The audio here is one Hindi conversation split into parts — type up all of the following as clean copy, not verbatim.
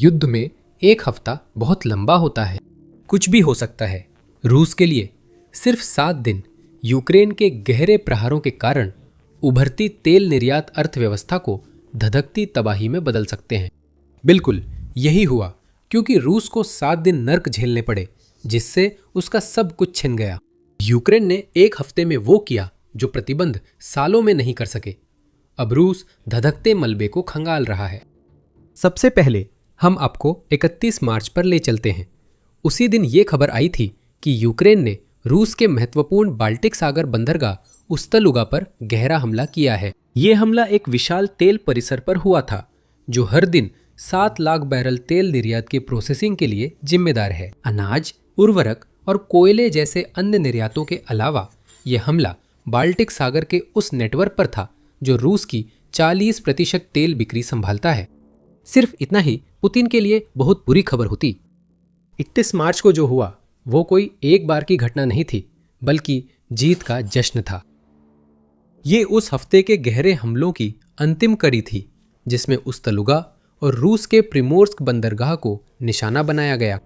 युद्ध में एक हफ्ता बहुत लंबा होता है। कुछ भी हो सकता है। रूस के लिए सिर्फ 7 दिन यूक्रेन के गहरे प्रहारों के कारण उभरती तेल निर्यात अर्थव्यवस्था को धधकती तबाही में बदल सकते हैं। बिल्कुल यही हुआ, क्योंकि रूस को 7 दिन नर्क झेलने पड़े, जिससे उसका सब कुछ छिन गया। यूक्रेन ने एक हफ्ते में वो किया जो प्रतिबंध सालों में नहीं कर सके। अब रूस धधकते मलबे को खंगाल रहा है। सबसे पहले हम आपको 31 मार्च पर ले चलते हैं। उसी दिन ये खबर आई थी कि यूक्रेन ने रूस के महत्वपूर्ण बाल्टिक सागर बंदरगाह उस्तलुगा पर गहरा हमला किया है। ये हमला एक विशाल तेल परिसर पर हुआ था, जो हर दिन 7 लाख बैरल तेल निर्यात की प्रोसेसिंग के लिए जिम्मेदार है। अनाज, उर्वरक और कोयले जैसे अन्य निर्यातों के अलावा यह हमला बाल्टिक सागर के उस नेटवर्क पर था जो रूस की 40% तेल बिक्री संभालता है। सिर्फ इतना ही पुतिन के लिए बहुत बुरी खबर होती। 31 मार्च को जो हुआ वो कोई एक बार की घटना नहीं थी, बल्कि जीत का जश्न था। ये उस हफ्ते के गहरे हमलों की अंतिम कड़ी थी, जिसमें उस्तलुगा और रूस के प्रिमोर्स्क बंदरगाह को निशाना बनाया गया।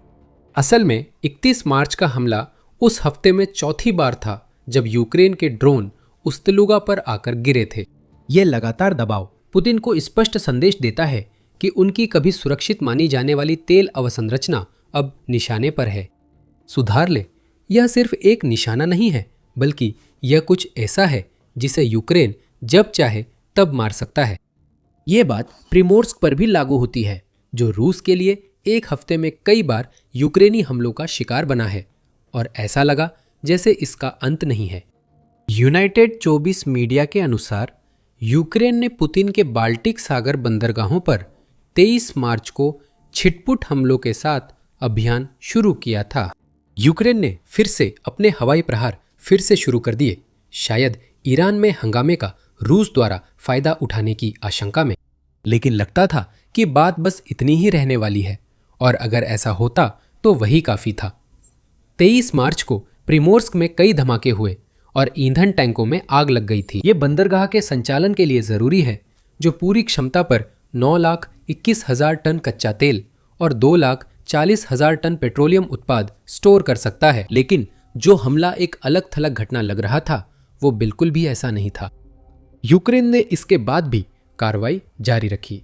असल में 31 मार्च का हमला उस हफ्ते में चौथी बार था जब यूक्रेन के ड्रोन उस्तलुगा पर आकर गिरे थे। यह लगातार दबाव पुतिन को स्पष्ट संदेश देता है कि उनकी कभी सुरक्षित मानी जाने वाली तेल अवसंरचना अब निशाने पर है। सुधार ले, यह सिर्फ एक निशाना नहीं है, बल्कि यह कुछ ऐसा है जिसे यूक्रेन जब चाहे तब मार सकता है। ये बात प्रिमोर्स्क पर भी लागू होती है, जो रूस के लिए एक हफ्ते में कई बार यूक्रेनी हमलों का शिकार बना है, और ऐसा लगा जैसे इसका अंत नहीं है। यूनाइटेड 24 मीडिया के अनुसार यूक्रेन ने पुतिन के बाल्टिक सागर बंदरगाहों पर 23 मार्च को छिटपुट हमलों के साथ अभियान शुरू किया था। यूक्रेन ने फिर से अपने हवाई प्रहार फिर से शुरू कर दिए, शायद ईरान में हंगामे का रूस द्वारा फायदा उठाने की आशंका में। लेकिन लगता था कि बात बस इतनी ही रहने वाली है, और अगर ऐसा होता तो वही काफी था। 23 मार्च को प्रिमोर्स्क में कई धमाके हुए और ईंधन टैंकों में आग लग गई थी। ये बंदरगाह के संचालन के लिए जरूरी है, जो पूरी क्षमता पर 9,21,000 टन कच्चा तेल और 2,40,000 टन पेट्रोलियम उत्पाद स्टोर कर सकता है। लेकिन जो हमला एक अलग थलग घटना लग रहा था, वो बिल्कुल भी ऐसा नहीं था। यूक्रेन ने इसके बाद भी कार्रवाई जारी रखी।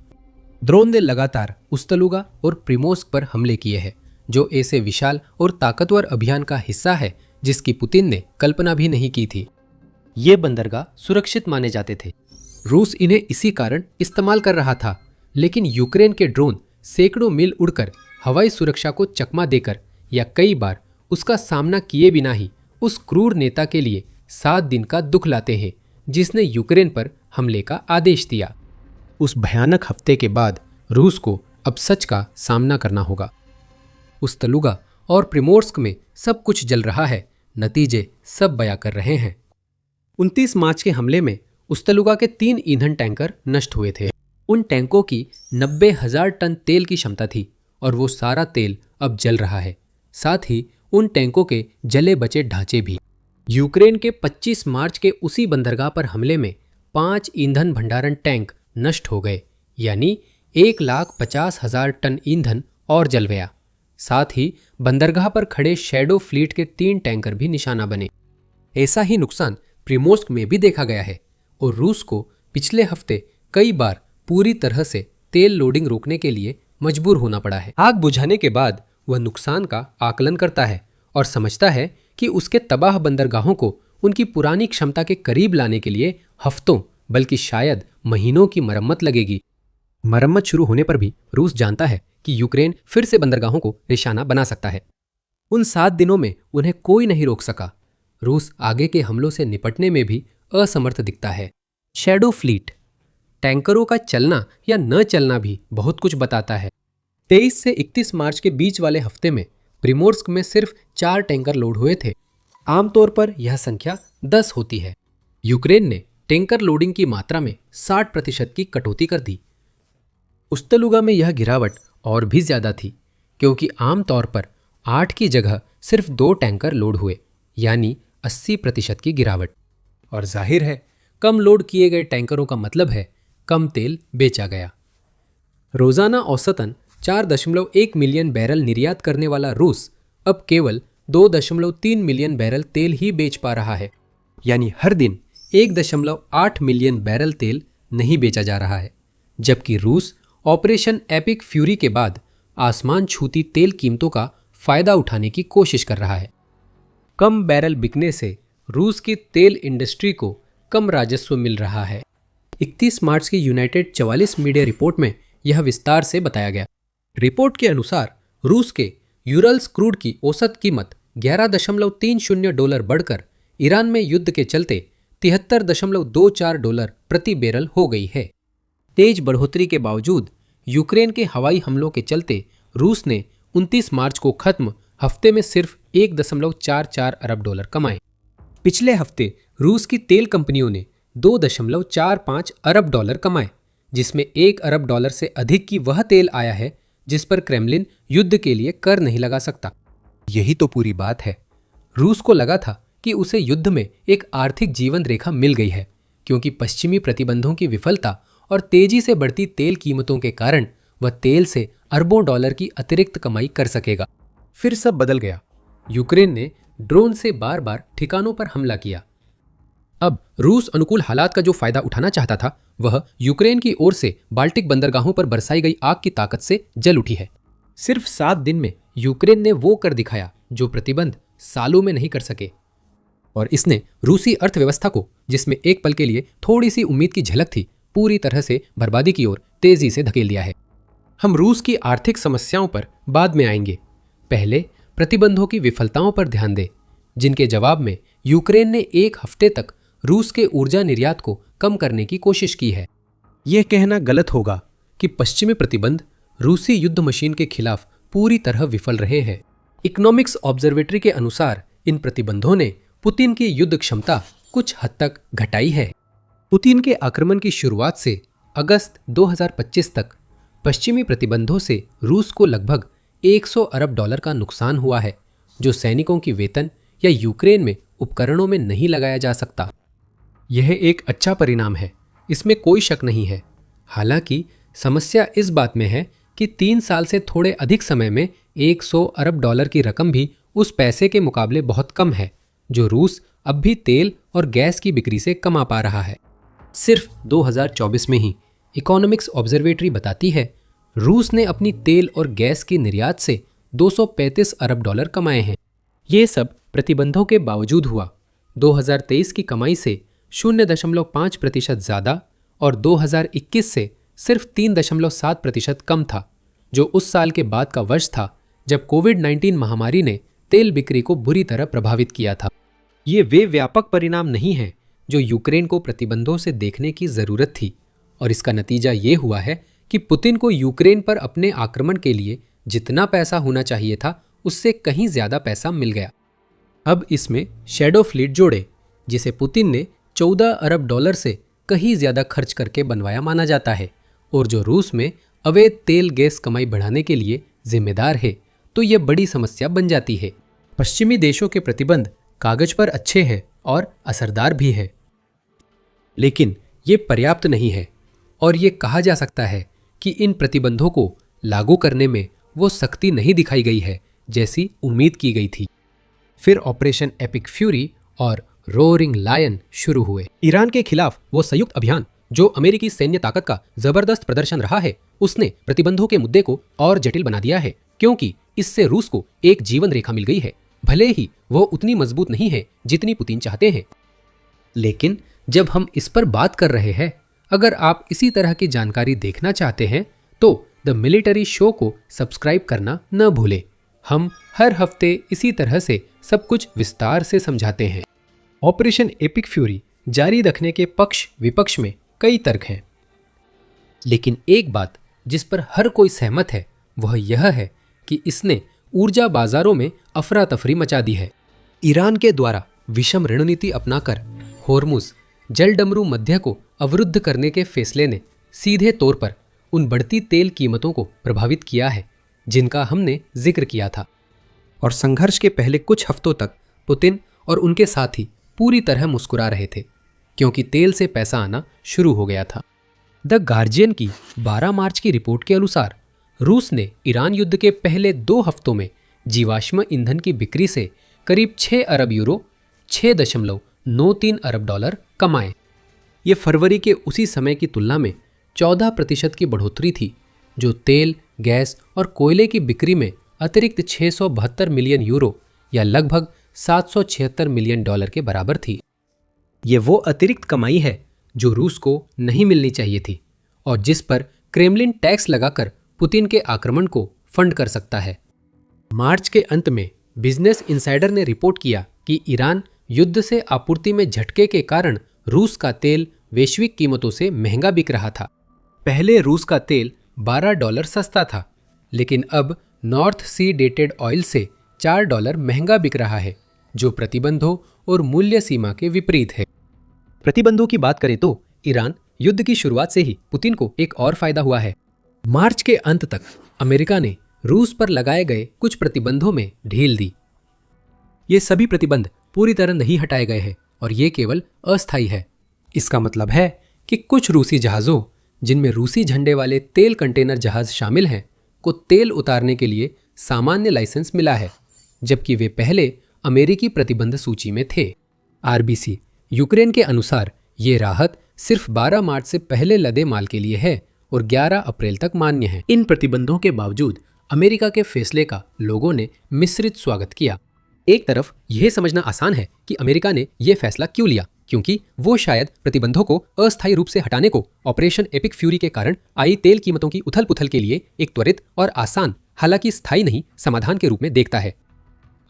ड्रोन ने लगातार उस्तलुगा और प्रिमोर्स्क पर हमले किए हैं, जो ऐसे विशाल और ताकतवर अभियान का हिस्सा है जिसकी पुतिन ने कल्पना भी नहीं की थी। ये बंदरगाह सुरक्षित माने जाते थे। रूस इन्हें इसी कारण इस्तेमाल कर रहा था, लेकिन यूक्रेन के ड्रोन सैकड़ों मील उड़कर हवाई सुरक्षा को चकमा देकर या कई बार उसका सामना किए बिना ही उस क्रूर नेता के लिए 7 दिन का दुख लाते हैं, जिसने यूक्रेन पर हमले का आदेश दिया। उस भयानक हफ्ते के बाद रूस को अब सच का सामना करना होगा। उस्तलुगा और प्रिमोर्स्क में सब कुछ जल रहा है, नतीजे सब बयां कर रहे हैं। 29 मार्च के हमले में उस्तलुगा के 3 ईंधन टैंकर नष्ट हुए थे। उन टैंकों की 90,000 टन तेल की क्षमता थी, और वो सारा तेल अब जल रहा है, साथ ही उन टैंकों के जले बचे ढांचे भी। यूक्रेन के 25 मार्च के उसी बंदरगाह पर हमले में 5 ईंधन भंडारण टैंक नष्ट हो गए, यानी 1,50,000 टन ईंधन और जल गया। साथ ही बंदरगाह पर खड़े शैडो फ्लीट के 3 टैंकर भी निशाना बने। ऐसा ही नुकसान प्रिमोर्स्क में भी देखा गया है, और रूस को पिछले हफ्ते कई बार पूरी तरह से तेल लोडिंग रोकने के लिए मजबूर होना पड़ा है। आग बुझाने के बाद वह नुकसान का आकलन करता है और समझता है कि उसके तबाह बंदरगाहों को उनकी पुरानी क्षमता के करीब लाने के लिए हफ्तों बल्कि शायद महीनों की मरम्मत लगेगी। मरम्मत शुरू होने पर भी रूस जानता है कि यूक्रेन फिर से बंदरगाहों को निशाना बना सकता है। उन 7 दिनों में उन्हें कोई नहीं रोक सका। रूस आगे के हमलों से निपटने में भी असमर्थ दिखता है। शैडो फ्लीट, टैंकरों का चलना या न चलना भी बहुत कुछ बताता है। 23 से 31 मार्च के बीच वाले हफ्ते में प्रिमोर्स्क में सिर्फ 4 टैंकर लोड हुए थे। आमतौर पर यह संख्या 10 होती है। यूक्रेन ने टैंकर लोडिंग की मात्रा में 60% की कटौती कर दी। उस्तलुगा में यह गिरावट और भी ज्यादा थी, क्योंकि आमतौर पर 8 की जगह सिर्फ 2 टैंकर लोड हुए, यानी 80% की गिरावट। और जाहिर है, कम लोड किए गए टैंकरों का मतलब है कम तेल बेचा गया। रोजाना औसतन 4.1 मिलियन बैरल निर्यात करने वाला रूस अब केवल 2.3 मिलियन बैरल तेल ही बेच पा रहा है, यानी हर दिन 1.8 मिलियन बैरल तेल नहीं बेचा जा रहा है। जबकि रूस ऑपरेशन एपिक फ्यूरी के बाद आसमान छूती तेल कीमतों का फायदा उठाने की कोशिश कर रहा है। कम बैरल बिकने से रूस की तेल इंडस्ट्री को कम राजस्व मिल रहा है। 31 मार्च की यूनाइटेड 44 मीडिया रिपोर्ट में यह विस्तार से बताया गया। रिपोर्ट के अनुसार रूस के यूरल्स क्रूड की औसत कीमत $11.30 बढ़कर ईरान में युद्ध के चलते $73.24 प्रति बैरल हो गई है। तेज बढ़ोतरी के बावजूद यूक्रेन के हवाई हमलों के चलते रूस ने 29 मार्च को खत्म हफ्ते में सिर्फ $1.44 अरब कमाए। पिछले हफ्ते रूस की तेल कंपनियों ने $2.45 अरब कमाए, जिसमें $1 अरब से अधिक की वह तेल आया है जिस पर क्रेमलिन युद्ध के लिए कर नहीं लगा सकता। यही तो पूरी बात है। रूस को लगा था कि उसे युद्ध में एक आर्थिक जीवन रेखा मिल गई है, क्योंकि पश्चिमी प्रतिबंधों की विफलता और तेजी से बढ़ती तेल कीमतों के कारण वह तेल से अरबों डॉलर की अतिरिक्त कमाई कर सकेगा। फिर सब बदल गया। यूक्रेन ने ड्रोन से बार बार ठिकानों पर हमला किया। अब रूस अनुकूल हालात का जो फायदा उठाना चाहता था वह यूक्रेन की ओर से बाल्टिक बंदरगाहों पर बरसाई गई आग की ताकत से जल उठी है। सिर्फ 7 दिन में यूक्रेन ने वो कर दिखाया जो प्रतिबंध सालों में नहीं कर सके, और इसने रूसी अर्थव्यवस्था को, जिसमें एक पल के लिए थोड़ी सी उम्मीद की झलक थी, पूरी तरह से बर्बादी की ओर तेजी से धकेल दिया है। हम रूस की आर्थिक समस्याओं पर बाद में आएंगे। पहले प्रतिबंधों की विफलताओं पर ध्यान दें, जिनके जवाब में यूक्रेन ने एक हफ्ते तक रूस के ऊर्जा निर्यात को कम करने की कोशिश की है। यह कहना गलत होगा कि पश्चिमी प्रतिबंध रूसी युद्ध मशीन के खिलाफ पूरी तरह विफल रहे हैं। इकोनॉमिक्स ऑब्जर्वेटरी के अनुसार इन प्रतिबंधों ने पुतिन की युद्ध क्षमता कुछ हद तक घटाई है। पुतिन के आक्रमण की शुरुआत से अगस्त 2025 तक पश्चिमी प्रतिबंधों से रूस को लगभग $100 अरब का नुकसान हुआ है, जो सैनिकों की वेतन या यूक्रेन में उपकरणों में नहीं लगाया जा सकता। यह एक अच्छा परिणाम है, इसमें कोई शक नहीं है। हालांकि समस्या इस बात में है कि 3 साल से थोड़े अधिक समय में $100 अरब की रकम भी उस पैसे के मुकाबले बहुत कम है जो रूस अब भी तेल और गैस की बिक्री से कमा पा रहा है। सिर्फ 2024 में ही इकोनॉमिक्स ऑब्जर्वेटरी बताती है रूस ने अपनी तेल और गैस की निर्यात से $235 अरब कमाए हैं। ये सब प्रतिबंधों के बावजूद हुआ। 2023 की कमाई से 0.5% ज़्यादा और 2021 से सिर्फ 3.7% कम था, जो उस साल के बाद का वर्ष था जब कोविड-19 महामारी ने तेल बिक्री को बुरी तरह प्रभावित किया था। ये वे व्यापक परिणाम नहीं हैं जो यूक्रेन को प्रतिबंधों से देखने की ज़रूरत थी, और इसका नतीजा ये हुआ है कि पुतिन को यूक्रेन पर अपने आक्रमण के लिए जितना पैसा होना चाहिए था उससे कहीं ज़्यादा पैसा मिल गया। अब इसमें शैडो फ्लीट जोड़े, जिसे पुतिन ने $14 अरब से कहीं ज़्यादा खर्च करके बनवाया माना जाता है, और जो रूस में अवैध तेल गैस कमाई बढ़ाने के लिए जिम्मेदार है, तो यह बड़ी समस्या बन जाती है। पश्चिमी देशों के प्रतिबंध कागज पर अच्छे हैं और असरदार भी है, लेकिन ये पर्याप्त नहीं है, और ये कहा जा सकता है कि इन प्रतिबंधों को लागू करने में वो सख्ती नहीं दिखाई गई है जैसी उम्मीद की गई थी। फिर ऑपरेशन एपिक फ्यूरी और रोअरिंग लायन शुरू हुए। ईरान के खिलाफ वो संयुक्त अभियान जो अमेरिकी सैन्य ताकत का जबरदस्त प्रदर्शन रहा है, उसने प्रतिबंधों के मुद्दे को और जटिल बना दिया है, क्योंकि इससे रूस को एक जीवन रेखा मिल गई है, भले ही वो उतनी मजबूत नहीं है जितनी पुतिन चाहते हैं। लेकिन जब हम इस पर बात कर रहे हैं, अगर आप इसी तरह की जानकारी देखना चाहते हैं तो द मिलिट्री शो को सब्सक्राइब करना न भूलें। हम हर हफ्ते इसी तरह से सब कुछ विस्तार से समझाते हैं। ऑपरेशन एपिक फ्यूरी जारी रखने के पक्ष विपक्ष में कई तर्क हैं, लेकिन एक बात जिस पर हर कोई सहमत है वह यह है कि इसने ऊर्जा बाजारों में अफरा तफरी मचा दी है। ईरान के द्वारा विषम रणनीति अपनाकर होर्मुज जलडमरू मध्य को अवरुद्ध करने के फैसले ने सीधे तौर पर उन बढ़ती तेल कीमतों को प्रभावित किया है जिनका हमने जिक्र किया था, और संघर्ष के पहले कुछ हफ्तों तक पुतिन और उनके साथी पूरी तरह मुस्कुरा रहे थे, क्योंकि तेल से पैसा आना शुरू हो गया था। द गार्जियन की 12 मार्च की रिपोर्ट के अनुसार रूस ने ईरान युद्ध के पहले 2 हफ्तों में जीवाश्म ईंधन की बिक्री से करीब 6 अरब यूरो, 6.93 अरब डॉलर कमाए। ये फरवरी के उसी समय की तुलना में 14% की बढ़ोतरी थी, जो तेल, गैस और कोयले की बिक्री में अतिरिक्त 672 मिलियन यूरो या लगभग 776 मिलियन डॉलर के बराबर थी। ये वो अतिरिक्त कमाई है जो रूस को नहीं मिलनी चाहिए थी और जिस पर क्रेमलिन टैक्स लगाकर पुतिन के आक्रमण को फंड कर सकता है। मार्च के अंत में बिजनेस इनसाइडर ने रिपोर्ट किया कि ईरान युद्ध से आपूर्ति में झटके के कारण रूस का तेल वैश्विक कीमतों से महंगा बिक रहा था। पहले रूस का तेल $12 सस्ता था, लेकिन अब नॉर्थ सी डेटेड ऑयल से $4 महंगा बिक रहा है, जो प्रतिबंधों और मूल्य सीमा के विपरीत है। प्रतिबंधों की बात करें तो ईरान युद्ध की शुरुआत से ही पुतिन को एक और फायदा हुआ है। मार्च के अंत तक अमेरिका ने रूस पर लगाए गए कुछ प्रतिबंधों में ढील दी। ये सभी प्रतिबंध पूरी तरह नहीं हटाए गए हैं और ये केवल अस्थायी है। इसका मतलब है कि कुछ रूसी जहाज़ों, जिनमें रूसी झंडे वाले तेल कंटेनर जहाज शामिल हैं, को तेल उतारने के लिए सामान्य लाइसेंस मिला है, जबकि वे पहले अमेरिकी प्रतिबंध सूची में थे। आरबीसी यूक्रेन के अनुसार ये राहत सिर्फ 12 मार्च से पहले लदे माल के लिए है और 11 अप्रैल तक मान्य है। इन प्रतिबंधों के बावजूद अमेरिका के फैसले का लोगों ने मिश्रित स्वागत किया। एक तरफ यह समझना आसान है कि अमेरिका ने यह फैसला क्यों लिया, क्योंकि वो शायद प्रतिबंधों को अस्थायी रूप से हटाने को ऑपरेशन एपिक फ्यूरी के कारण आई तेल कीमतों की उथल पुथल के लिए एक त्वरित और आसान, हालांकि स्थायी नहीं, समाधान के रूप में देखता है।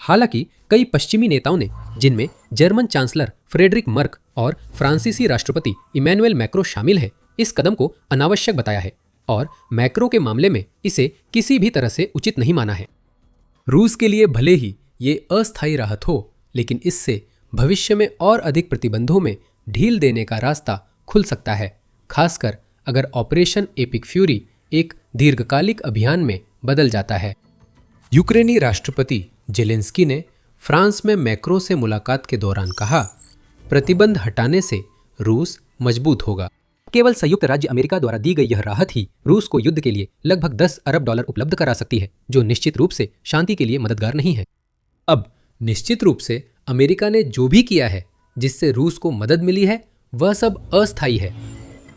हालांकि कई पश्चिमी नेताओं ने, जिनमें जर्मन चांसलर फ्रेडरिक मर्क और फ्रांसीसी राष्ट्रपति इमैनुएल मैक्रो शामिल है, इस कदम को अनावश्यक बताया है और मैक्रो के मामले में इसे किसी भी तरह से उचित नहीं माना है। रूस के लिए भले ही ये अस्थायी राहत हो, लेकिन इससे भविष्य में और अधिक प्रतिबंधों में ढील देने का रास्ता खुल सकता है, खासकर अगर ऑपरेशन एपिक फ्यूरी एक दीर्घकालिक अभियान में बदल जाता है। यूक्रेनी राष्ट्रपति जेलेंस्की ने फ्रांस में मैक्रो से मुलाकात के दौरान कहा, प्रतिबंध हटाने से रूस मजबूत होगा। केवल संयुक्त राज्य अमेरिका द्वारा दी गई यह राहत ही रूस को युद्ध के लिए लगभग 10 अरब डॉलर उपलब्ध करा सकती है, जो निश्चित रूप से शांति के लिए मददगार नहीं है। अब निश्चित रूप से अमेरिका ने जो भी किया है जिससे रूस को मदद मिली है, वह सब अस्थायी है।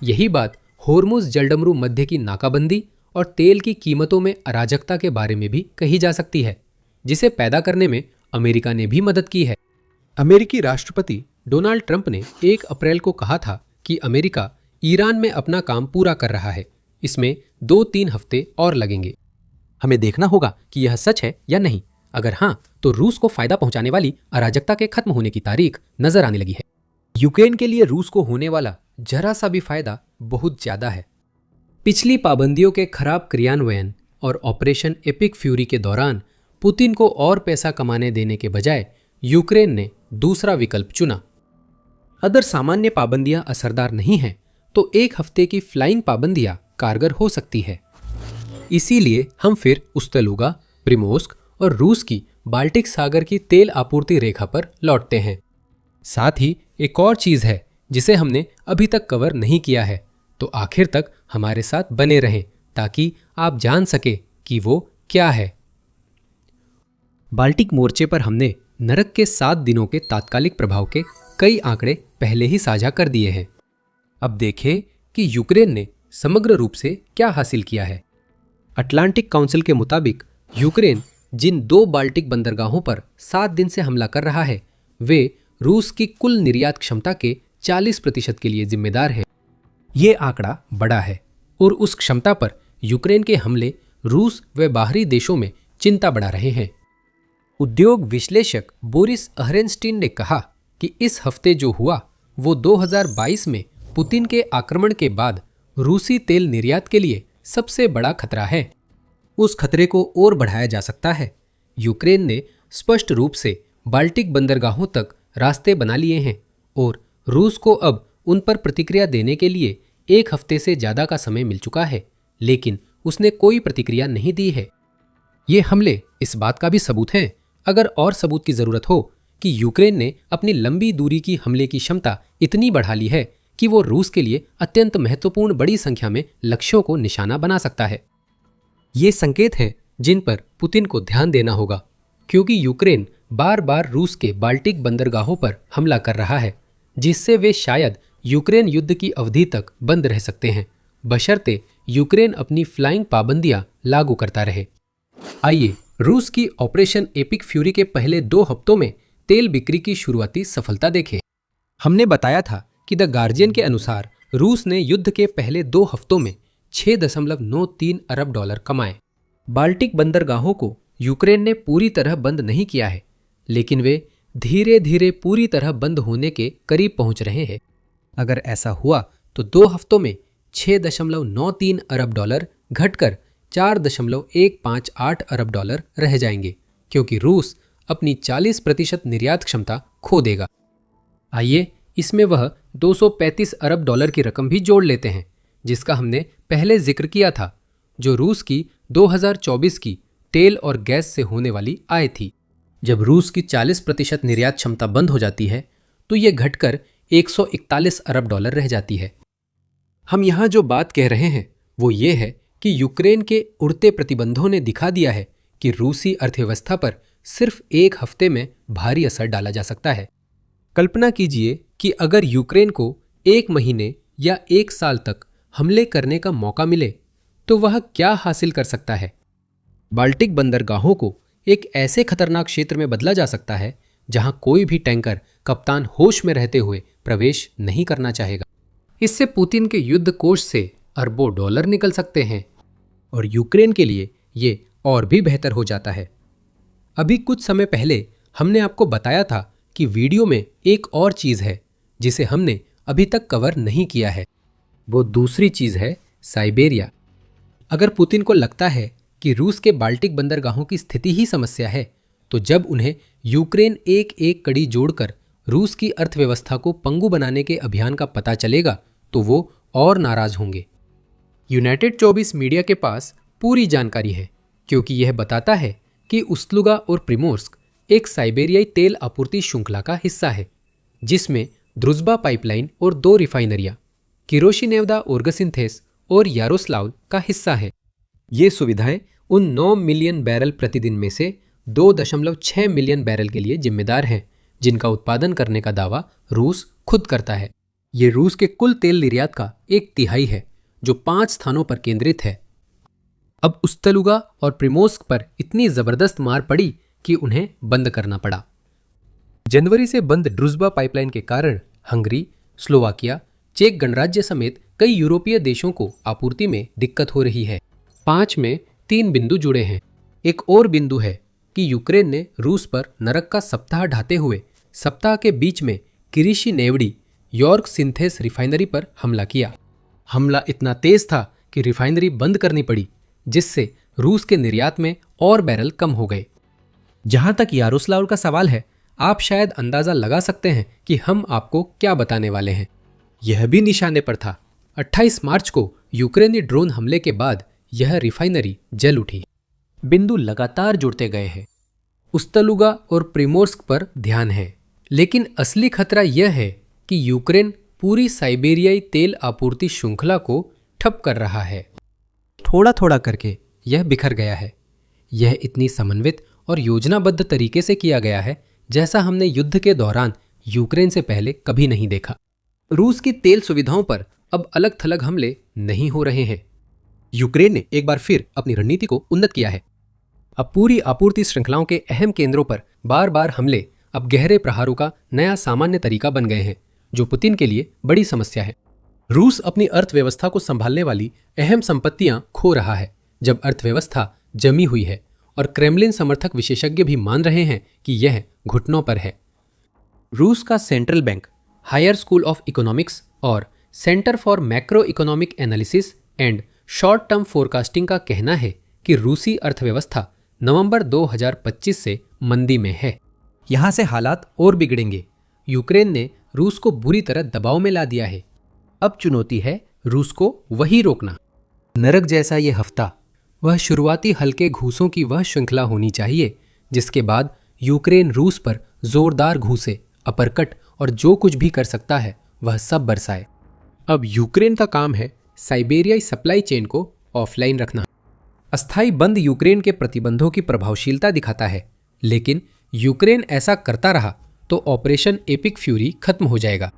यही बात होर्मुज जलडमरू मध्य की नाकाबंदी और तेल की कीमतों में अराजकता के बारे में भी कही जा सकती है, जिसे पैदा करने में अमेरिका ने भी मदद की है। अमेरिकी राष्ट्रपति डोनाल्ड ट्रंप ने 1 अप्रैल को कहा था कि अमेरिका ईरान में अपना काम पूरा कर रहा है, इसमें 2-3 हफ्ते और लगेंगे। हमें देखना होगा कि यह सच है या नहीं। अगर हाँ, तो रूस को फायदा पहुंचाने वाली अराजकता के खत्म होने की तारीख नजर आने लगी है। यूक्रेन के लिए रूस को होने वाला जरा सा भी फायदा बहुत ज्यादा है। पिछली पाबंदियों के खराब क्रियान्वयन और ऑपरेशन एपिक फ्यूरी के दौरान पुतिन को और पैसा कमाने देने के बजाय यूक्रेन ने दूसरा विकल्प चुना। अगर सामान्य पाबंदियां असरदार नहीं हैं, तो 1 हफ्ते की फ्लाइंग पाबंदियां कारगर हो सकती है। इसीलिए हम फिर उस्तलुगा, प्रिमोर्स्क और रूस की बाल्टिक सागर की तेल आपूर्ति रेखा पर लौटते हैं। साथ ही एक और चीज है जिसे हमने अभी तक कवर नहीं किया है, तो आखिर तक हमारे साथ बने रहें ताकि आप जान सके कि वो क्या है। बाल्टिक मोर्चे पर हमने नरक के 7 दिनों के तात्कालिक प्रभाव के कई आंकड़े पहले ही साझा कर दिए हैं। अब देखें कि यूक्रेन ने समग्र रूप से क्या हासिल किया है। अटलांटिक काउंसिल के मुताबिक यूक्रेन जिन 2 बाल्टिक बंदरगाहों पर 7 दिन से हमला कर रहा है, वे रूस की कुल निर्यात क्षमता के 40% के लिए जिम्मेदार है। ये आंकड़ा बड़ा है और उस क्षमता पर यूक्रेन के हमले रूस व बाहरी देशों में चिंता बढ़ा रहे हैं। उद्योग विश्लेषक बोरिस अहरेनस्टीन ने कहा कि इस हफ्ते जो हुआ वो 2022 में पुतिन के आक्रमण के बाद रूसी तेल निर्यात के लिए सबसे बड़ा खतरा है। उस खतरे को और बढ़ाया जा सकता है। यूक्रेन ने स्पष्ट रूप से बाल्टिक बंदरगाहों तक रास्ते बना लिए हैं और रूस को अब उन पर प्रतिक्रिया देने के लिए 1 हफ्ते से ज़्यादा का समय मिल चुका है, लेकिन उसने कोई प्रतिक्रिया नहीं दी है। ये हमले इस बात का भी सबूत हैं, अगर और सबूत की ज़रूरत हो, कि यूक्रेन ने अपनी लंबी दूरी की हमले की क्षमता इतनी बढ़ा ली है कि वो रूस के लिए अत्यंत महत्वपूर्ण बड़ी संख्या में लक्ष्यों को निशाना बना सकता है। ये संकेत हैं जिन पर पुतिन को ध्यान देना होगा, क्योंकि यूक्रेन बार बार रूस के बाल्टिक बंदरगाहों पर हमला कर रहा है, जिससे वे शायद यूक्रेन युद्ध की अवधि तक बंद रह सकते हैं, बशर्ते यूक्रेन अपनी फ्लाइंग पाबंदियां लागू करता रहे। आइए रूस की ऑपरेशन एपिक फ्यूरी के पहले 2 हफ्तों में तेल बिक्री की शुरुआती सफलता देखें। हमने बताया था कि द गार्जियन के अनुसार रूस ने युद्ध के पहले 2 हफ्तों में $6.93 अरब कमाए। बाल्टिक बंदरगाहों को यूक्रेन ने पूरी तरह बंद नहीं किया है, लेकिन वे धीरे धीरे पूरी तरह बंद होने के करीब पहुंच रहे हैं। अगर ऐसा हुआ तो 2 हफ्तों में $6.93 अरब घटकर $4.158 अरब रह जाएंगे, क्योंकि रूस अपनी 40% निर्यात क्षमता खो देगा। आइए इसमें वह $235 अरब की रकम भी जोड़ लेते हैं, जिसका हमने पहले जिक्र किया था, जो रूस की 2024 की तेल और गैस से होने वाली आय थी। जब रूस की 40% निर्यात क्षमता बंद हो जाती है तो ये घटकर $141 अरब रह जाती है। हम यहाँ जो बात कह रहे हैं वो ये है कि यूक्रेन के उड़ते प्रतिबंधों ने दिखा दिया है कि रूसी अर्थव्यवस्था पर सिर्फ 1 हफ्ते में भारी असर डाला जा सकता है। कल्पना कीजिए कि अगर यूक्रेन को 1 महीने या 1 साल तक हमले करने का मौका मिले तो वह क्या हासिल कर सकता है। बाल्टिक बंदरगाहों को एक ऐसे खतरनाक क्षेत्र में बदला जा सकता है जहां कोई भी टैंकर कप्तान होश में रहते हुए प्रवेश नहीं करना चाहेगा। इससे पुतिन के युद्ध कोष से अरबों डॉलर निकल सकते हैं और यूक्रेन के लिए ये और भी बेहतर हो जाता है। अभी कुछ समय पहले हमने आपको बताया था कि वीडियो में एक और चीज़ है जिसे हमने अभी तक कवर नहीं किया है। वो दूसरी चीज़ है साइबेरिया। अगर पुतिन को लगता है कि रूस के बाल्टिक बंदरगाहों की स्थिति ही समस्या है, तो जब उन्हें यूक्रेन एक एक कड़ी जोड़कर रूस की अर्थव्यवस्था को पंगु बनाने के अभियान का पता चलेगा तो वो और नाराज होंगे। यूनाइटेड 24 मीडिया के पास पूरी जानकारी है, क्योंकि यह बताता है कि उस्तलुगा और प्रिमोर्स्क एक साइबेरियाई तेल आपूर्ति श्रृंखला का हिस्सा है, जिसमें द्रुजबा पाइपलाइन और 2 रिफाइनरियां किरोशिनेवदा ओर्गसिंथेस और यारोस्लाव का हिस्सा है। ये सुविधाएं उन 9 मिलियन बैरल प्रतिदिन में से 2.6 मिलियन बैरल के लिए जिम्मेदार हैं, जिनका उत्पादन करने का दावा रूस खुद करता है। ये रूस के कुल तेल निर्यात का 1/3 है, जो 5 स्थानों पर केंद्रित है। अब उस्तलुगा और प्रिमोर्स्क पर इतनी जबरदस्त मार पड़ी कि उन्हें बंद करना पड़ा। जनवरी से बंद ड्रुजबा पाइपलाइन के कारण हंगरी, स्लोवाकिया, चेक गणराज्य समेत कई यूरोपीय देशों को आपूर्ति में दिक्कत हो रही है। 5 में 3 बिंदु जुड़े हैं। एक और बिंदु है कि यूक्रेन ने रूस पर नरक का सप्ताह ढाते हुए सप्ताह के बीच में किरीशिनेवडी यॉर्क सिंथेस रिफाइनरी पर हमला किया। हमला इतना तेज था कि रिफाइनरी बंद करनी पड़ी, जिससे रूस के निर्यात में और बैरल कम हो गए। जहां तक यारोस्लाव का सवाल है, आप शायद अंदाजा लगा सकते हैं कि हम आपको क्या बताने वाले हैं। यह भी निशाने पर था। 28 मार्च को यूक्रेनी ड्रोन हमले के बाद यह रिफाइनरी जल उठी। बिंदु लगातार जुड़ते गए हैं। उस्तलुगा और प्रिमोर्स्क पर ध्यान है, लेकिन असली खतरा यह है कि यूक्रेन पूरी साइबेरियाई तेल आपूर्ति श्रृंखला को ठप कर रहा है। थोड़ा थोड़ा करके यह बिखर गया है। यह इतनी समन्वित और योजनाबद्ध तरीके से किया गया है जैसा हमने युद्ध के दौरान यूक्रेन से पहले कभी नहीं देखा। रूस की तेल सुविधाओं पर अब अलग थलग हमले नहीं हो रहे हैं। यूक्रेन ने एक बार फिर अपनी रणनीति को उन्नत किया है। अब पूरी आपूर्ति श्रृंखलाओं के अहम केंद्रों पर बार बार हमले अब गहरे प्रहारों का नया सामान्य तरीका बन गए हैं, जो पुतिन के लिए बड़ी समस्या है। रूस अपनी अर्थव्यवस्था को संभालने वाली अहम संपत्तियां खो रहा है, जब अर्थव्यवस्था जमी हुई है और क्रेमलिन समर्थक विशेषज्ञ भी मान रहे हैं कि यह घुटनों पर है। रूस का central bank, higher school of economics और centre for macro economic analysis and short term forecasting का कहना है कि रूसी अर्थव्यवस्था नवंबर 2025 से मंदी में है। यहां से हालात और बिगड़ेंगे। यूक्रेन ने रूस को बुरी तरह दबाव में ला दिया है। अब चुनौती है रूस को वही रोकना। नरक जैसा यह हफ्ता वह शुरुआती हल्के घूसों की वह श्रृंखला होनी चाहिए जिसके बाद यूक्रेन रूस पर जोरदार घूसे, अपरकट और जो कुछ भी कर सकता है वह सब बरसाए। अब यूक्रेन का काम है साइबेरियाई सप्लाई चेन को ऑफलाइन रखना। अस्थायी बंद यूक्रेन के प्रतिबंधों की प्रभावशीलता दिखाता है, लेकिन यूक्रेन ऐसा करता रहा तो ऑपरेशन एपिक फ्यूरी खत्म हो जाएगा।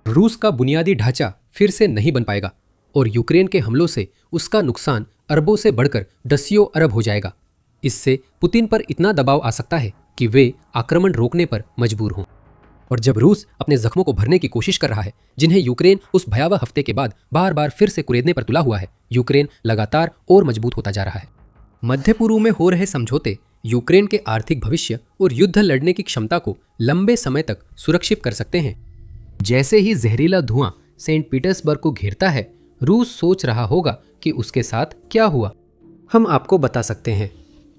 रूस का बुनियादी ढांचा फिर से नहीं बन पाएगा और यूक्रेन के हमलों से उसका नुकसान अरबों से बढ़कर दसियों अरब हो जाएगा। इससे पुतिन पर इतना दबाव आ सकता है कि वे आक्रमण रोकने पर मजबूर हों। और जब रूस अपने जख्मों को भरने की कोशिश कर रहा है, जिन्हें यूक्रेन उस भयावह हफ्ते के बाद बार बार फिर से कुरेदने पर तुला हुआ है, यूक्रेन लगातार और मजबूत होता जा रहा है। मध्य पूर्व में हो रहे समझौते यूक्रेन के आर्थिक भविष्य और युद्ध लड़ने की क्षमता को लंबे समय तक सुरक्षित कर सकते हैं। जैसे ही जहरीला धुआं सेंट पीटर्सबर्ग को घेरता है, रूस सोच रहा होगा कि उसके साथ क्या हुआ। हम आपको बता सकते हैं।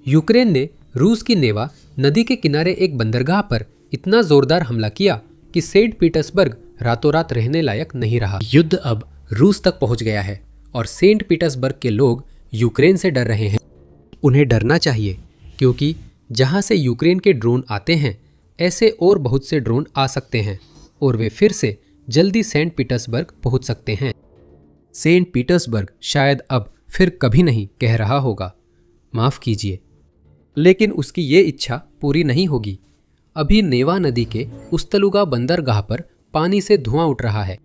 यूक्रेन ने रूस की नेवा नदी के किनारे एक बंदरगाह पर इतना जोरदार हमला किया कि सेंट पीटर्सबर्ग रातों रात रहने लायक नहीं रहा। युद्ध अब रूस तक पहुंच गया है और सेंट पीटर्सबर्ग के लोग यूक्रेन से डर रहे हैं। उन्हें डरना चाहिए, क्योंकि जहां से यूक्रेन के ड्रोन आते हैं, ऐसे और बहुत से ड्रोन आ सकते हैं और वे फिर से जल्दी सेंट पीटर्सबर्ग पहुंच सकते हैं। सेंट पीटर्सबर्ग शायद अब फिर कभी नहीं कह रहा होगा, माफ कीजिए, लेकिन उसकी ये इच्छा पूरी नहीं होगी। अभी नेवा नदी के उस्तलुगा बंदरगाह पर पानी से धुआं उठ रहा है,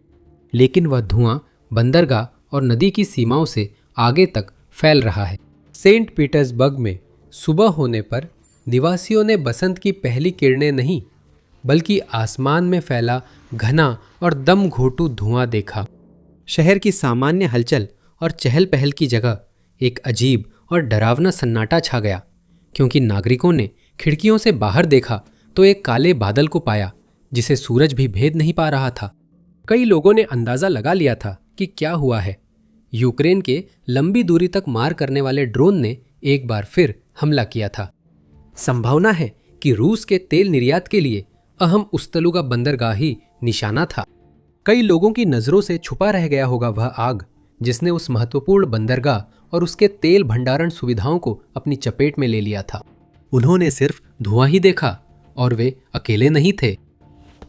लेकिन वह धुआं बंदरगाह और नदी की सीमाओं से आगे तक फैल रहा है। सेंट पीटर्सबर्ग में सुबह होने पर निवासियों ने बसंत की पहली किरणें नहीं, बल्कि आसमान में फैला घना और दम घोटू धुआं देखा। शहर की सामान्य हलचल और चहल पहल की जगह एक अजीब और डरावना सन्नाटा छा गया, क्योंकि नागरिकों ने खिड़कियों से बाहर देखा तो एक काले बादल को पाया जिसे सूरज भी भेद नहीं पा रहा था। कई लोगों ने अंदाजा लगा लिया था कि क्या हुआ है। यूक्रेन के लंबी दूरी तक मार करने वाले ड्रोन ने एक बार फिर हमला किया था। संभावना है कि रूस के तेल निर्यात के लिए अहम उस्तलुगा बंदरगाह ही निशाना था। कई लोगों की नजरों से छुपा रह गया होगा वह आग जिसने उस महत्वपूर्ण बंदरगाह और उसके तेल भंडारण सुविधाओं को अपनी चपेट में ले लिया था। उन्होंने सिर्फ धुआं ही देखा और वे अकेले नहीं थे।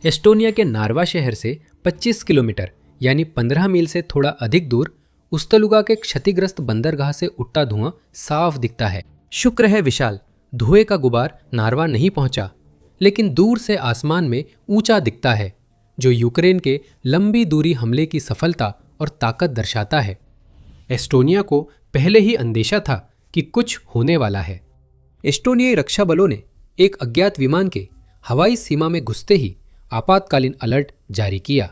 एस्टोनिया के नार्वा शहर से 25 किलोमीटर यानी 15 मील से थोड़ा अधिक दूर उस्तलुगा के क्षतिग्रस्त बंदरगाह से उठता धुआं साफ दिखता है। शुक्र है विशाल, धुएं का गुबार नार्वा नहीं पहुंचा, लेकिन दूर से आसमान में ऊंचा दिखता है, जो यूक्रेन के लंबी दूरी हमले की सफलता और ताकत दर्शाता है। एस्टोनिया को पहले ही अंदेशा था कि कुछ होने वाला है। एस्टोनियाई रक्षा बलों ने एक अज्ञात विमान के हवाई सीमा में घुसते ही आपातकालीन अलर्ट जारी किया।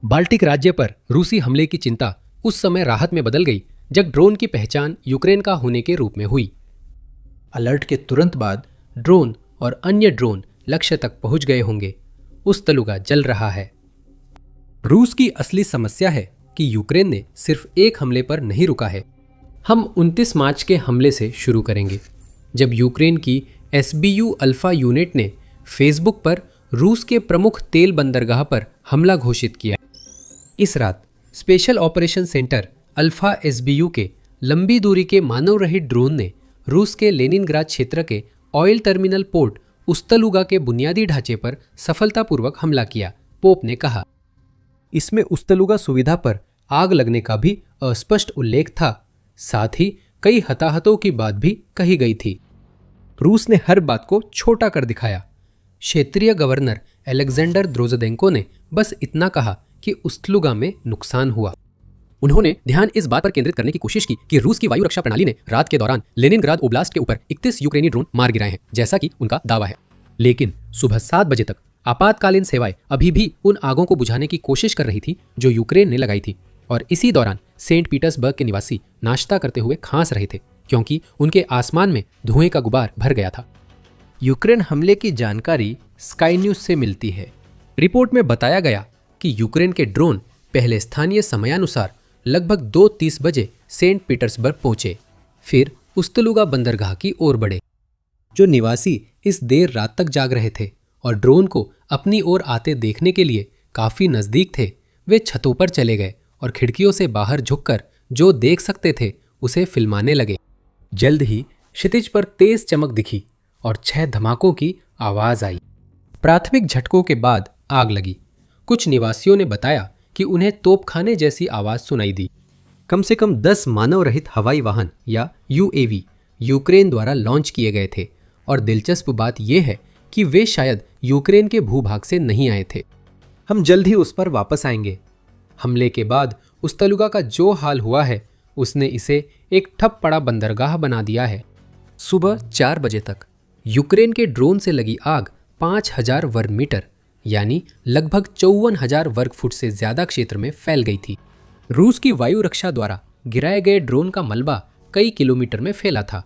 बाल्टिक राज्य पर रूसी हमले की चिंता उस समय राहत में बदल गई जब ड्रोन की पहचान यूक्रेन का होने के रूप में हुई। अलर्ट के तुरंत बाद ड्रोन और अन्य ड्रोन लक्ष्य तक पहुंच गए होंगे। उस्तलुगा जल रहा है। रूस की असली समस्या है कि यूक्रेन ने सिर्फ एक हमले पर नहीं रुका है। हम 29 मार्च के हमले से शुरू करेंगे, जब यूक्रेन की SBU अल्फा यूनिट ने फेसबुक पर रूस के प्रमुख तेल बंदरगाह पर हमला घोषित किया। इस रात special operation centre alpha SBU के लंबी दूरी के मानव रहित ड्रोन ने रूस के लेनिनग्राद क्षेत्र के ऑयल टर्मिनल पोर्ट उस्तलुगा के बुनियादी ढांचे पर सफलतापूर्वक हमला किया, पोप ने कहा। इसमें उस्तलुगा सुविधा पर आग लगने का भी अस्पष्ट उल्लेख था। साथ ही कई हताहतों की बात भी कही गई थी। रूस ने हर बात को छोटा कर दिखाया। क्षेत्रीय गवर्नर अलेक्जेंडर द्रोजदेंको ने बस इतना कहा कि उस्तलुगा में नुकसान हुआ। उन्होंने ध्यान इस बात पर केंद्रित करने की कोशिश की कि रूस की वायु रक्षा प्रणाली ने रात के दौरान लेनिनग्राद ओब्लास्ट के ऊपर 31 यूक्रेनी ड्रोन मार गिराए हैं, जैसा कि उनका दावा है। लेकिन सुबह 7 बजे तक आपातकालीन सेवाएं अभी भी उन आगों को बुझाने की कोशिश कर रही थी जो यूक्रेन ने लगाई थी, और इसी दौरान सेंट पीटर्सबर्ग के निवासी नाश्ता करते हुए खांस रहे थे, क्योंकि उनके आसमान में धुएं का गुबार भर गया था। यूक्रेन हमले की जानकारी स्काई न्यूज से मिलती है। रिपोर्ट में बताया गया कि यूक्रेन के ड्रोन पहले स्थानीय समयानुसार लगभग 2:30 बजे सेंट पीटर्सबर्ग पहुंचे, फिर उस्तलुगा बंदरगाह की ओर बढ़े। जो निवासी इस देर रात तक जाग रहे थे और ड्रोन को अपनी ओर आते देखने के लिए काफी नजदीक थे, वे छतों पर चले गए और खिड़कियों से बाहर झुककर जो देख सकते थे उसे फिल्माने लगे। जल्द ही क्षितिज पर तेज चमक दिखी और 6 धमाकों की आवाज आई। प्राथमिक झटकों के बाद आग लगी। कुछ निवासियों ने बताया कि उन्हें तोपखाने जैसी आवाज सुनाई दी। कम से कम 10 मानव रहित हवाई वाहन या यूएवी यूक्रेन द्वारा लॉन्च किए गए थे और दिलचस्प बात यह है कि वे शायद यूक्रेन के भूभाग से नहीं आए थे। हम जल्द ही उस पर वापस आएंगे। हमले के बाद उस्तलुगा का जो हाल हुआ है उसने इसे एक ठप पड़ा बंदरगाह बना दिया है। सुबह 4 बजे तक यूक्रेन के ड्रोन से लगी आग 5000 वर्ग मीटर यानी लगभग 54,000 वर्ग फुट से ज्यादा क्षेत्र में फैल गई थी। रूस की वायु रक्षा द्वारा गिराए गए ड्रोन का मलबा कई किलोमीटर में फैला था।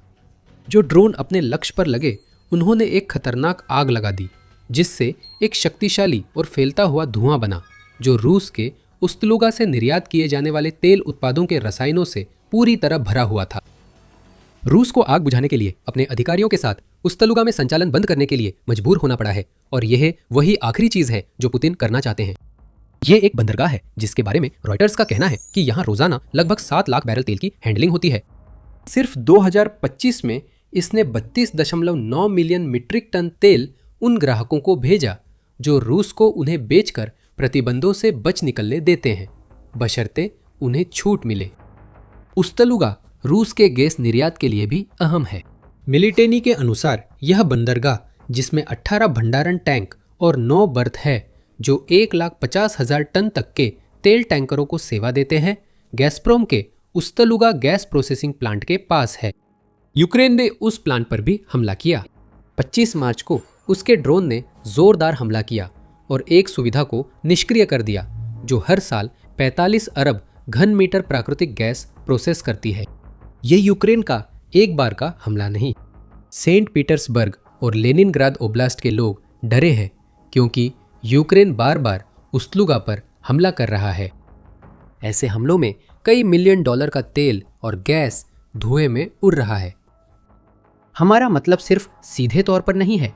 जो ड्रोन अपने लक्ष्य पर लगे उन्होंने एक खतरनाक आग लगा दी, जिससे एक शक्तिशाली और फैलता हुआ धुआं बना जो रूस के उस्तलुगा से निर्यात किए जाने वाले तेल उत्पादों के रसायनों से पूरी तरह भरा हुआ था। रूस को आग बुझाने के लिए अपने अधिकारियों के साथ उस्तलुगा में संचालन बंद करने के लिए मजबूर होना पड़ा है और यह वही आखिरी चीज है जो पुतिन करना चाहते हैं। यह एक बंदरगाह है जिसके बारे में रॉयटर्स का कहना है कि यहाँ रोजाना लगभग 7 लाख बैरल तेल की हैंडलिंग होती है। सिर्फ 2025 में इसने 32.9 मिलियन मीट्रिक टन तेल उन ग्राहकों को भेजा जो रूस को उन्हें बेचकर प्रतिबंधों से बच निकलने देते हैं, बशर्ते उन्हें छूट मिले। उस्तलुगा रूस के गैस निर्यात के लिए भी अहम है। मिलिटेनी के अनुसार यह बंदरगाह, जिसमें 18 भंडारण टैंक और 9 बर्थ है जो 1,50,000 टन तक के तेल टैंकरों को सेवा देते हैं, गैसप्रोम के उस्तलुगा गैस प्रोसेसिंग प्लांट के पास है। यूक्रेन ने उस प्लांट पर भी हमला किया। 25 मार्च को उसके ड्रोन ने जोरदार हमला किया और एक सुविधा को निष्क्रिय कर दिया जो हर साल 45 अरब घन मीटर प्राकृतिक गैस प्रोसेस करती है। यह यूक्रेन का एक बार का हमला नहीं। सेंट पीटर्सबर्ग और लेनिनग्राद ओब्लास्ट के लोग डरे हैं क्योंकि यूक्रेन बार बार उस्तलुगा पर हमला कर रहा है। ऐसे हमलों में कई मिलियन डॉलर का तेल और गैस धुएं में उड़ रहा है। हमारा मतलब सिर्फ सीधे तौर पर नहीं है।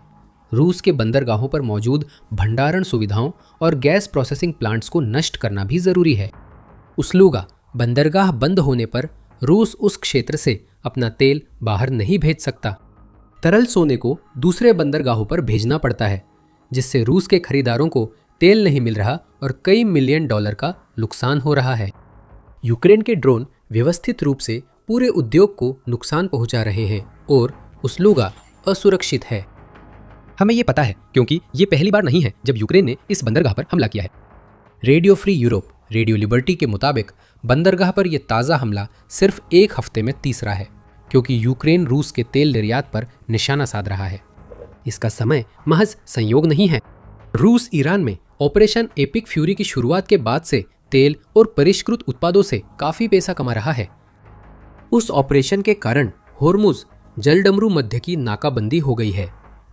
रूस के बंदरगाहों पर मौजूद भंडारण सुविधाओं और गैस प्रोसेसिंग प्लांट्स को नष्ट करना भी जरूरी है। उस्तलुगा बंदरगाह बंद होने पर रूस उस क्षेत्र से अपना तेल बाहर नहीं भेज सकता। तरल सोने को दूसरे बंदरगाहों पर भेजना पड़ता है, जिससे रूस के खरीदारों को तेल नहीं मिल रहा और कई मिलियन डॉलर का नुकसान हो रहा है। यूक्रेन के ड्रोन व्यवस्थित रूप से पूरे उद्योग को नुकसान पहुंचा रहे हैं और उस्तलुगा असुरक्षित है। हमें ये पता है क्योंकि ये पहली बार नहीं है जब यूक्रेन ने इस बंदरगाह पर हमला किया है। Radio free Europe radio liberty के मुताबिक बंदरगाह पर यह ताज़ा हमला सिर्फ 1 हफ्ते में तीसरा है क्योंकि यूक्रेन रूस के तेल निर्यात पर निशाना साध रहा है। इसका समय महज संयोग नहीं है। रूस ईरान में ऑपरेशन एपिक फ्यूरी की शुरुआत के बाद से तेल और परिष्कृत उत्पादों से काफी पैसा कमा रहा है। उस ऑपरेशन के कारण होर्मुज जलडमरू मध्य की नाकाबंदी हो गई है,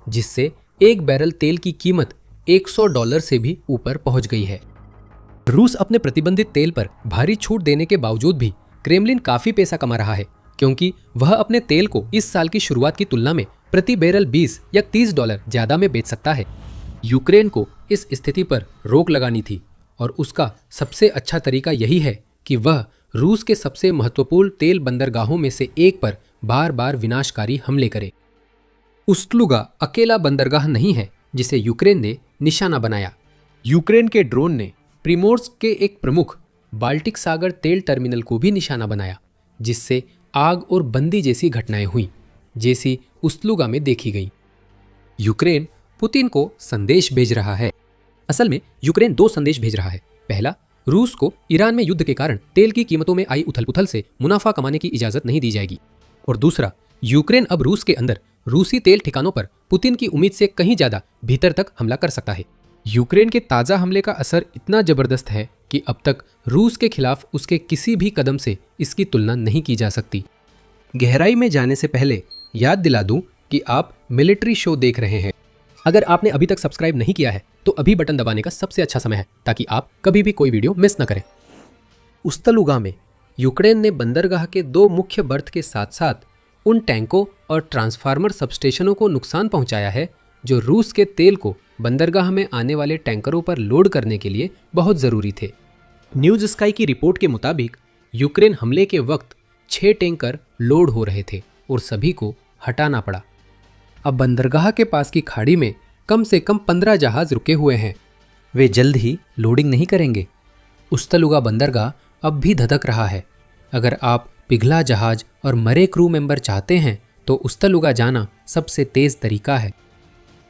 जिससे 1 बैरल तेल की कीमत $100 से भी ऊपर पहुंच गई है। रूस अपने प्रतिबंधित तेल पर भारी छूट देने के बावजूद भी क्रेमलिन काफी पैसा कमा रहा है क्योंकि वह अपने तेल को इस साल की शुरुआत की तुलना में प्रति बैरल 20 या $30 ज्यादा में बेच सकता है। यूक्रेन को इस स्थिति पर रोक लगानी थी और उसका सबसे अच्छा तरीका यही है कि वह रूस के सबसे महत्वपूर्ण तेल बंदरगाहों में से एक पर बार बार विनाशकारी हमले करे। उस्तलुगा अकेला बंदरगाह नहीं है जिसे यूक्रेन ने निशाना बनाया। यूक्रेन के ड्रोन ने प्रिमोर्स्क के एक प्रमुख बाल्टिक सागर तेल टर्मिनल को भी निशाना बनाया, जिससे आग और बंदी जैसी घटनाएं हुई जैसी उस्तलुगा में देखी गई। यूक्रेन पुतिन को संदेश भेज रहा है। असल में यूक्रेन 2 संदेश भेज रहा है। पहला, रूस को ईरान में युद्ध के कारण तेल की कीमतों में आई उथल-पुथल से मुनाफा कमाने की इजाजत नहीं दी जाएगी। और दूसरा, यूक्रेन अब रूस के अंदर रूसी तेल ठिकानों पर पुतिन की उम्मीद से कहीं ज्यादा भीतर तक हमला कर सकता है। यूक्रेन के ताजा हमले का असर इतना जबरदस्त है कि अब तक रूस के खिलाफ उसके किसी भी कदम से इसकी तुलना नहीं की जा सकती। गहराई में जाने से पहले याद दिला दूं कि आप मिलिट्री शो देख रहे हैं। अगर आपने अभी तक सब्सक्राइब नहीं किया है तो अभी बटन दबाने का सबसे अच्छा समय है ताकि आप कभी भी कोई वीडियो मिस न करें। उस्तलुगा में यूक्रेन ने बंदरगाह के 2 मुख्य बर्थ के साथ साथ उन टैंकों और ट्रांसफार्मर सबस्टेशनों को नुकसान पहुंचाया है जो रूस के तेल को बंदरगाह में आने वाले टैंकरों पर लोड करने के लिए बहुत ज़रूरी थे। न्यूज़ स्काई की रिपोर्ट के मुताबिक यूक्रेन हमले के वक्त 6 टैंकर लोड हो रहे थे और सभी को हटाना पड़ा। अब बंदरगाह के पास की खाड़ी में कम से कम 15 जहाज रुके हुए हैं। वे जल्द ही लोडिंग नहीं करेंगे। उस्तलुगा बंदरगाह अब भी धधक रहा है। अगर आप पिघला जहाज और मरे क्रू मेंबर चाहते हैं तो उस्तलुगा जाना सबसे तेज तरीका है।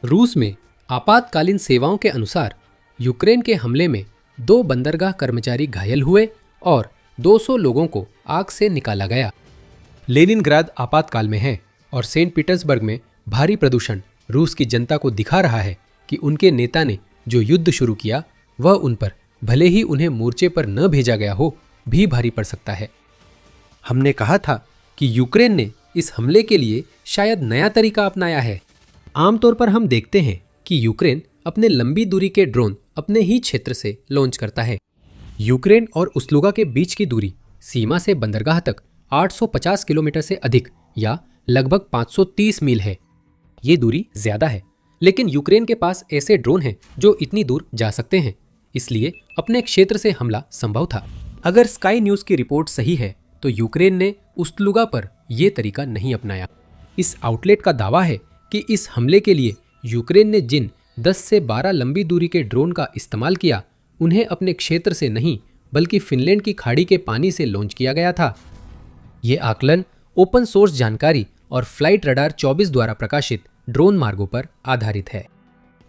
रूस में आपातकालीन सेवाओं के अनुसार यूक्रेन के हमले में 2 बंदरगाह कर्मचारी घायल हुए और 200 लोगों को आग से निकाला गया। लेनिनग्राद आपातकाल में है और सेंट पीटर्सबर्ग में भारी प्रदूषण रूस की जनता को दिखा रहा है कि उनके नेता ने जो युद्ध शुरू किया वह उन पर, भले ही उन्हें मोर्चे पर न भेजा गया हो, भी भारी पड़ सकता है। हमने कहा था कि यूक्रेन ने इस हमले के लिए शायद नया तरीका अपनाया है। आमतौर पर हम देखते हैं कि यूक्रेन अपने लंबी दूरी के ड्रोन अपने ही क्षेत्र से लॉन्च करता है। यूक्रेन और उस्तलुगा के बीच की दूरी सीमा से बंदरगाह तक 850 किलोमीटर से अधिक या लगभग 530 मील है। ये दूरी ज्यादा है, लेकिन यूक्रेन के पास ऐसे ड्रोन हैं जो इतनी दूर जा सकते हैं, इसलिए अपने क्षेत्र से हमला संभव था। अगर स्काई न्यूज़ की रिपोर्ट सही है तो यूक्रेन ने उस्तलुगा पर यह तरीका नहीं अपनाया। इस आउटलेट का दावा है कि इस हमले के लिए यूक्रेन ने जिन 10 से 12 लंबी दूरी के ड्रोन का इस्तेमाल किया, उन्हें अपने क्षेत्र से नहीं बल्कि फिनलैंड की खाड़ी के पानी से लॉन्च किया गया था। ये आकलन ओपन सोर्स जानकारी और फ्लाइट रडार 24 द्वारा प्रकाशित ड्रोन मार्गों पर आधारित है।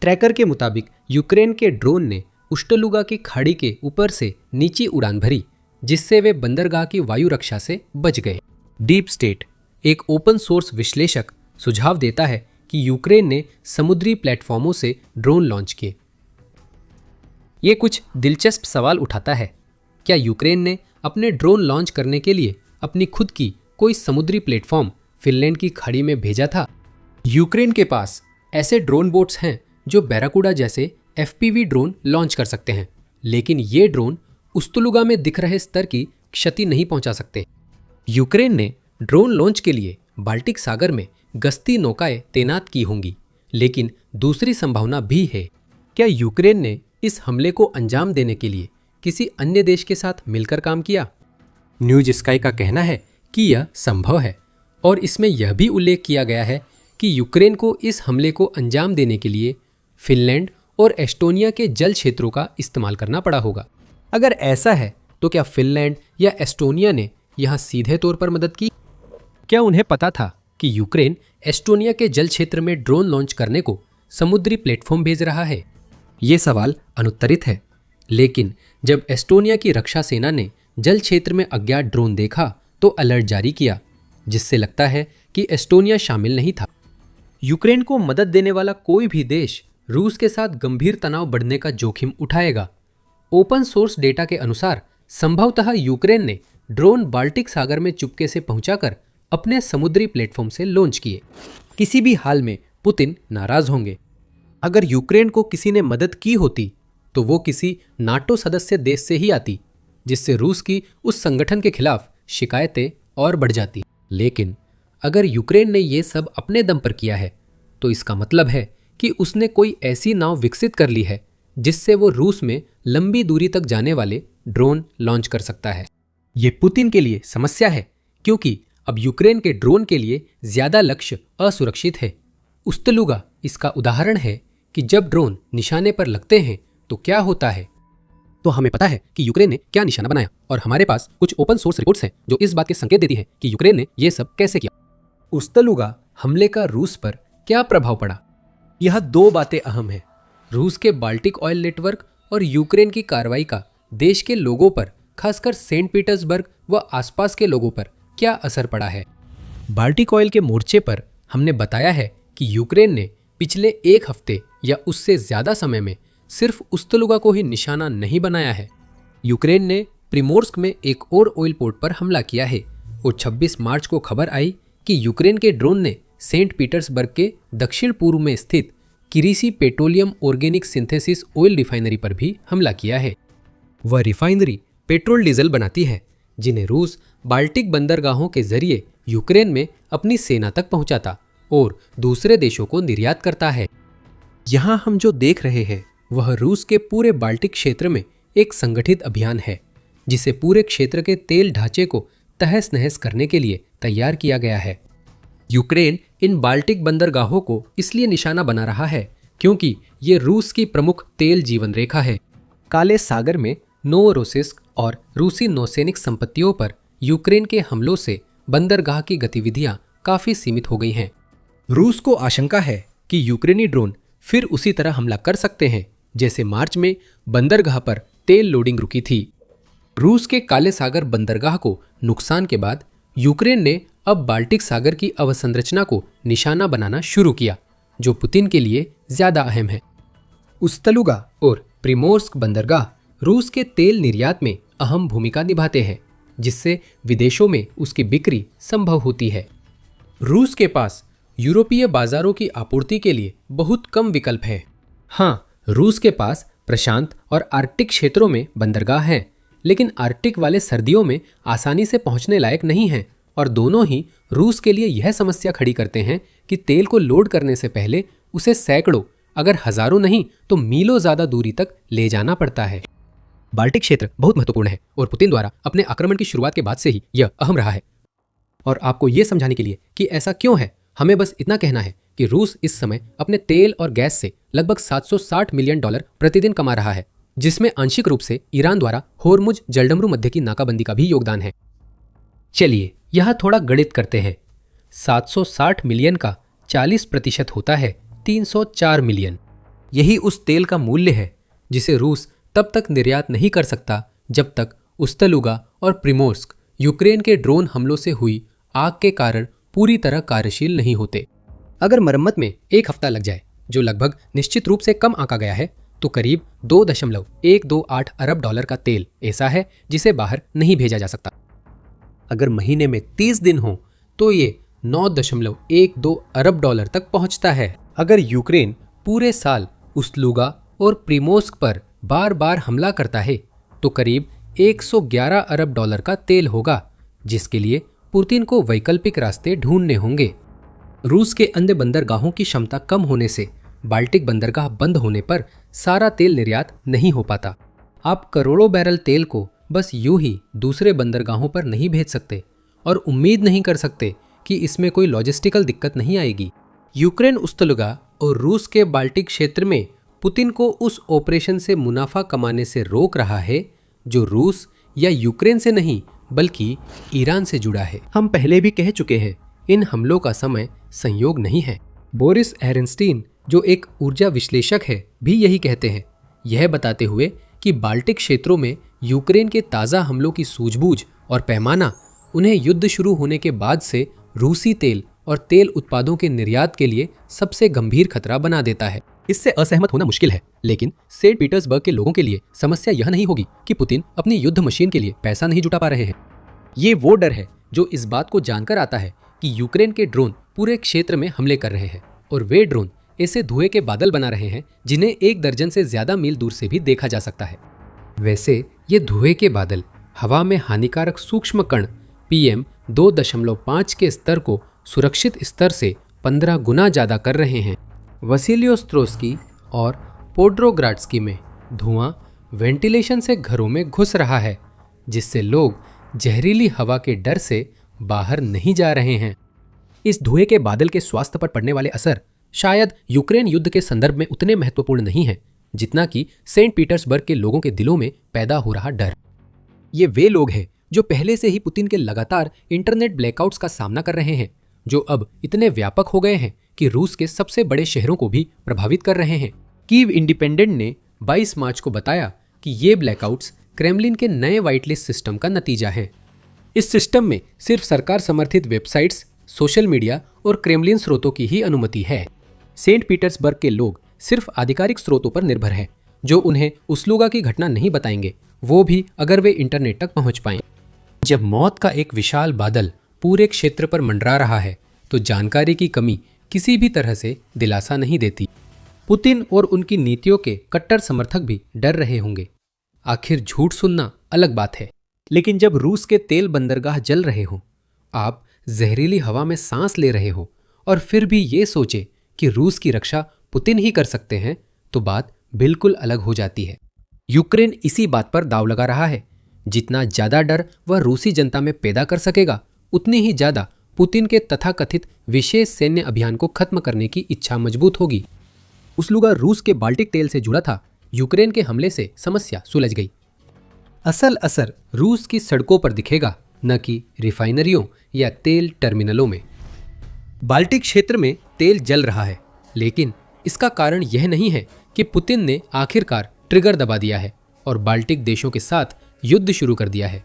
ट्रैकर के मुताबिक यूक्रेन के ड्रोन ने उस्टलुगा की खाड़ी के ऊपर से नीची उड़ान भरी, जिससे वे बंदरगाह की वायु रक्षा से बच गए। डीप स्टेट, एक ओपन सोर्स विश्लेषक, सुझाव देता है कि यूक्रेन ने समुद्री प्लेटफॉर्मों से ड्रोन लॉन्च किए। ये कुछ दिलचस्प सवाल उठाता है। क्या यूक्रेन ने अपने ड्रोन लॉन्च करने के लिए अपनी खुद की कोई समुद्री प्लेटफॉर्म फिनलैंड की खाड़ी में भेजा था? यूक्रेन के पास ऐसे ड्रोन बोट्स हैं जो बैराकूडा जैसे FPV ड्रोन लॉन्च कर सकते हैं, लेकिन ये ड्रोन उस्तलुगा में दिख रहे स्तर की क्षति नहीं पहुंचा सकते। यूक्रेन ने ड्रोन लॉन्च के लिए बाल्टिक सागर में गश्ती नौकाएं तैनात की होंगी, लेकिन दूसरी संभावना भी है। क्या यूक्रेन ने इस हमले को अंजाम देने के लिए किसी अन्य देश के साथ मिलकर काम किया? न्यूज स्काई का कहना है कि यह संभव है और इसमें यह भी उल्लेख किया गया है कि यूक्रेन को इस हमले को अंजाम देने के लिए फिनलैंड और एस्टोनिया के जल क्षेत्रों का इस्तेमाल करना पड़ा होगा। अगर ऐसा है तो क्या फिनलैंड या एस्टोनिया ने यहाँ सीधे तौर पर मदद की? क्या उन्हें पता था कि यूक्रेन एस्टोनिया के जल क्षेत्र में ड्रोन लॉन्च करने को समुद्री प्लेटफॉर्म भेज रहा है? ये सवाल अनुत्तरित है, लेकिन जब एस्टोनिया की रक्षा सेना ने जल क्षेत्र में अज्ञात ड्रोन देखा तो अलर्ट जारी किया, जिससे लगता है कि एस्टोनिया शामिल नहीं था। यूक्रेन को मदद देने वाला कोई भी देश रूस के साथ गंभीर तनाव बढ़ने का जोखिम उठाएगा। ओपन सोर्स डेटा के अनुसार संभवतः यूक्रेन ने ड्रोन बाल्टिक सागर में चुपके से पहुंचाकर अपने समुद्री प्लेटफॉर्म से लॉन्च किए। किसी भी हाल में पुतिन नाराज होंगे। अगर यूक्रेन को किसी ने मदद की होती तो वो किसी नाटो सदस्य देश से ही आती, जिससे रूस की उस संगठन के खिलाफ शिकायतें और बढ़ जाती। लेकिन अगर यूक्रेन ने ये सब अपने दम पर किया है तो इसका मतलब है कि उसने कोई ऐसी नाव विकसित कर ली है जिससे वो रूस में लंबी दूरी तक जाने वाले ड्रोन लॉन्च कर सकता है। ये पुतिन के लिए समस्या है, क्योंकि अब यूक्रेन के ड्रोन के लिए ज्यादा लक्ष्य असुरक्षित है। उस्तलुगा इसका उदाहरण है कि जब ड्रोन निशाने पर लगते हैं तो क्या होता है। तो हमें पता है कि यूक्रेन ने क्या निशाना बनाया और हमारे पास कुछ ओपन सोर्स रिपोर्ट्स हैं जो इस बात के संकेत देती हैं कि यूक्रेन ने यह सब कैसे किया। उस्तलुगा हमले का रूस पर क्या प्रभाव पड़ा? यह 2 बातें अहम हैं। रूस के बाल्टिक ऑयल नेटवर्क और यूक्रेन की कार्रवाई का देश के लोगों पर, खासकर सेंट पीटर्सबर्ग व आसपास के लोगों पर क्या असर पड़ा है। बाल्टिक ऑयल के मोर्चे पर हमने बताया है कि यूक्रेन ने पिछले 1 हफ्ते या उससे ज्यादा समय में सिर्फ उस्तलुगा को ही निशाना नहीं बनाया है। यूक्रेन ने प्रिमोर्स्क में एक और ऑयल पोर्ट पर हमला किया है और 26 मार्च को खबर आई कि यूक्रेन के ड्रोन ने सेंट पीटर्सबर्ग के दक्षिण पूर्व में स्थित Kirishi petroleum organic synthesis oil refinery पर भी हमला किया है। वह रिफाइनरी पेट्रोल डीजल बनाती है, जिन्हें रूस बाल्टिक बंदरगाहों के जरिए यूक्रेन में अपनी सेना तक पहुंचाता और दूसरे देशों को निर्यात करता है। यहाँ हम जो देख रहे हैं वह रूस के पूरे बाल्टिक क्षेत्र में एक संगठित अभियान है, जिसे पूरे क्षेत्र के तेल ढांचे को तहस नहस करने के लिए तैयार किया गया है। यूक्रेन इन बाल्टिक बंदरगाहों को इसलिए निशाना बना रहा है क्योंकि ये रूस की प्रमुख तेल जीवन रेखा है। काले सागर में नोवोरोसिस्क और रूसी नौसैनिक संपत्तियों पर यूक्रेन के हमलों से बंदरगाह की गतिविधियां काफी सीमित हो गई हैं। रूस को आशंका है कि यूक्रेनी ड्रोन फिर उसी तरह हमला कर सकते हैं जैसे मार्च में बंदरगाह पर तेल लोडिंग रुकी थी। रूस के काले सागर बंदरगाह को नुकसान के बाद यूक्रेन ने अब बाल्टिक सागर की अवसंरचना को निशाना बनाना शुरू किया, जो पुतिन के लिए ज्यादा अहम है। उस्तलुगा और प्रिमोर्स्क बंदरगाह रूस के तेल निर्यात में अहम भूमिका निभाते हैं, जिससे विदेशों में उसकी बिक्री संभव होती है। रूस के पास यूरोपीय बाजारों की आपूर्ति के लिए बहुत कम विकल्प है। हाँ, रूस के पास प्रशांत और आर्कटिक क्षेत्रों में बंदरगाह हैं, लेकिन आर्कटिक वाले सर्दियों में आसानी से पहुंचने लायक नहीं हैं और दोनों ही रूस के लिए यह समस्या खड़ी करते हैं कि तेल को लोड करने से पहले उसे सैकड़ों अगर हजारों नहीं तो मीलों ज्यादा दूरी तक ले जाना पड़ता है। बाल्टिक क्षेत्र बहुत महत्वपूर्ण है और पुतिन द्वारा अपने आक्रमण की शुरुआत के बाद से ही यह अहम रहा है। और आपको यह समझाने के लिए कि ऐसा क्यों है, हमें बस इतना कहना है कि रूस इस समय अपने तेल और गैस से लगभग $760 मिलियन प्रतिदिन कमा रहा है, जिसमें आंशिक रूप से ईरान द्वारा होर्मुज जलडमरू मध्य की नाकाबंदी का भी योगदान है। चलिए यहां थोड़ा गणित करते हैं। 760 मिलियन का 40% होता है 304 मिलियन। यही उस तेल का मूल्य है जिसे रूस तब तक निर्यात नहीं कर सकता जब तक उस्तलुगा और प्रिमोर्स्क यूक्रेन के ड्रोन हमलों से हुई आग के कारण पूरी तरह कार्यशील नहीं होते। अगर मरम्मत में 1 हफ्ता लग जाए, जो लगभग निश्चित रूप से कम आंका गया है, तो करीब $2.128 अरब का तेल ऐसा है जिसे बाहर नहीं भेजा जा सकता। अगर महीने में 30 दिन हो तो ये $9.12 अरब तक पहुंचता है। अगर यूक्रेन पूरे साल उस्तलुगा और प्रिमोर्स्क पर बार बार हमला करता है तो करीब $111 अरब का तेल होगा, जिसके लिए पुतिन को वैकल्पिक रास्ते ढूंढने होंगे। रूस के अन्य बंदरगाहों की क्षमता कम होने से बाल्टिक बंदरगाह बंद होने पर सारा तेल निर्यात नहीं हो पाता। आप करोड़ों बैरल तेल को बस यूं ही दूसरे बंदरगाहों पर नहीं भेज सकते और उम्मीद नहीं कर सकते कि इसमें कोई लॉजिस्टिकल दिक्कत नहीं आएगी। यूक्रेन उस्तलुगा और रूस के बाल्टिक क्षेत्र में पुतिन को उस ऑपरेशन से मुनाफा कमाने से रोक रहा है जो रूस या यूक्रेन से नहीं बल्कि ईरान से जुड़ा है। हम पहले भी कह चुके हैं, इन हमलों का समय संयोग नहीं है। बोरिस एहरनस्टीन, जो एक ऊर्जा विश्लेषक है, भी यही कहते हैं, यह बताते हुए कि बाल्टिक क्षेत्रों में यूक्रेन के ताज़ा हमलों की सूझबूझ और पैमाना उन्हें युद्ध शुरू होने के बाद से रूसी तेल और तेल उत्पादों के निर्यात के लिए सबसे गंभीर खतरा बना देता है। इससे असहमत होना मुश्किल है, लेकिन सेंट पीटर्सबर्ग के लोगों के लिए समस्या यह नहीं होगी कि पुतिन अपनी युद्ध मशीन के लिए पैसा नहीं जुटा पा रहे हैं। ये वो डर है जो इस बात को जानकर आता है कि यूक्रेन के ड्रोन पूरे क्षेत्र में हमले कर रहे हैं और वे ड्रोन ऐसे धुएं के बादल बना रहे हैं जिन्हें 1 दर्जन से ज्यादा मील दूर से भी देखा जा सकता है। वैसे ये धुएं के बादल हवा में हानिकारक सूक्ष्म कण PM2.5 के स्तर को सुरक्षित स्तर से 15 गुना ज्यादा कर रहे हैं। वसीलियोस्त्रोस्की और पोड्रोग्राड्स्की में धुआं वेंटिलेशन से घरों में घुस रहा है, जिससे लोग जहरीली हवा के डर से बाहर नहीं जा रहे हैं। इस धुएं के बादल के स्वास्थ्य पर पड़ने वाले असर शायद यूक्रेन युद्ध के संदर्भ में उतने महत्वपूर्ण नहीं है जितना कि सेंट पीटर्सबर्ग के लोगों के दिलों में पैदा हो रहा डर। ये वे लोग हैं जो पहले से ही पुतिन के लगातार इंटरनेट ब्लैकआउट्स का सामना कर रहे हैं, जो अब इतने व्यापक हो गए हैं कि रूस के सबसे बड़े शहरों को भी प्रभावित कर रहे हैं। कीव इंडिपेंडेंट ने 22 मार्च को बताया कि ये ब्लैकआउट्स क्रेमलिन के नए व्हाइट लिस्ट सिस्टम का नतीजा है। इस सिस्टम में सिर्फ सरकार समर्थित वेबसाइट्स, सोशल मीडिया और क्रेमलिन स्रोतों की ही अनुमति है। सेंट पीटर्सबर्ग के लोग सिर्फ आधिकारिक स्रोतों पर निर्भर हैं, जो उन्हें उस्तलुगा की घटना नहीं बताएंगे, वो भी अगर वे इंटरनेट तक पहुंच पाएं। जब मौत का एक विशाल बादल पूरे क्षेत्र पर मंडरा रहा है तो जानकारी की कमी किसी भी तरह से दिलासा नहीं देती। पुतिन और उनकी नीतियों के कट्टर समर्थक भी डर रहे होंगे। आखिर झूठ सुनना अलग बात है, लेकिन जब रूस के तेल बंदरगाह जल रहे हो, आप जहरीली हवा में सांस ले रहे हो और फिर भी ये सोचे कि रूस की रक्षा पुतिन ही कर सकते हैं, तो बात बिल्कुल अलग हो जाती है। यूक्रेन इसी बात पर दांव लगा रहा है। जितना ज्यादा डर वह रूसी जनता में पैदा कर सकेगा, उतनी ही ज्यादा पुतिन के तथाकथित विशेष सैन्य अभियान को खत्म करने की इच्छा मजबूत होगी। उस्तलुगा रूस के बाल्टिक तेल से जुड़ा था। यूक्रेन के हमले से समस्या सुलझ गई। असल असर रूस की सड़कों पर दिखेगा, न कि रिफाइनरियों या तेल टर्मिनलों में। बाल्टिक क्षेत्र में तेल जल रहा है, लेकिन इसका कारण यह नहीं है कि पुतिन ने आखिरकार ट्रिगर दबा दिया है और बाल्टिक देशों के साथ युद्ध शुरू कर दिया है।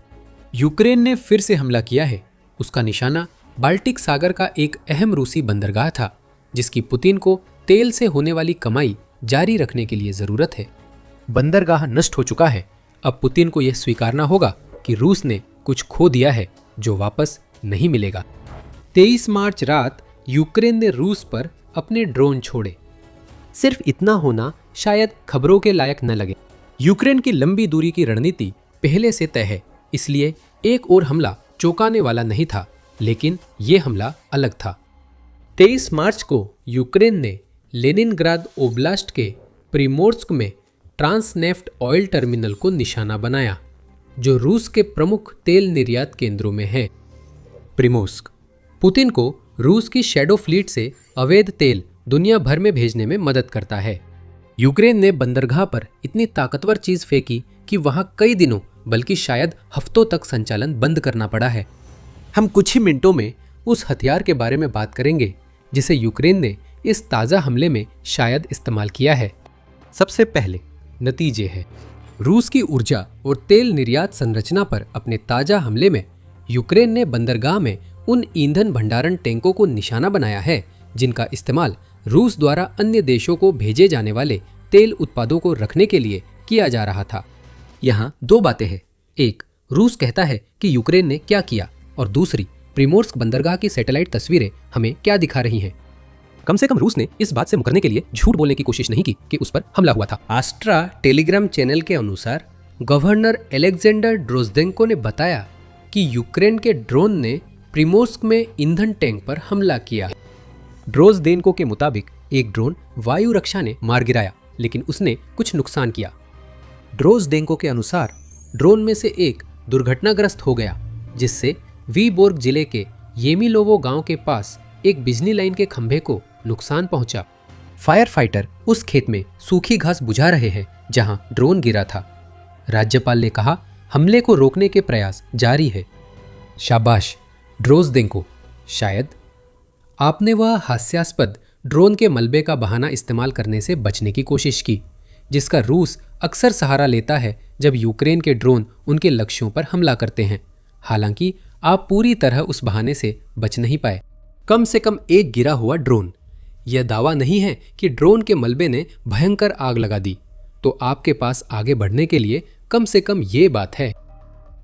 यूक्रेन ने फिर से हमला किया है। उसका निशाना बाल्टिक सागर का एक अहम रूसी बंदरगाह था, जिसकी पुतिन को तेल से होने वाली कमाई जारी रखने के लिए जरूरत है। बंदरगाह नष्ट हो चुका है। अब पुतिन को यह स्वीकारना होगा कि रूस ने कुछ खो दिया है जो वापस नहीं मिलेगा। 23 मार्च रात यूक्रेन ने रूस पर अपने ड्रोन छोड़े। सिर्फ इतना होना शायद खबरों के लायक न लगे। यूक्रेन की लंबी दूरी की रणनीति पहले से तय है, इसलिए एक और हमला चौंकाने वाला नहीं था, लेकिन यह हमला अलग था। 23 मार्च को यूक्रेन ने लेनिनग्राद ओब्लास्ट के प्रिमोर्स्क में ट्रांसनेफ्ट ऑयल टर्मिनल को निशाना बनाया, जो रूस के प्रमुख तेल निर्यात केंद्रों में है। प्रिमोर्स्क पुतिन को रूस की शैडो फ्लीट से अवैध तेल दुनिया भर में भेजने में मदद करता है। यूक्रेन ने बंदरगाह पर इतनी ताकतवर चीज फेंकी कि वहां कई दिनों बल्कि शायद हफ्तों तक संचालन बंद करना पड़ा है। हम कुछ ही मिनटों में उस हथियार के बारे में बात करेंगे जिसे यूक्रेन ने इस ताज़ा हमले में शायद इस्तेमाल किया है। सबसे पहले नतीजे हैं। रूस की ऊर्जा और तेल निर्यात संरचना पर अपने ताज़ा हमले में यूक्रेन ने बंदरगाह में उन ईंधन भंडारण टैंकों को निशाना बनाया है जिनका इस्तेमाल रूस द्वारा अन्य देशों को भेजे जाने वाले तेल उत्पादों को रखने के लिए किया जा रहा था। यहाँ दो बातें हैं। एक, रूस कहता है कि यूक्रेन ने क्या किया, और दूसरी, प्रिमोर्स्क बंदरगाह की सैटेलाइट तस्वीरें हमें क्या दिखा रही हैं। कम से कम रूस ने इस बात से मुकरने के लिए झूठ बोलने की कोशिश नहीं की कि उस पर हमला हुआ था। आस्ट्रा टेलीग्राम चैनल के अनुसार गवर्नर अलेक्जेंडर ड्रोजदेंको ने बताया कि यूक्रेन के ड्रोन ने प्रिमोर्स्क में ईंधन टैंक पर हमला किया। ड्रोजदेंको के मुताबिक एक ड्रोन वायु रक्षा ने मार गिराया, लेकिन उसने कुछ नुकसान किया। ड्रोजदेंको के अनुसार ड्रोन में से एक दुर्घटनाग्रस्त हो गया, जिससे वीबोर्ग जिले के येमिलोवो गांव के पास एक बिजली लाइन के खंभे को नुकसान पहुंचा। फायर फाइटर उस खेत में सूखी घास बुझा रहे हैं जहां ड्रोन गिरा था। राज्यपाल ने कहा, हमले को रोकने के प्रयास जारी है। शाबाश ड्रोजदेंको, शायद आपने वह हास्यास्पद ड्रोन के मलबे का बहाना इस्तेमाल करने से बचने की कोशिश की, जिसका रूस अक्सर सहारा लेता है जब यूक्रेन के ड्रोन उनके लक्ष्यों पर हमला करते हैं। हालांकि आप पूरी तरह उस बहाने से बच नहीं पाए। कम से कम एक गिरा हुआ ड्रोन। यह दावा नहीं है कि ड्रोन के मलबे ने भयंकर आग लगा दी, तो आपके पास आगे बढ़ने के लिए कम से कम ये बात है,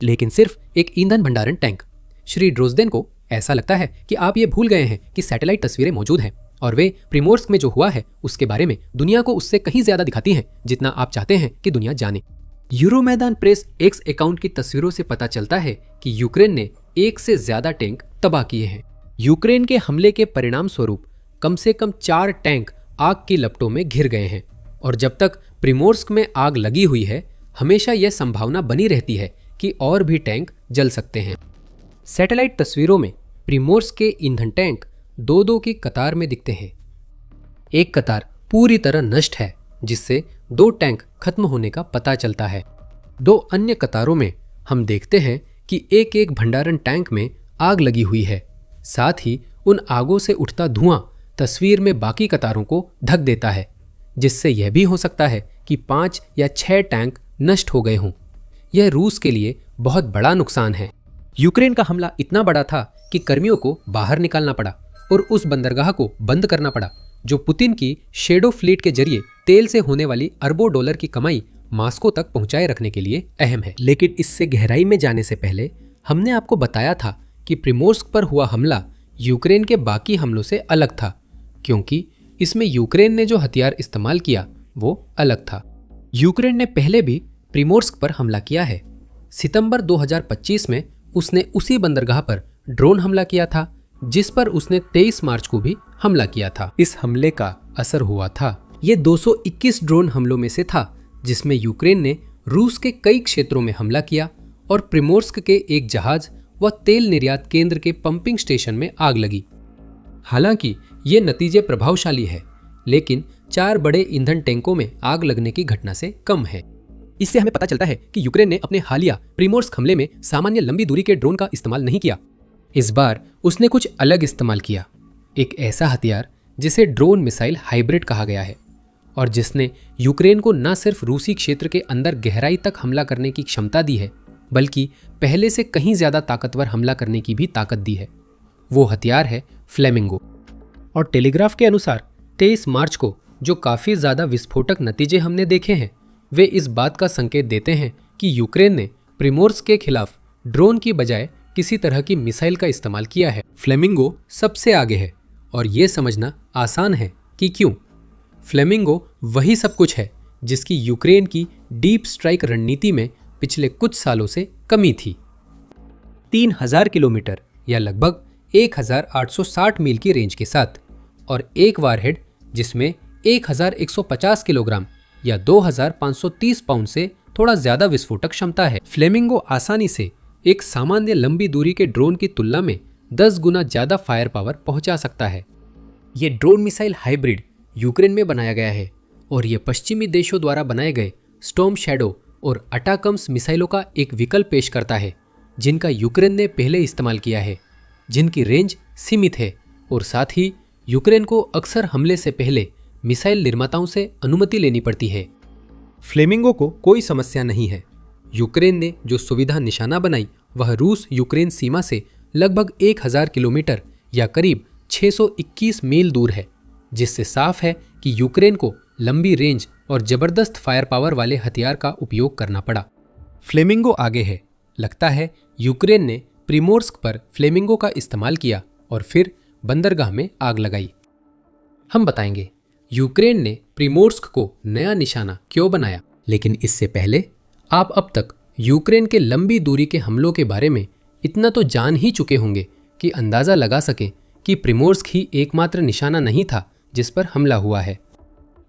लेकिन सिर्फ एक ईंधन भंडारण टैंक। श्री ड्रोजदेंको, ऐसा लगता है कि आप ये भूल गए हैं कि सैटेलाइट तस्वीरें मौजूद हैं और वे प्रिमोर्स्क में जो हुआ है उसके बारे में दुनिया को उससे कहीं ज्यादा दिखाती हैं जितना आप चाहते हैं कि दुनिया जाने। यूरोमैदान प्रेस एक्स अकाउंट की तस्वीरों से पता चलता है कि यूक्रेन ने एक से ज्यादा टैंक तबाह किए हैं। यूक्रेन के हमले के परिणाम स्वरूप कम से कम 4 टैंक आग की लपटों में घिर गए हैं, और जब तक प्रिमोर्स्क में आग लगी हुई है, हमेशा यह संभावना बनी रहती है कि और भी टैंक जल सकते हैं। सैटेलाइट तस्वीरों में प्रिमोर्स्क के ईंधन टैंक 2-2 की कतार में दिखते हैं। एक कतार पूरी तरह नष्ट है, जिससे 2 टैंक खत्म होने का पता चलता है। 2 अन्य कतारों में हम देखते हैं कि एक एक भंडारण टैंक में आग लगी हुई है। साथ ही उन आगों से उठता धुआं तस्वीर में बाकी कतारों को ढक देता है, जिससे यह भी हो सकता है कि 5 या 6 टैंक नष्ट हो गए हों। यह रूस के लिए बहुत बड़ा नुकसान है। यूक्रेन का हमला इतना बड़ा था कि कर्मियों को बाहर निकालना पड़ा और उस बंदरगाह को बंद करना पड़ा, जो पुतिन की शैडो फ्लीट के जरिए तेल से होने वाली अरबों डॉलर की कमाई मॉस्को तक पहुंचाए रखने के लिए अहम है। लेकिन इससे गहराई में जाने से पहले हमने आपको बताया था कि प्रिमोर्स्क पर हुआ हमला यूक्रेन के बाकी हमलों से अलग था, क्योंकि इसमें यूक्रेन ने जो हथियार इस्तेमाल किया वो अलग था। यूक्रेन ने पहले भी प्रिमोर्स्क पर हमला किया है। सितंबर 2025 में उसने उसी बंदरगाह पर ड्रोन हमला किया था, जिस पर उसने 23 मार्च को भी हमला किया था। इस हमले का असर हुआ था। ये 221 ड्रोन हमलों में से था, जिसमें यूक्रेन ने रूस के कई क्षेत्रों में हमला किया और प्रिमोर्स्क के एक जहाज व तेल निर्यात केंद्र के पंपिंग स्टेशन में आग लगी। हालांकि ये नतीजे प्रभावशाली है, लेकिन 4 बड़े ईंधन टैंकों में आग लगने की घटना से कम है। इससे हमें पता चलता है कि यूक्रेन ने अपने हालिया प्रिमोर्स्क हमले में सामान्य लंबी दूरी के ड्रोन का इस्तेमाल नहीं किया। इस बार उसने कुछ अलग इस्तेमाल किया, एक ऐसा हथियार जिसे ड्रोन मिसाइल हाइब्रिड कहा गया है और जिसने यूक्रेन को न सिर्फ रूसी क्षेत्र के अंदर गहराई तक हमला करने की क्षमता दी है, बल्कि पहले से कहीं ज्यादा ताकतवर हमला करने की भी ताकत दी है। वो हथियार है फ्लेमिंगो। और टेलीग्राफ के अनुसार 23 मार्च को जो काफी ज्यादा विस्फोटक नतीजे हमने देखे हैं, वे इस बात का संकेत देते हैं कि यूक्रेन ने प्रिमोर्स्क के खिलाफ ड्रोन की बजाय किसी तरह की मिसाइल का इस्तेमाल किया है। फ्लेमिंगो सबसे आगे है और ये समझना आसान है कि क्यों। फ्लेमिंगो वही सब कुछ है जिसकी यूक्रेन की डीप स्ट्राइक रणनीति में पिछले कुछ सालों से कमी थी। 3000 किलोमीटर या लगभग 1860 मील की रेंज के साथ और एक वारहेड जिसमें 1150 किलोग्राम या 2530 पाउंड से थोड़ा ज्यादा विस्फोटक क्षमता है। फ्लेमिंगो आसानी से एक सामान्य लंबी दूरी के ड्रोन की तुलना में 10 गुना ज्यादा फायर पावर पहुंचा सकता है। ये ड्रोन मिसाइल हाइब्रिड यूक्रेन में बनाया गया है और ये पश्चिमी देशों द्वारा बनाए गए स्टॉर्म शैडो और अटाकम्स मिसाइलों का एक विकल्प पेश करता है, जिनका यूक्रेन ने पहले इस्तेमाल किया है, जिनकी रेंज सीमित है और साथ ही यूक्रेन को अक्सर हमले से पहले मिसाइल निर्माताओं से अनुमति लेनी पड़ती है। फ्लेमिंगो को कोई समस्या नहीं है। यूक्रेन ने जो सुविधा निशाना बनाई वह रूस यूक्रेन सीमा से लगभग 1000 किलोमीटर या करीब 621 मील दूर है, जिससे साफ है कि यूक्रेन को लंबी रेंज और जबरदस्त फायर पावर वाले हथियार का उपयोग करना पड़ा। फ्लेमिंगो आगे है। लगता है यूक्रेन ने प्रिमोर्स्क पर फ्लेमिंगो का इस्तेमाल किया और फिर बंदरगाह में आग लगाई। हम बताएंगे यूक्रेन ने प्रिमोर्स्क को नया निशाना क्यों बनाया, लेकिन इससे पहले आप अब तक यूक्रेन के लंबी दूरी के हमलों के बारे में इतना तो जान ही चुके होंगे कि अंदाजा लगा सकें कि प्रिमोर्स्क ही एकमात्र निशाना नहीं था जिस पर हमला हुआ है।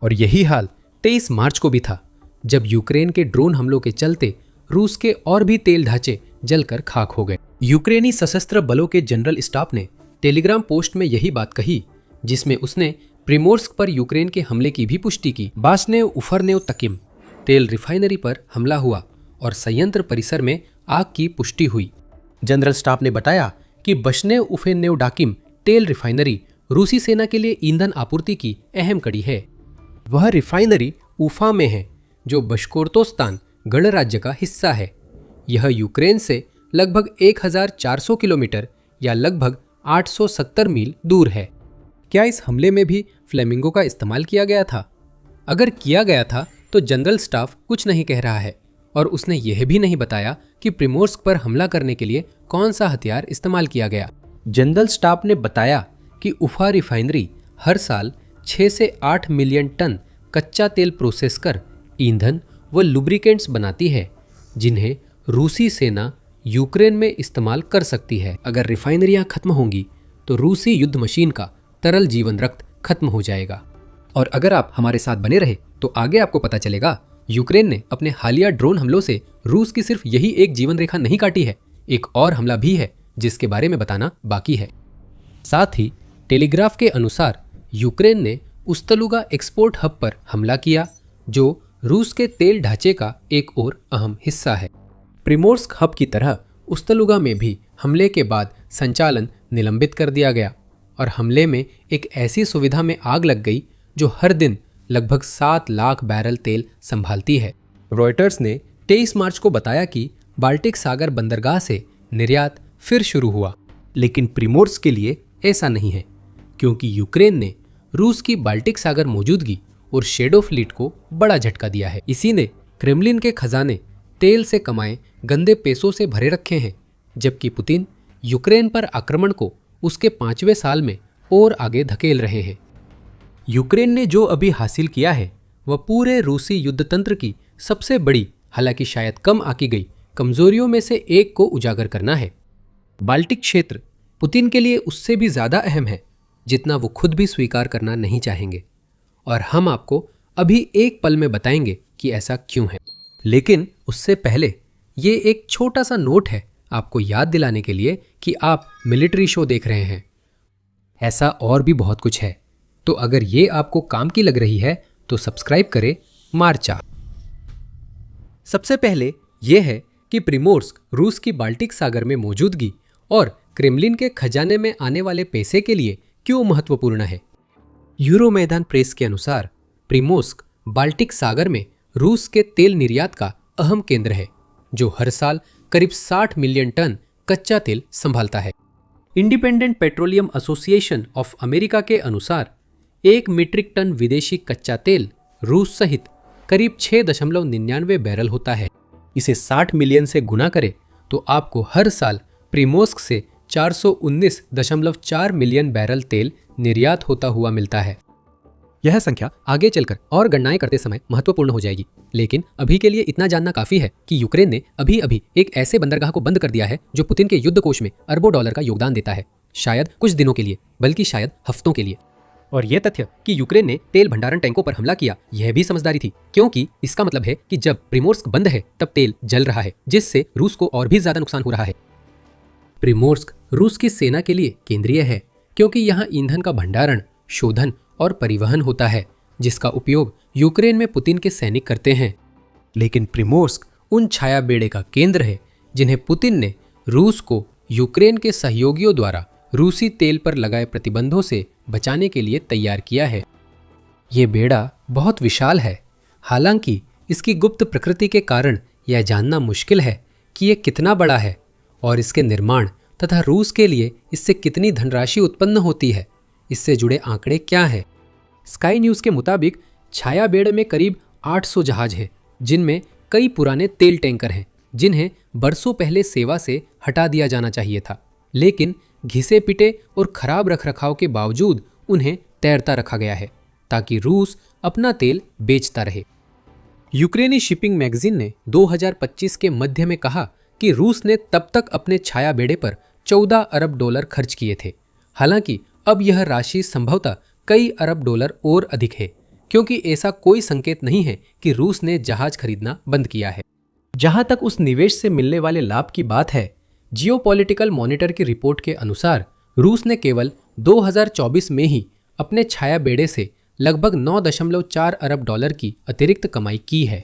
और यही हाल 23 मार्च को भी था, जब यूक्रेन के ड्रोन हमलों के चलते रूस के और भी तेल ढांचे जलकर खाक हो गए। यूक्रेनी सशस्त्र बलों के जनरल स्टाफ ने टेलीग्राम पोस्ट में यही बात कही, जिसमें उसने प्रिमोर्स्क पर यूक्रेन के हमले की भी पुष्टि की। बासनेव उफरनेव तकिम तेल रिफाइनरी पर हमला हुआ और संयंत्र परिसर में आग की पुष्टि हुई। जनरल स्टाफ ने बताया कि बशनेव उफेनेव डाकिम तेल रिफाइनरी रूसी सेना के लिए ईंधन आपूर्ति की अहम कड़ी है। वह रिफाइनरी उफा में है, जो बशकोर्तोस्तान गणराज्य का हिस्सा है। यह यूक्रेन से लगभग 1400 किलोमीटर या लगभग 870 मील दूर है। क्या इस हमले में भी फ्लेमिंगो का इस्तेमाल किया गया था? अगर किया गया था तो जनरल स्टाफ कुछ नहीं कह रहा है और उसने यह भी नहीं बताया कि प्रिमोर्स्क पर हमला करने के लिए कौन सा हथियार इस्तेमाल किया गया। जनरल स्टाफ ने बताया कि उफा रिफाइनरी हर साल 6 से 8 मिलियन टन कच्चा तेल प्रोसेस कर ईंधन व लुब्रिकेंट्स बनाती है, जिन्हें रूसी सेना यूक्रेन में इस्तेमाल कर सकती है। अगर रिफाइनरियां खत्म होंगी तो रूसी युद्ध मशीन का तरल जीवन रक्त खत्म हो जाएगा। और अगर आप हमारे साथ बने रहे तो आगे आपको पता चलेगा यूक्रेन ने अपने हालिया ड्रोन हमलों से रूस की सिर्फ यही एक जीवन रेखा नहीं काटी है, एक और हमला भी है जिसके बारे में बताना बाकी है। साथ ही टेलीग्राफ के अनुसार यूक्रेन ने उस्तलुगा एक्सपोर्ट हब पर हमला किया, जो रूस के तेल ढांचे का एक और अहम हिस्सा है। प्रिमोर्स्क हब की तरह उस्तलुगा में भी हमले के बाद संचालन निलंबित कर दिया गया और हमले में एक ऐसी सुविधा में आग लग गई जो हर दिन लगभग 7 लाख बैरल तेल संभालती है। रॉयटर्स ने 23 मार्च को बताया कि बाल्टिक सागर बंदरगाह से निर्यात फिर शुरू हुआ, लेकिन प्रिमोर्स्क के लिए ऐसा नहीं है, क्योंकि यूक्रेन ने रूस की बाल्टिक सागर मौजूदगी और शेडो फ्लीट को बड़ा झटका दिया है। इसी ने क्रेमलिन के खजाने तेल से कमाए गंदे पैसों से भरे रखे हैं, जबकि पुतिन यूक्रेन पर आक्रमण को उसके 5वें साल में और आगे धकेल रहे हैं। यूक्रेन ने जो अभी हासिल किया है वह पूरे रूसी युद्धतंत्र की सबसे बड़ी, हालांकि शायद कम आकी गई कमजोरियों में से एक को उजागर करना है। बाल्टिक क्षेत्र पुतिन के लिए उससे भी ज्यादा अहम है जितना वो खुद भी स्वीकार करना नहीं चाहेंगे, और हम आपको अभी एक पल में बताएंगे कि ऐसा क्यों है। लेकिन उससे पहले ये एक छोटा सा नोट है आपको याद दिलाने के लिए कि आप मिलिट्री शो देख रहे हैं। ऐसा और भी बहुत कुछ है, तो अगर ये आपको काम की लग रही है तो सब्सक्राइब करें मार्चा। सबसे पहले यह है कि प्रिमोर्स्क रूस की बाल्टिक सागर में मौजूदगी और क्रेमलिन के खजाने में आने वाले पैसे के लिए क्यों महत्वपूर्ण है। यूरो मैदान प्रेस के अनुसार प्रिमोर्स्क बाल्टिक सागर में रूस के तेल निर्यात का अहम केंद्र है, जो हर साल करीब 60 मिलियन टन कच्चा तेल संभालता है। Independent petroleum association of America के अनुसार 1 मीट्रिक टन विदेशी कच्चा तेल रूस सहित करीब 6.99 बैरल होता है। इसे 60 मिलियन से गुना करें तो आपको हर साल प्रिमोर्स्क से 419.4 मिलियन बैरल तेल निर्यात होता हुआ मिलता है। यह संख्या आगे चलकर और गणनाएं करते समय महत्वपूर्ण हो जाएगी, लेकिन अभी के लिए इतना जानना काफी है कि यूक्रेन ने अभी अभी एक ऐसे बंदरगाह को बंद कर दिया है जो पुतिन के युद्ध कोष में अरबों डॉलर का योगदान देता है, शायद कुछ दिनों के लिए, बल्कि शायद हफ्तों के लिए। और यह तथ्य कि यूक्रेन ने तेल भंडारण टैंकों पर हमला किया, यह भी समझदारी थी, क्योंकि इसका मतलब है कि जब प्रिमोर्स्क बंद है तब तेल जल रहा है, जिससे रूस को और भी ज्यादा नुकसान हो रहा है। प्रिमोर्स्क रूस की सेना के लिए केंद्रीय है, क्योंकि यहाँ ईंधन का भंडारण, शोधन और परिवहन होता है, जिसका उपयोग यूक्रेन में पुतिन के सैनिक करते हैं। लेकिन प्रिमोर्स्क उन छाया बेड़े का केंद्र है जिन्हें पुतिन ने रूस को यूक्रेन के सहयोगियों द्वारा रूसी तेल पर लगाए प्रतिबंधों से बचाने के लिए तैयार किया है। ये बेड़ा बहुत विशाल है, हालांकि इसकी गुप्त प्रकृति के कारण यह जानना मुश्किल है कि यह कितना बड़ा है और इसके निर्माण तथा रूस के लिए इससे कितनी धनराशि उत्पन्न होती है, इससे जुड़े आंकड़े क्या हैं। स्काई न्यूज़ के मुताबिक छाया बेड़े में करीब 800 जहाज हैं, जिनमें कई पुराने तेल टैंकर हैं जिन्हें बरसों पहले सेवा से हटा दिया जाना चाहिए था, लेकिन घिसे पिटे और खराब रखरखाव के बावजूद उन्हें तैरता रखा गया है ताकि रूस अपना तेल बेचता रहे। यूक्रेनी शिपिंग मैगजीन ने 2025 के मध्य में कहा कि रूस ने तब तक अपने छाया बेड़े पर 14 अरब डॉलर खर्च किए थे। हालांकि अब यह राशि संभवतः कई अरब डॉलर और अधिक है, क्योंकि ऐसा कोई संकेत नहीं है कि रूस ने जहाज खरीदना बंद किया है। जहां तक उस निवेश से मिलने वाले लाभ की बात है, जियोपॉलिटिकल मॉनिटर की रिपोर्ट के अनुसार रूस ने केवल 2024 में ही अपने छाया बेड़े से लगभग 9.4 अरब डॉलर की अतिरिक्त कमाई की है।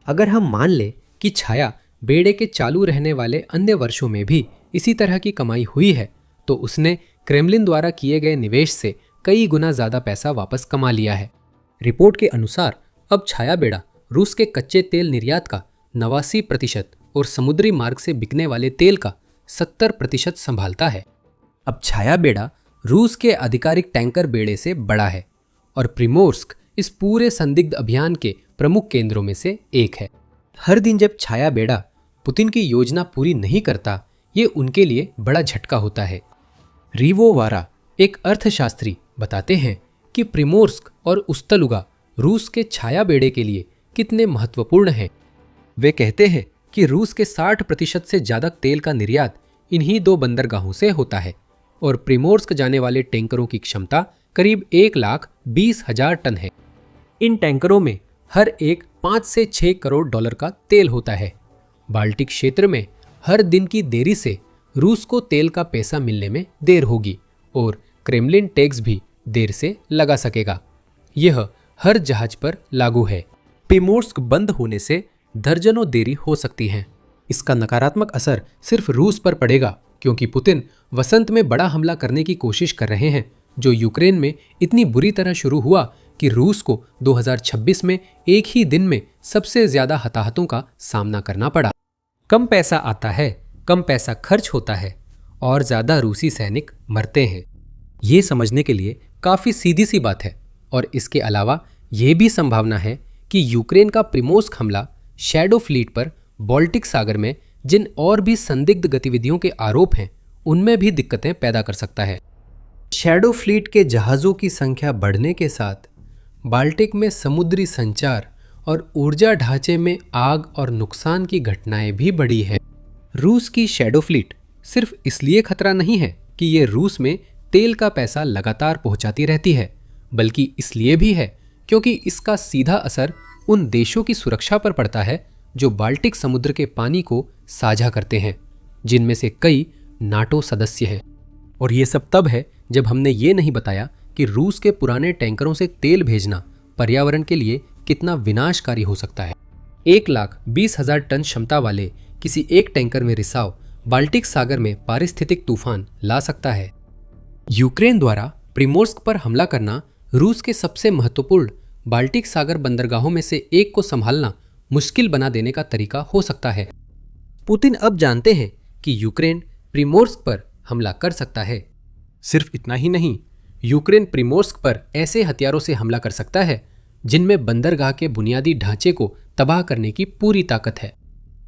अगर हम मान लें कि छाया बेड़े के चालू रहने वाले अन्य वर्षों में भी इसी तरह की कमाई हुई है, तो उसने क्रेमलिन द्वारा किए गए निवेश से कई गुना ज्यादा पैसा वापस कमा लिया है। रिपोर्ट के अनुसार अब छाया बेड़ा रूस के कच्चे तेल निर्यात का 89% और समुद्री मार्ग से बिकने वाले तेल का 70% संभालता है। अब छाया बेड़ा रूस के आधिकारिक टैंकर बेड़े से बड़ा है और प्रिमोर्स्क इस पूरे संदिग्ध अभियान के प्रमुख केंद्रों में से एक है। हर दिन जब छाया बेड़ा पुतिन की योजना पूरी नहीं करता, ये उनके लिए बड़ा झटका होता है। रीवो वारा, एक अर्थशास्त्री, बताते हैं कि प्रिमोर्स्क और उस्तलुगा रूस के छाया बेड़े के लिए कितने महत्वपूर्ण हैं। वे कहते हैं कि रूस के 60% से ज़्यादा तेल का निर्यात इन्हीं 2 बंदरगाहों से होता है और प्रिमोर्स्क जाने वाले टैंकरों की क्षमता करीब 1,20,000 टन है। इन टैंकरों में हर एक 5 से 6 करोड़ डॉलर का तेल होता है। बाल्टिक क्षेत्र में हर दिन की देरी से रूस को तेल का पैसा मिलने में देर होगी और क्रेमलिन टैक्स भी देर से लगा सकेगा। यह हर जहाज पर लागू है। प्रिमोर्स्क बंद होने से दर्जनों देरी हो सकती हैं। इसका नकारात्मक असर सिर्फ रूस पर पड़ेगा, क्योंकि पुतिन वसंत में बड़ा हमला करने की कोशिश कर रहे हैं, जो यूक्रेन में इतनी बुरी तरह शुरू हुआ कि रूस को 2026 में एक ही दिन में सबसे ज्यादा हताहतों का सामना करना पड़ा। कम पैसा आता है, कम पैसा खर्च होता है और ज्यादा रूसी सैनिक मरते हैं। ये समझने के लिए काफी सीधी सी बात है। और इसके अलावा यह भी संभावना है कि यूक्रेन का प्रिमोर्स्क हमला शैडो फ्लीट पर बाल्टिक सागर में जिन और भी संदिग्ध गतिविधियों के आरोप हैं, उनमें भी दिक्कतें पैदा कर सकता है। शैडो फ्लीट के जहाज़ों की संख्या बढ़ने के साथ बाल्टिक में समुद्री संचार और ऊर्जा ढांचे में आग और नुकसान की घटनाएं भी बढ़ी है। रूस की शैडो फ्लीट सिर्फ इसलिए खतरा नहीं है कि ये रूस में तेल का पैसा लगातार पहुंचाती रहती है, बल्कि इसलिए भी है क्योंकि इसका सीधा असर उन देशों की सुरक्षा पर पड़ता है जो बाल्टिक समुद्र के पानी को साझा करते हैं, जिनमें से कई नाटो सदस्य हैं। और ये सब तब है जब हमने ये नहीं बताया कि रूस के पुराने टैंकरों से तेल भेजना पर्यावरण के लिए कितना विनाशकारी हो सकता है। 1,20,000 टन क्षमता वाले किसी एक टैंकर में रिसाव बाल्टिक सागर में पारिस्थितिक तूफान ला सकता है। यूक्रेन द्वारा प्रिमोर्स्क पर हमला करना रूस के सबसे महत्वपूर्ण बाल्टिक सागर बंदरगाहों में से एक को संभालना मुश्किल बना देने का तरीका हो सकता है। पुतिन अब जानते हैं कि यूक्रेन प्रिमोर्स्क पर हमला कर सकता है। सिर्फ इतना ही नहीं, यूक्रेन प्रिमोर्स्क पर ऐसे हथियारों से हमला कर सकता है जिनमें बंदरगाह के बुनियादी ढांचे को तबाह करने की पूरी ताकत है।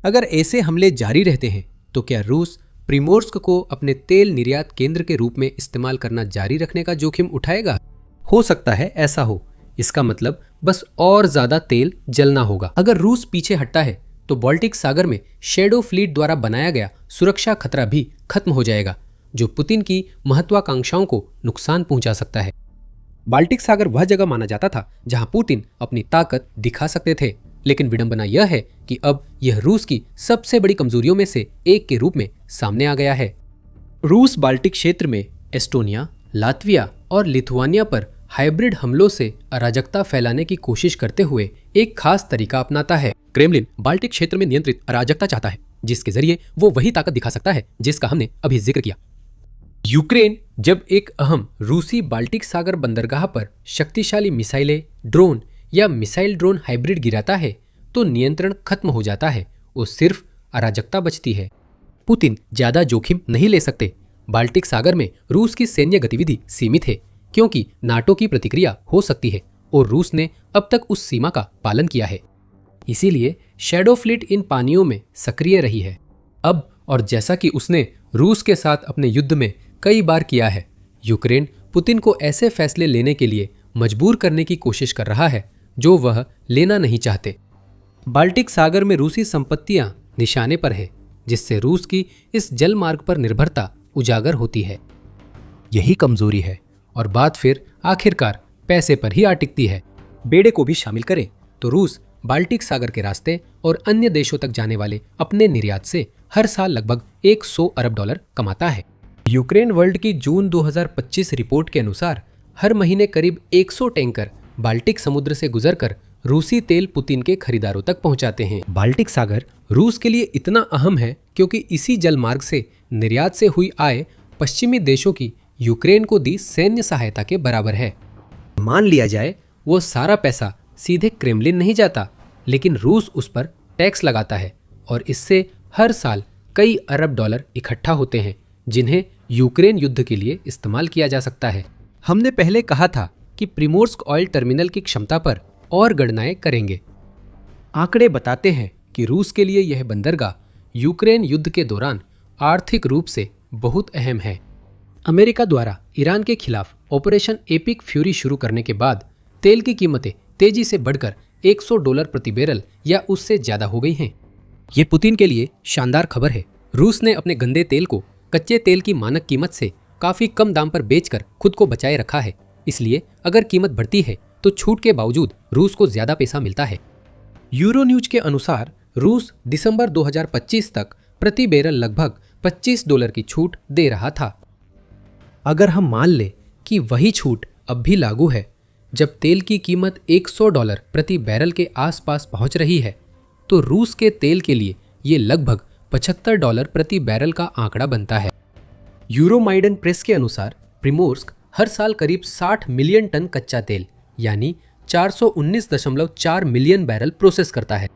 अगर ऐसे हमले जारी रहते हैं तो क्या रूस प्रिमोर्स्क को अपने तेल निर्यात केंद्र के रूप में इस्तेमाल करना जारी रखने का जोखिम उठाएगा? हो सकता है ऐसा हो। इसका मतलब बस और ज्यादा तेल जलना होगा। अगर रूस पीछे हटता है तो बाल्टिक सागर में शैडो फ्लीट द्वारा बनाया गया सुरक्षा खतरा भी खत्म हो जाएगा, जो पुतिन की महत्वाकांक्षाओं को नुकसान पहुंचा सकता है। बाल्टिक सागर वह जगह माना जाता था जहां पुतिन अपनी ताकत दिखा सकते थे, लेकिन विडंबना यह है कि अब यह रूस की सबसे बड़ी कमजोरियों में से एक के रूप में सामने आ गया है। रूस बाल्टिक क्षेत्र में एस्टोनिया, लातविया और लिथुआनिया पर हाइब्रिड हमलों से अराजकता फैलाने की कोशिश करते हुए एक खास तरीका अपनाता है। क्रेमलिन बाल्टिक क्षेत्र में नियंत्रित अराजकता चाहता है, जिसके जरिए वो वही ताकत दिखा सकता है जिसका हमने अभी जिक्र किया। यूक्रेन जब एक अहम रूसी बाल्टिक सागर बंदरगाह पर शक्तिशाली मिसाइलें, ड्रोन या मिसाइल ड्रोन हाइब्रिड गिराता है तो नियंत्रण खत्म हो जाता है और सिर्फ अराजकता बचती है। पुतिन ज्यादा जोखिम नहीं ले सकते। बाल्टिक सागर में रूस की सैन्य गतिविधि सीमित है क्योंकि नाटो की प्रतिक्रिया हो सकती है और रूस ने अब तक उस सीमा का पालन किया है। इसीलिए शैडो फ्लीट इन पानियों में सक्रिय रही है। अब और जैसा कि उसने रूस के साथ अपने युद्ध में कई बार किया है, यूक्रेन पुतिन को ऐसे फैसले लेने के लिए मजबूर करने की कोशिश कर रहा है जो वह लेना नहीं चाहते। बाल्टिक सागर में रूसी संपत्तियां निशाने पर है, जिससे रूस की इस जल मार्ग पर निर्भरता उजागर होती है। यही कमजोरी है और बात फिर आखिरकार पैसे पर ही आ टिकती है। बेड़े को भी शामिल करें तो रूस बाल्टिक सागर के रास्ते और अन्य देशों तक जाने वाले अपने निर्यात से हर साल लगभग 100 अरब डॉलर कमाता है। यूक्रेन वर्ल्ड की जून 2025 रिपोर्ट के अनुसार हर महीने करीब 100 टैंकर बाल्टिक समुद्र से गुजरकर रूसी तेल पुतिन के खरीदारों तक पहुंचाते हैं। बाल्टिक सागर रूस के लिए इतना अहम है क्योंकि इसी जल मार्ग से निर्यात से हुई आय पश्चिमी देशों की यूक्रेन को दी सैन्य सहायता के बराबर है। मान लिया जाए वो सारा पैसा सीधे क्रेमलिन नहीं जाता, लेकिन रूस उस पर टैक्स लगाता है और इससे हर साल कई अरब डॉलर इकट्ठा होते हैं जिन्हें यूक्रेन युद्ध के लिए इस्तेमाल किया जा सकता है। हमने पहले कहा था कि प्रिमोर्स्क ऑयल टर्मिनल की क्षमता पर और गणनाएं करेंगे। आंकड़े बताते हैं कि रूस के लिए यह बंदरगाह यूक्रेन युद्ध के दौरान आर्थिक रूप से बहुत अहम है। अमेरिका द्वारा ईरान के खिलाफ ऑपरेशन एपिक फ्यूरी शुरू करने के बाद तेल की कीमतें तेजी से बढ़कर $100 प्रति बैरल या उससे ज्यादा हो गई हैं। ये पुतिन के लिए शानदार खबर है। रूस ने अपने गंदे तेल को कच्चे तेल की मानक कीमत से काफी कम दाम पर बेचकर खुद को बचाए रखा है। इसलिए अगर कीमत बढ़ती है तो छूट के बावजूद रूस को ज्यादा पैसा मिलता है। यूरो न्यूज के अनुसार रूस दिसंबर 2025 तक प्रति बैरल लगभग $25 की छूट दे रहा था। अगर हम मान लें कि वही छूट अब भी लागू है, जब तेल की कीमत $100 प्रति बैरल के आसपास पहुंच रही है, तो रूस के तेल के लिए ये लगभग $75 प्रति बैरल का आंकड़ा बनता है। यूरोमाइडन प्रेस के अनुसार प्रिमोर्स्क हर साल करीब 60 मिलियन टन कच्चा तेल यानी 419.4 मिलियन बैरल प्रोसेस करता है।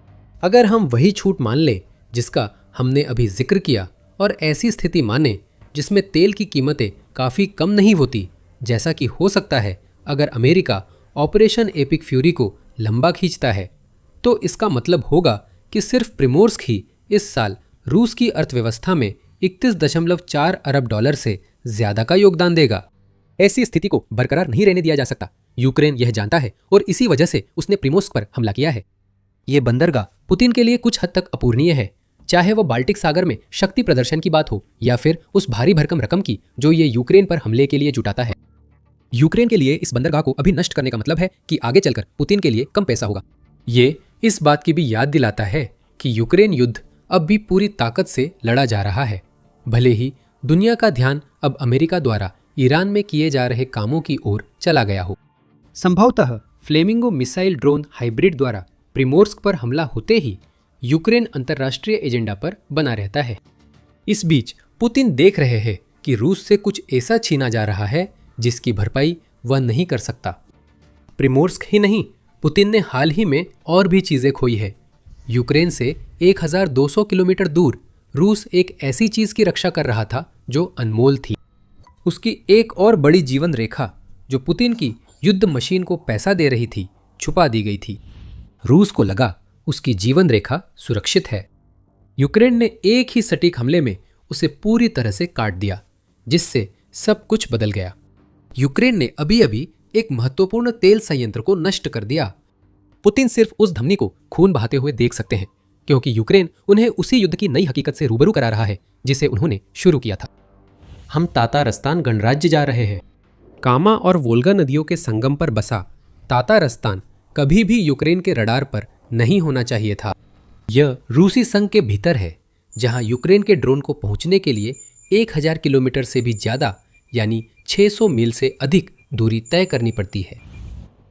अगर हम वही छूट मान लें जिसका हमने अभी जिक्र किया और ऐसी स्थिति माने जिसमें तेल की कीमतें काफ़ी कम नहीं होती, जैसा कि हो सकता है अगर अमेरिका ऑपरेशन एपिक फ्यूरी को लंबा खींचता है, तो इसका मतलब होगा कि सिर्फ प्रिमोर्स्क ही इस साल रूस की अर्थव्यवस्था में 31.4 अरब डॉलर से ज्यादा का योगदान देगा। ऐसी स्थिति को बरकरार नहीं रहने दिया जा सकता। यूक्रेन यह जानता है और इसी वजह से उसने प्रिमोर्स्क पर हमला किया है। ये बंदरगाह पुतिन के लिए कुछ हद तक अपूरणीय है, चाहे वह बाल्टिक सागर में शक्ति प्रदर्शन की बात हो या फिर उस भारी भरकम रकम की जो ये यूक्रेन पर हमले के लिए जुटाता है। यूक्रेन के लिए इस बंदरगाह को अभी नष्ट करने का मतलब है कि आगे चलकर पुतिन के लिए कम पैसा होगा। ये इस बात की भी याद दिलाता है कि यूक्रेन युद्ध अब भी पूरी ताकत से लड़ा जा रहा है, भले ही दुनिया का ध्यान अब अमेरिका द्वारा ईरान में किए जा रहे कामों की ओर चला गया हो। संभवतः फ्लेमिंगो मिसाइल ड्रोन हाइब्रिड द्वारा प्रिमोर्स्क पर हमला होते ही यूक्रेन अंतर्राष्ट्रीय एजेंडा पर बना रहता है। इस बीच पुतिन देख रहे हैं कि रूस से कुछ ऐसा छीना जा रहा है जिसकी भरपाई वह नहीं कर सकता। प्रिमोर्स्क ही नहीं, पुतिन ने हाल ही में और भी चीजें खोई है। यूक्रेन से 1200 किलोमीटर दूर रूस एक ऐसी चीज की रक्षा कर रहा था जो अनमोल थी। उसकी एक और बड़ी जीवन रेखा जो पुतिन की युद्ध मशीन को पैसा दे रही थी, छुपा दी गई थी। रूस को लगा उसकी जीवन रेखा सुरक्षित है। यूक्रेन ने एक ही सटीक हमले में उसे पूरी तरह से काट दिया, जिससे सब कुछ बदल गया। यूक्रेन ने अभी अभी एक महत्वपूर्ण तेल संयंत्र को नष्ट कर दिया। पुतिन सिर्फ उस धमनी को खून बहाते हुए देख सकते हैं, क्योंकि यूक्रेन उन्हें उसी युद्ध की नई हकीकत से रूबरू करा रहा है जिसे उन्होंने शुरू किया था। हम तातारस्तान गणराज्य जा रहे हैं। कामा और वोल्गा नदियों के संगम पर बसा तातारस्तान कभी भी यूक्रेन के रडार पर नहीं होना चाहिए था। यह रूसी संघ के भीतर है, जहां यूक्रेन के ड्रोन को पहुंचने के लिए 1000 किलोमीटर से भी ज्यादा यानी 600 मील से अधिक दूरी तय करनी पड़ती है।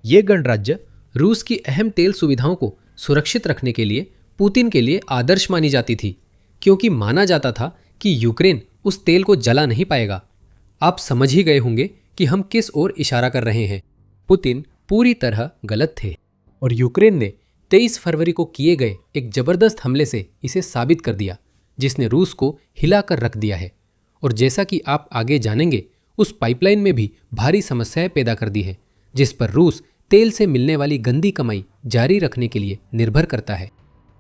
ये गणराज्य रूस की अहम तेल सुविधाओं को सुरक्षित रखने के लिए पुतिन के लिए आदर्श मानी जाती थी, क्योंकि माना जाता था कि यूक्रेन उस तेल को जला नहीं पाएगा। आप समझ ही गए होंगे कि हम किस ओर इशारा कर रहे हैं। पुतिन पूरी तरह गलत थे और यूक्रेन ने 23 फरवरी को किए गए एक जबरदस्त हमले से इसे साबित कर दिया, जिसने रूस को हिलाकर रख दिया है। और जैसा कि आप आगे जानेंगे, उस पाइपलाइन में भी भारी समस्याएं पैदा कर दी है, जिस पर रूस तेल से मिलने वाली गंदी कमाई जारी रखने के लिए निर्भर करता है।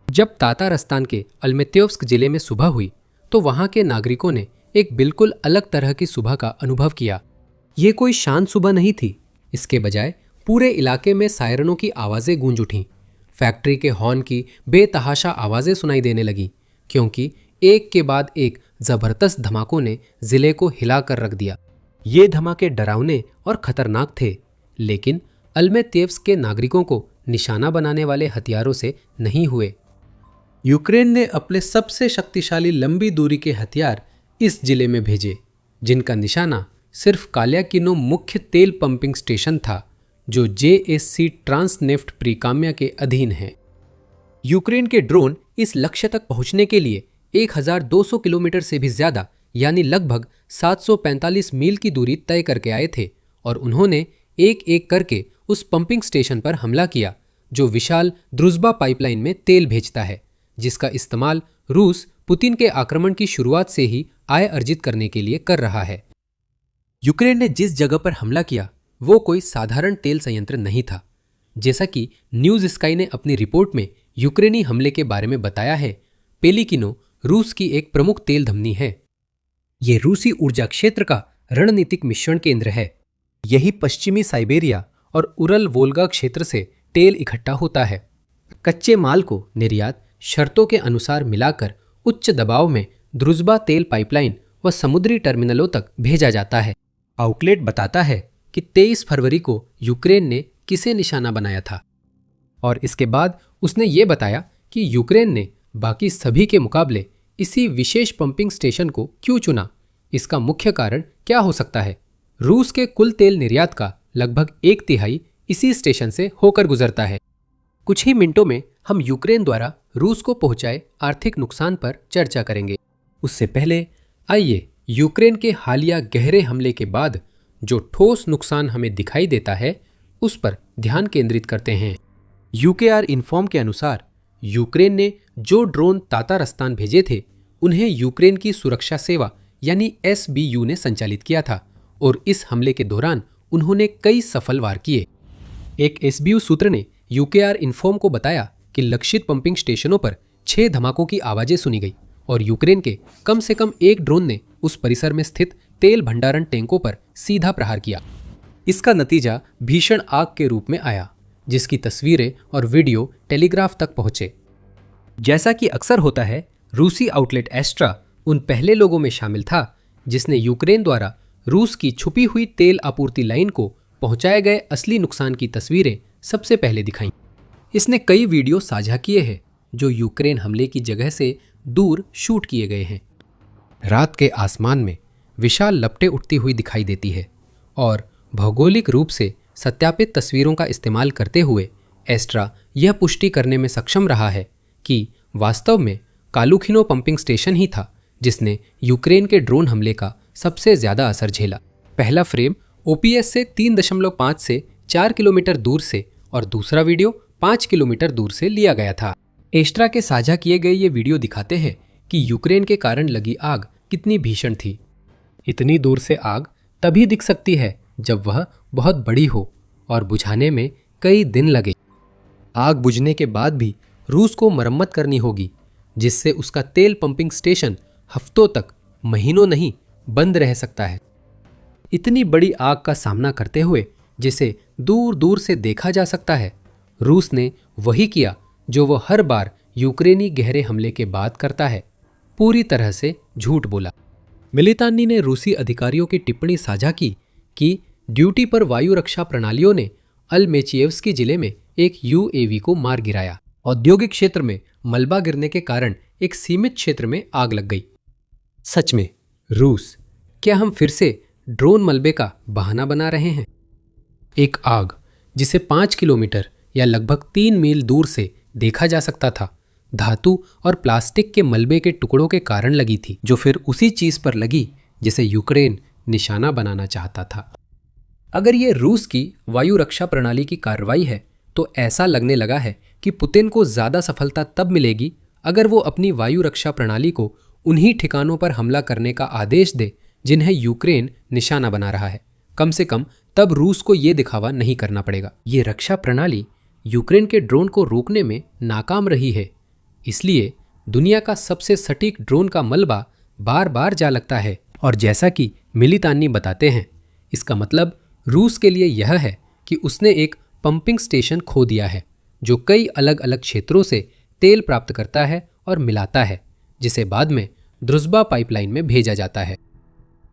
जब तातारस्तान के अल्मेत्योव्स्क जिले में सुबह हुई तो वहां के नागरिकों ने एक बिल्कुल अलग तरह की सुबह का अनुभव किया। ये कोई शांत सुबह नहीं थी। इसके बजाय पूरे इलाके में सायरनों की आवाज़ें गूंज उठीं। फैक्ट्री के हॉर्न की बेतहाशा आवाज़ें सुनाई देने लगीं, क्योंकि एक के बाद एक जबरदस्त धमाकों ने जिले को हिलाकर रख दिया। ये धमाके डरावने और खतरनाक थे, लेकिन अल्मेत्योव्स्क के नागरिकों को निशाना बनाने वाले हथियारों से नहीं हुए। यूक्रेन ने अपने सबसे शक्तिशाली लंबी दूरी के हथियार इस जिले में भेजे, जिनका निशाना सिर्फ काल्याकिनो मुख्य तेल पंपिंग स्टेशन था, जो JSC ट्रांसनेफ्ट प्रीकाम्या के अधीन है। यूक्रेन के ड्रोन इस लक्ष्य तक पहुंचने के लिए 1200 किलोमीटर से भी ज्यादा यानी लगभग 745 मील की दूरी तय करके आए थे, और उन्होंने एक एक करके उस पंपिंग स्टेशन पर हमला किया, जो विशाल द्रुज़बा पाइपलाइन में तेल भेजता है, जिसका इस्तेमाल रूस पुतिन के आक्रमण की शुरुआत से ही आय अर्जित करने के लिए कर रहा है। यूक्रेन ने जिस जगह पर हमला किया वो कोई साधारण तेल संयंत्र नहीं था। जैसा कि न्यूज स्काई ने अपनी रिपोर्ट में यूक्रेनी हमले के बारे में बताया है, पेलिकिनो रूस की एक प्रमुख तेल धमनी है। ये रूसी ऊर्जा क्षेत्र का रणनीतिक मिश्रण केंद्र है। यही पश्चिमी साइबेरिया और उरल वोल्गा क्षेत्र से तेल इकट्ठा होता है। कच्चे माल को निर्यात शर्तों के अनुसार मिलाकर उच्च दबाव में द्रुज़बा तेल पाइपलाइन व समुद्री टर्मिनलों तक भेजा जाता है। आउटलेट बताता है कि 23 फरवरी को यूक्रेन ने किसे निशाना बनाया था, और इसके बाद उसने ये बताया कि यूक्रेन ने बाकी सभी के मुकाबले इसी विशेष पंपिंग स्टेशन को क्यों चुना। इसका मुख्य कारण क्या हो सकता है? रूस के कुल तेल निर्यात का लगभग 1/3 इसी स्टेशन से होकर गुजरता है। कुछ ही मिनटों में हम यूक्रेन द्वारा रूस को पहुंचाए आर्थिक नुकसान पर चर्चा करेंगे। उससे पहले आइए यूक्रेन के हालिया गहरे हमले के बाद जो ठोस नुकसान हमें दिखाई देता है उस पर ध्यान केंद्रित करते हैं। UKR इन्फॉर्म के अनुसार यूक्रेन ने जो ड्रोन तातारस्तान भेजे थे उन्हें यूक्रेन की सुरक्षा सेवा यानी SBU ने संचालित किया था, और इस हमले के दौरान उन्होंने कई सफल वार किए। एक SBU सूत्र ने UKR इन्फॉर्म को बताया कि लक्षित पंपिंग स्टेशनों पर 6 धमाकों की आवाजें सुनी गई, और यूक्रेन के कम से कम एक ड्रोन ने उस परिसर में स्थित तेल भंडारण टैंकों पर सीधा प्रहार किया। इसका नतीजा भीषण आग के रूप में आया, जिसकी तस्वीरें और वीडियो टेलीग्राफ तक पहुंचे। जैसा कि अक्सर होता है, रूसी आउटलेट एस्ट्रा उन पहले लोगों में शामिल था जिसने यूक्रेन द्वारा रूस की छुपी हुई तेल आपूर्ति लाइन को पहुंचाए गए असली नुकसान की तस्वीरें सबसे पहले दिखाईं। इसने कई वीडियो साझा किए हैं जो यूक्रेन हमले की जगह से दूर शूट किए गए हैं। रात के आसमान में विशाल लपटें उठती हुई दिखाई देती है, और भौगोलिक रूप से सत्यापित तस्वीरों का इस्तेमाल करते हुए एस्ट्रा यह पुष्टि करने में सक्षम रहा है कि वास्तव में कालुखिनो पंपिंग स्टेशन ही था जिसने यूक्रेन के ड्रोन हमले का सबसे ज्यादा असर झेला। पहला फ्रेम ओपीएस से 3.5 से 4 किलोमीटर दूर से और दूसरा वीडियो 5 किलोमीटर दूर से लिया गया था। एस्ट्रा के साझा किए गए ये वीडियो दिखाते हैं कि यूक्रेन के कारण लगी आग कितनी भीषण थी। इतनी दूर से आग तभी दिख सकती है जब वह बहुत बड़ी हो और बुझाने में कई दिन लगे। आग बुझने के बाद भी रूस को मरम्मत करनी होगी, जिससे उसका तेल पंपिंग स्टेशन हफ्तों तक, महीनों नहीं, बंद रह सकता है। इतनी बड़ी आग का सामना करते हुए जिसे दूर दूर से देखा जा सकता है, रूस ने वही किया जो वो हर बार यूक्रेनी गहरे हमले के बाद करता है, पूरी तरह से झूठ बोला। मिलितानी ने रूसी अधिकारियों की टिप्पणी साझा की कि ड्यूटी पर वायु रक्षा प्रणालियों ने अलमेचियेव्स्की जिले में एक यूएवी को मार गिराया। औद्योगिक क्षेत्र में मलबा गिरने के कारण एक सीमित क्षेत्र में आग लग गई। सच में रूस, क्या हम फिर से ड्रोन मलबे का बहाना बना रहे हैं? एक आग जिसे 5 किलोमीटर या लगभग 3 मील दूर से देखा जा सकता था, धातु और प्लास्टिक के मलबे के टुकड़ों के कारण लगी थी, जो फिर उसी चीज पर लगी जिसे यूक्रेन निशाना बनाना चाहता था। अगर ये रूस की वायु रक्षा प्रणाली की कार्रवाई है तो ऐसा लगने लगा है कि पुतिन को ज्यादा सफलता तब मिलेगी अगर वो अपनी वायु रक्षा प्रणाली को उन्हीं ठिकानों पर हमला करने का आदेश दे जिन्हें यूक्रेन निशाना बना रहा है। कम से कम तब रूस को ये दिखावा नहीं करना पड़ेगा। ये रक्षा प्रणाली यूक्रेन के ड्रोन को रोकने में नाकाम रही है, इसलिए दुनिया का सबसे सटीक ड्रोन का मलबा बार बार जा लगता है। और जैसा कि मिलितानी बताते हैं, इसका मतलब रूस के लिए यह है कि उसने एक पंपिंग स्टेशन खो दिया है जो कई अलग अलग क्षेत्रों से तेल प्राप्त करता है और मिलाता है, जिसे बाद में द्रुज़्बा पाइपलाइन में भेजा जाता है।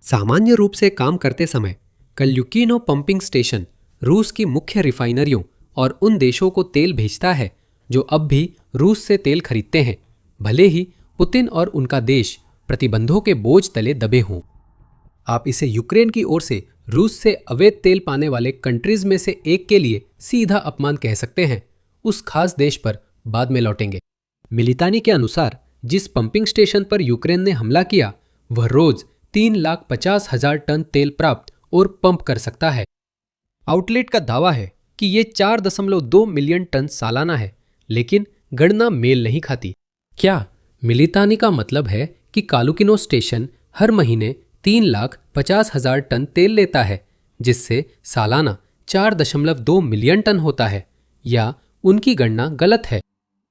सामान्य रूप से काम करते समय कल्युकिनो पंपिंग स्टेशन रूस की मुख्य रिफाइनरियों और उन देशों को तेल भेजता है जो अब भी रूस से तेल खरीदते हैं, भले ही पुतिन और उनका देश प्रतिबंधों के बोझ तले दबे हों। आप इसे यूक्रेन की ओर से रूस से अवैध तेल पाने वाले कंट्रीज में से एक के लिए सीधा अपमान कह सकते हैं। उस खास देश पर बाद में लौटेंगे। मिलितानी के अनुसार जिस पंपिंग स्टेशन पर यूक्रेन ने हमला किया वह रोज 3,50,000 टन तेल प्राप्त और पंप कर सकता है। आउटलेट का दावा है कि ये 4.2 मिलियन टन सालाना है, लेकिन गणना मेल नहीं खाती। क्या मिलितानी का मतलब है कि कालुकिनो स्टेशन हर महीने 3,50,000 टन तेल लेता है, जिससे सालाना 4.2 मिलियन टन होता है, या उनकी गणना गलत है?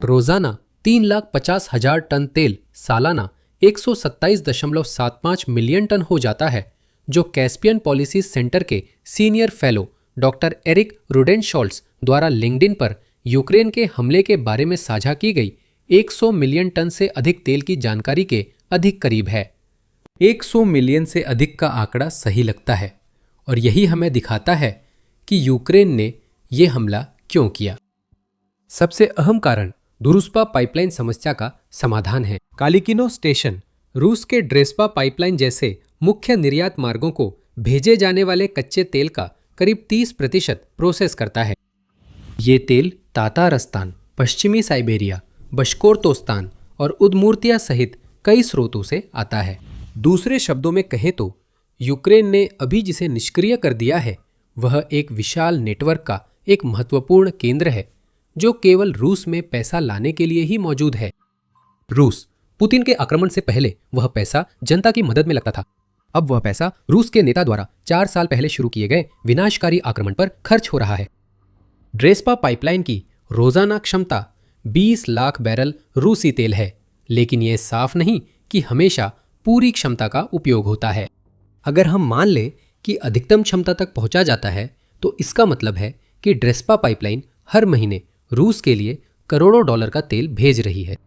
रोजाना 3,50,000 टन तेल सालाना 127.75 मिलियन टन हो जाता है, जो कैस्पियन पॉलिसी सेंटर के सीनियर फेलो डॉक्टर एरिक रुडेनशॉल्ट्स द्वारा लिंक्डइन पर यूक्रेन के हमले के बारे में साझा की गई 100 मिलियन टन से अधिक तेल की जानकारी के अधिक करीब है। 100 मिलियन से अधिक का आंकड़ा सही लगता है और यही हमें दिखाता है कि यूक्रेन ने यह हमला क्यों किया। सबसे अहम कारण द्रुज़्बा पाइपलाइन समस्या का समाधान है। कालुकिनो स्टेशन रूस के ड्रेस्पा पाइपलाइन जैसे मुख्य निर्यात मार्गों को भेजे जाने वाले कच्चे तेल का करीब 30% प्रोसेस करता है। ये तेल तातारस्तान, पश्चिमी साइबेरिया, बशकोर्तोस्तान और उदमूर्तिया सहित कई स्रोतों से आता है। दूसरे शब्दों में कहें तो यूक्रेन ने अभी जिसे निष्क्रिय कर दिया है वह एक विशाल नेटवर्क का एक महत्वपूर्ण केंद्र है जो केवल रूस में पैसा लाने के लिए ही मौजूद है। रूस पुतिन के आक्रमण से पहले वह पैसा जनता की मदद में लगता था। अब वह पैसा रूस के नेता द्वारा 4 साल पहले शुरू किए गए विनाशकारी आक्रमण पर खर्च हो रहा है। ड्रेस्पा पाइपलाइन की रोजाना क्षमता 20 लाख बैरल रूसी तेल है, लेकिन यह साफ नहीं कि हमेशा पूरी क्षमता का उपयोग होता है। अगर हम मान लें कि अधिकतम क्षमता तक पहुंचा जाता है तो इसका मतलब है कि ड्रेस्पा पाइपलाइन हर महीने रूस के लिए करोड़ों डॉलर का तेल भेज रही है।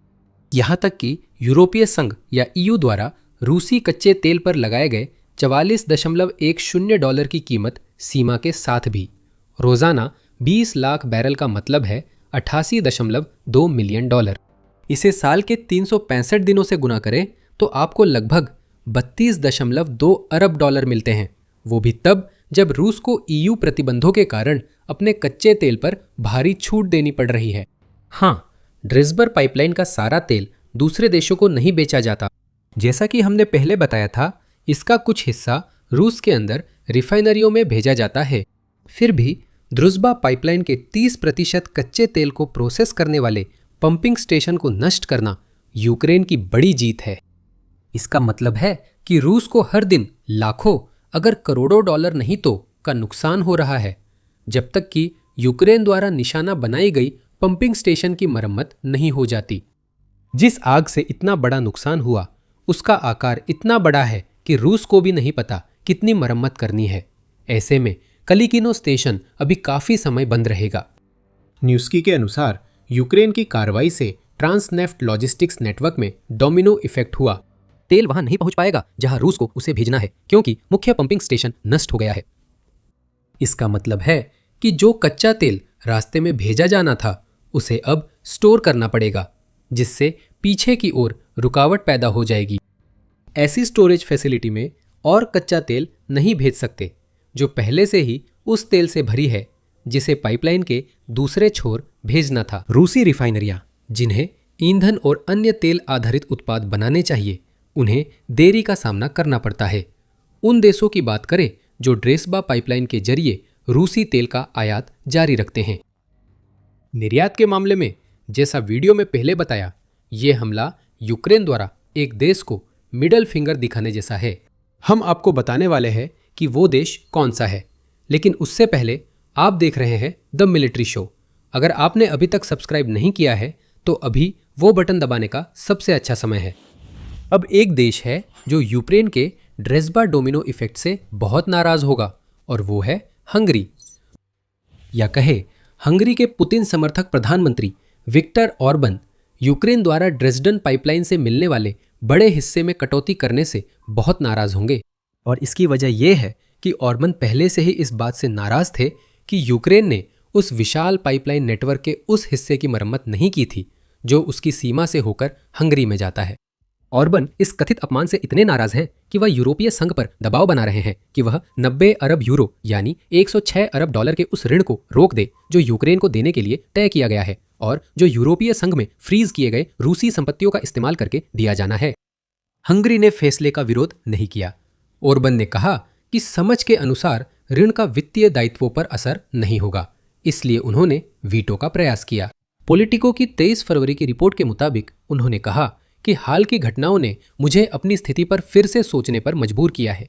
यहाँ तक कि यूरोपीय संघ या ईयू द्वारा रूसी कच्चे तेल पर लगाए गए 44.10 डॉलर की कीमत सीमा के साथ भी रोजाना 20 लाख बैरल का मतलब है 88.2 मिलियन डॉलर। इसे साल के 365 दिनों से गुना करें तो आपको लगभग 32.2 अरब डॉलर मिलते हैं, वो भी तब जब रूस को ईयू प्रतिबंधों के कारण अपने कच्चे तेल पर भारी छूट देनी पड़ रही है। हाँ, ड्रेसबर पाइपलाइन का सारा तेल दूसरे देशों को नहीं बेचा जाता। जैसा कि हमने पहले बताया था, इसका कुछ हिस्सा रूस के अंदर रिफाइनरियों में भेजा जाता है। फिर भी ड्रूजबा पाइपलाइन के 30% कच्चे तेल को प्रोसेस करने वाले पंपिंग स्टेशन को नष्ट करना यूक्रेन की बड़ी जीत है। इसका मतलब है कि रूस को हर दिन लाखों अगर करोड़ों डॉलर नहीं तो का नुकसान हो रहा है, जब तक कि यूक्रेन द्वारा निशाना बनाई गई पंपिंग स्टेशन की मरम्मत नहीं हो जाती। जिस आग से इतना बड़ा नुकसान हुआ, उसका आकार इतना बड़ा है कि रूस को भी नहीं पता कितनी मरम्मत करनी है। ऐसे में कलिकिनो स्टेशन अभी काफी समय बंद रहेगा। न्यूस्की के अनुसार यूक्रेन की कार्रवाई से ट्रांसनेफ्ट लॉजिस्टिक्स नेटवर्क में डोमिनो इफेक्ट हुआ। तेल वहां नहीं पहुंच पाएगा जहां रूस को उसे भेजना है, क्योंकि मुख्य पंपिंग स्टेशन नष्ट हो गया है। इसका मतलब है कि जो कच्चा तेल रास्ते में भेजा जाना था, उसे अब स्टोर करना पड़ेगा, जिससे पीछे की ओर रुकावट पैदा हो जाएगी। ऐसी स्टोरेज फैसिलिटी में और कच्चा तेल नहीं भेज सकते, जो पहले से ही उस तेल से भरी है जिसे पाइपलाइन के दूसरे छोर भेजना था। रूसी रिफाइनरियां, जिन्हें ईंधन और अन्य तेल आधारित उत्पाद बनाने चाहिए, उन्हें देरी का सामना करना पड़ता है। उन देशों की बात करें जो ड्रेसबा पाइपलाइन के जरिए रूसी तेल का आयात जारी रखते हैं। निर्यात के मामले में, जैसा वीडियो में पहले बताया, ये हमला यूक्रेन द्वारा एक देश को मिडल फिंगर दिखाने जैसा है। हम आपको बताने वाले हैं कि वो देश कौन सा है, लेकिन उससे पहले आप देख रहे हैं द मिलिट्री शो। अगर आपने अभी तक सब्सक्राइब नहीं किया है तो अभी वो बटन दबाने का सबसे अच्छा समय है। अब एक देश है जो यूक्रेन के ड्रेसबा डोमिनो इफेक्ट से बहुत नाराज होगा, और वो है हंगरी। या कहे, हंगरी के पुतिन समर्थक प्रधानमंत्री विक्टर ऑर्बन यूक्रेन द्वारा ड्रेसडन पाइपलाइन से मिलने वाले बड़े हिस्से में कटौती करने से बहुत नाराज होंगे। और इसकी वजह यह है कि ऑर्बन पहले से ही इस बात से नाराज थे कि यूक्रेन ने उस विशाल पाइपलाइन नेटवर्क के उस हिस्से की मरम्मत नहीं की थी जो उसकी सीमा से होकर हंगरी में जाता है। ऑर्बन इस कथित अपमान से इतने नाराज हैं कि वह यूरोपीय संघ पर दबाव बना रहे हैं कि वह 90 अरब यूरो यानी 106 अरब डॉलर के उस ऋण को रोक दे जो यूक्रेन को देने के लिए तय किया गया है और जो यूरोपीय संघ में फ्रीज किए गए रूसी संपत्तियों का इस्तेमाल करके दिया जाना है। हंगरी ने फैसले का विरोध नहीं किया। ऑर्बन ने कहा कि समझ के अनुसार ऋण का वित्तीय दायित्वों पर असर नहीं होगा, इसलिए उन्होंने वीटो का प्रयास किया। पॉलिटिको की 23 फरवरी की रिपोर्ट के मुताबिक उन्होंने कहा कि हाल की घटनाओं ने मुझे अपनी स्थिति पर फिर से सोचने पर मजबूर किया है।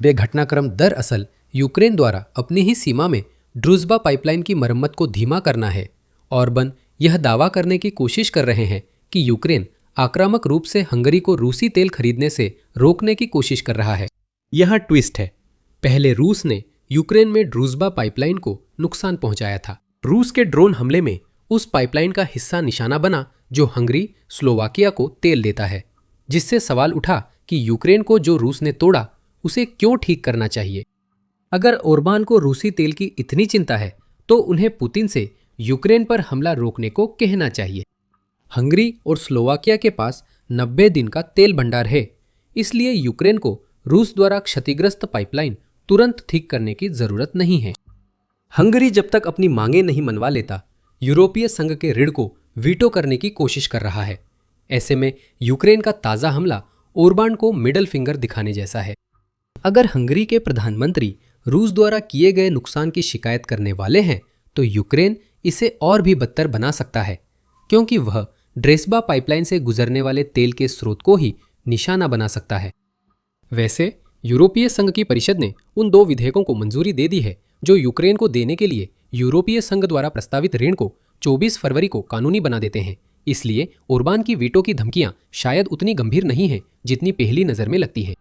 वे घटनाक्रम दरअसल यूक्रेन द्वारा अपनी ही सीमा में ड्रूजबा पाइपलाइन की मरम्मत को धीमा करना है। ऑर्बन यह दावा करने की कोशिश कर रहे हैं कि यूक्रेन आक्रामक रूप से हंगरी को रूसी तेल खरीदने से रोकने की कोशिश कर रहा है। यह ट्विस्ट है। पहले रूस ने यूक्रेन में ड्रूजबा पाइपलाइन को नुकसान पहुंचाया था। रूस के ड्रोन हमले में उस पाइपलाइन का हिस्सा निशाना बना जो हंगरी स्लोवाकिया को तेल देता है, जिससे सवाल उठा कि यूक्रेन को जो रूस ने तोड़ा उसे क्यों ठीक करना चाहिए। अगर ओरबान को रूसी तेल की इतनी चिंता है तो उन्हें पुतिन से यूक्रेन पर हमला रोकने को कहना चाहिए। हंगरी और स्लोवाकिया के पास 90 दिन का तेल भंडार है, इसलिए यूक्रेन को रूस द्वारा क्षतिग्रस्त पाइपलाइन तुरंत ठीक करने की जरूरत नहीं है। हंगरी जब तक अपनी मांगें नहीं मनवा लेता, यूरोपीय संघ के ऋण को वीटो करने की कोशिश कर रहा है। ऐसे में यूक्रेन का ताज़ा हमला ओरबान को मिडल फिंगर दिखाने जैसा है। अगर हंगरी के प्रधानमंत्री रूस द्वारा किए गए नुकसान की शिकायत करने वाले हैं तो यूक्रेन इसे और भी बदतर बना सकता है, क्योंकि वह ड्रेसबा पाइपलाइन से गुजरने वाले तेल के स्रोत को ही निशाना बना सकता है। वैसे यूरोपीय संघ की परिषद ने उन 2 विधेयकों को मंजूरी दे दी है जो यूक्रेन को देने के लिए यूरोपीय संघ द्वारा प्रस्तावित ऋण को 24 फरवरी को कानूनी बना देते हैं। इसलिए ओरबान की वीटो की धमकियां शायद उतनी गंभीर नहीं हैं जितनी पहली नजर में लगती है।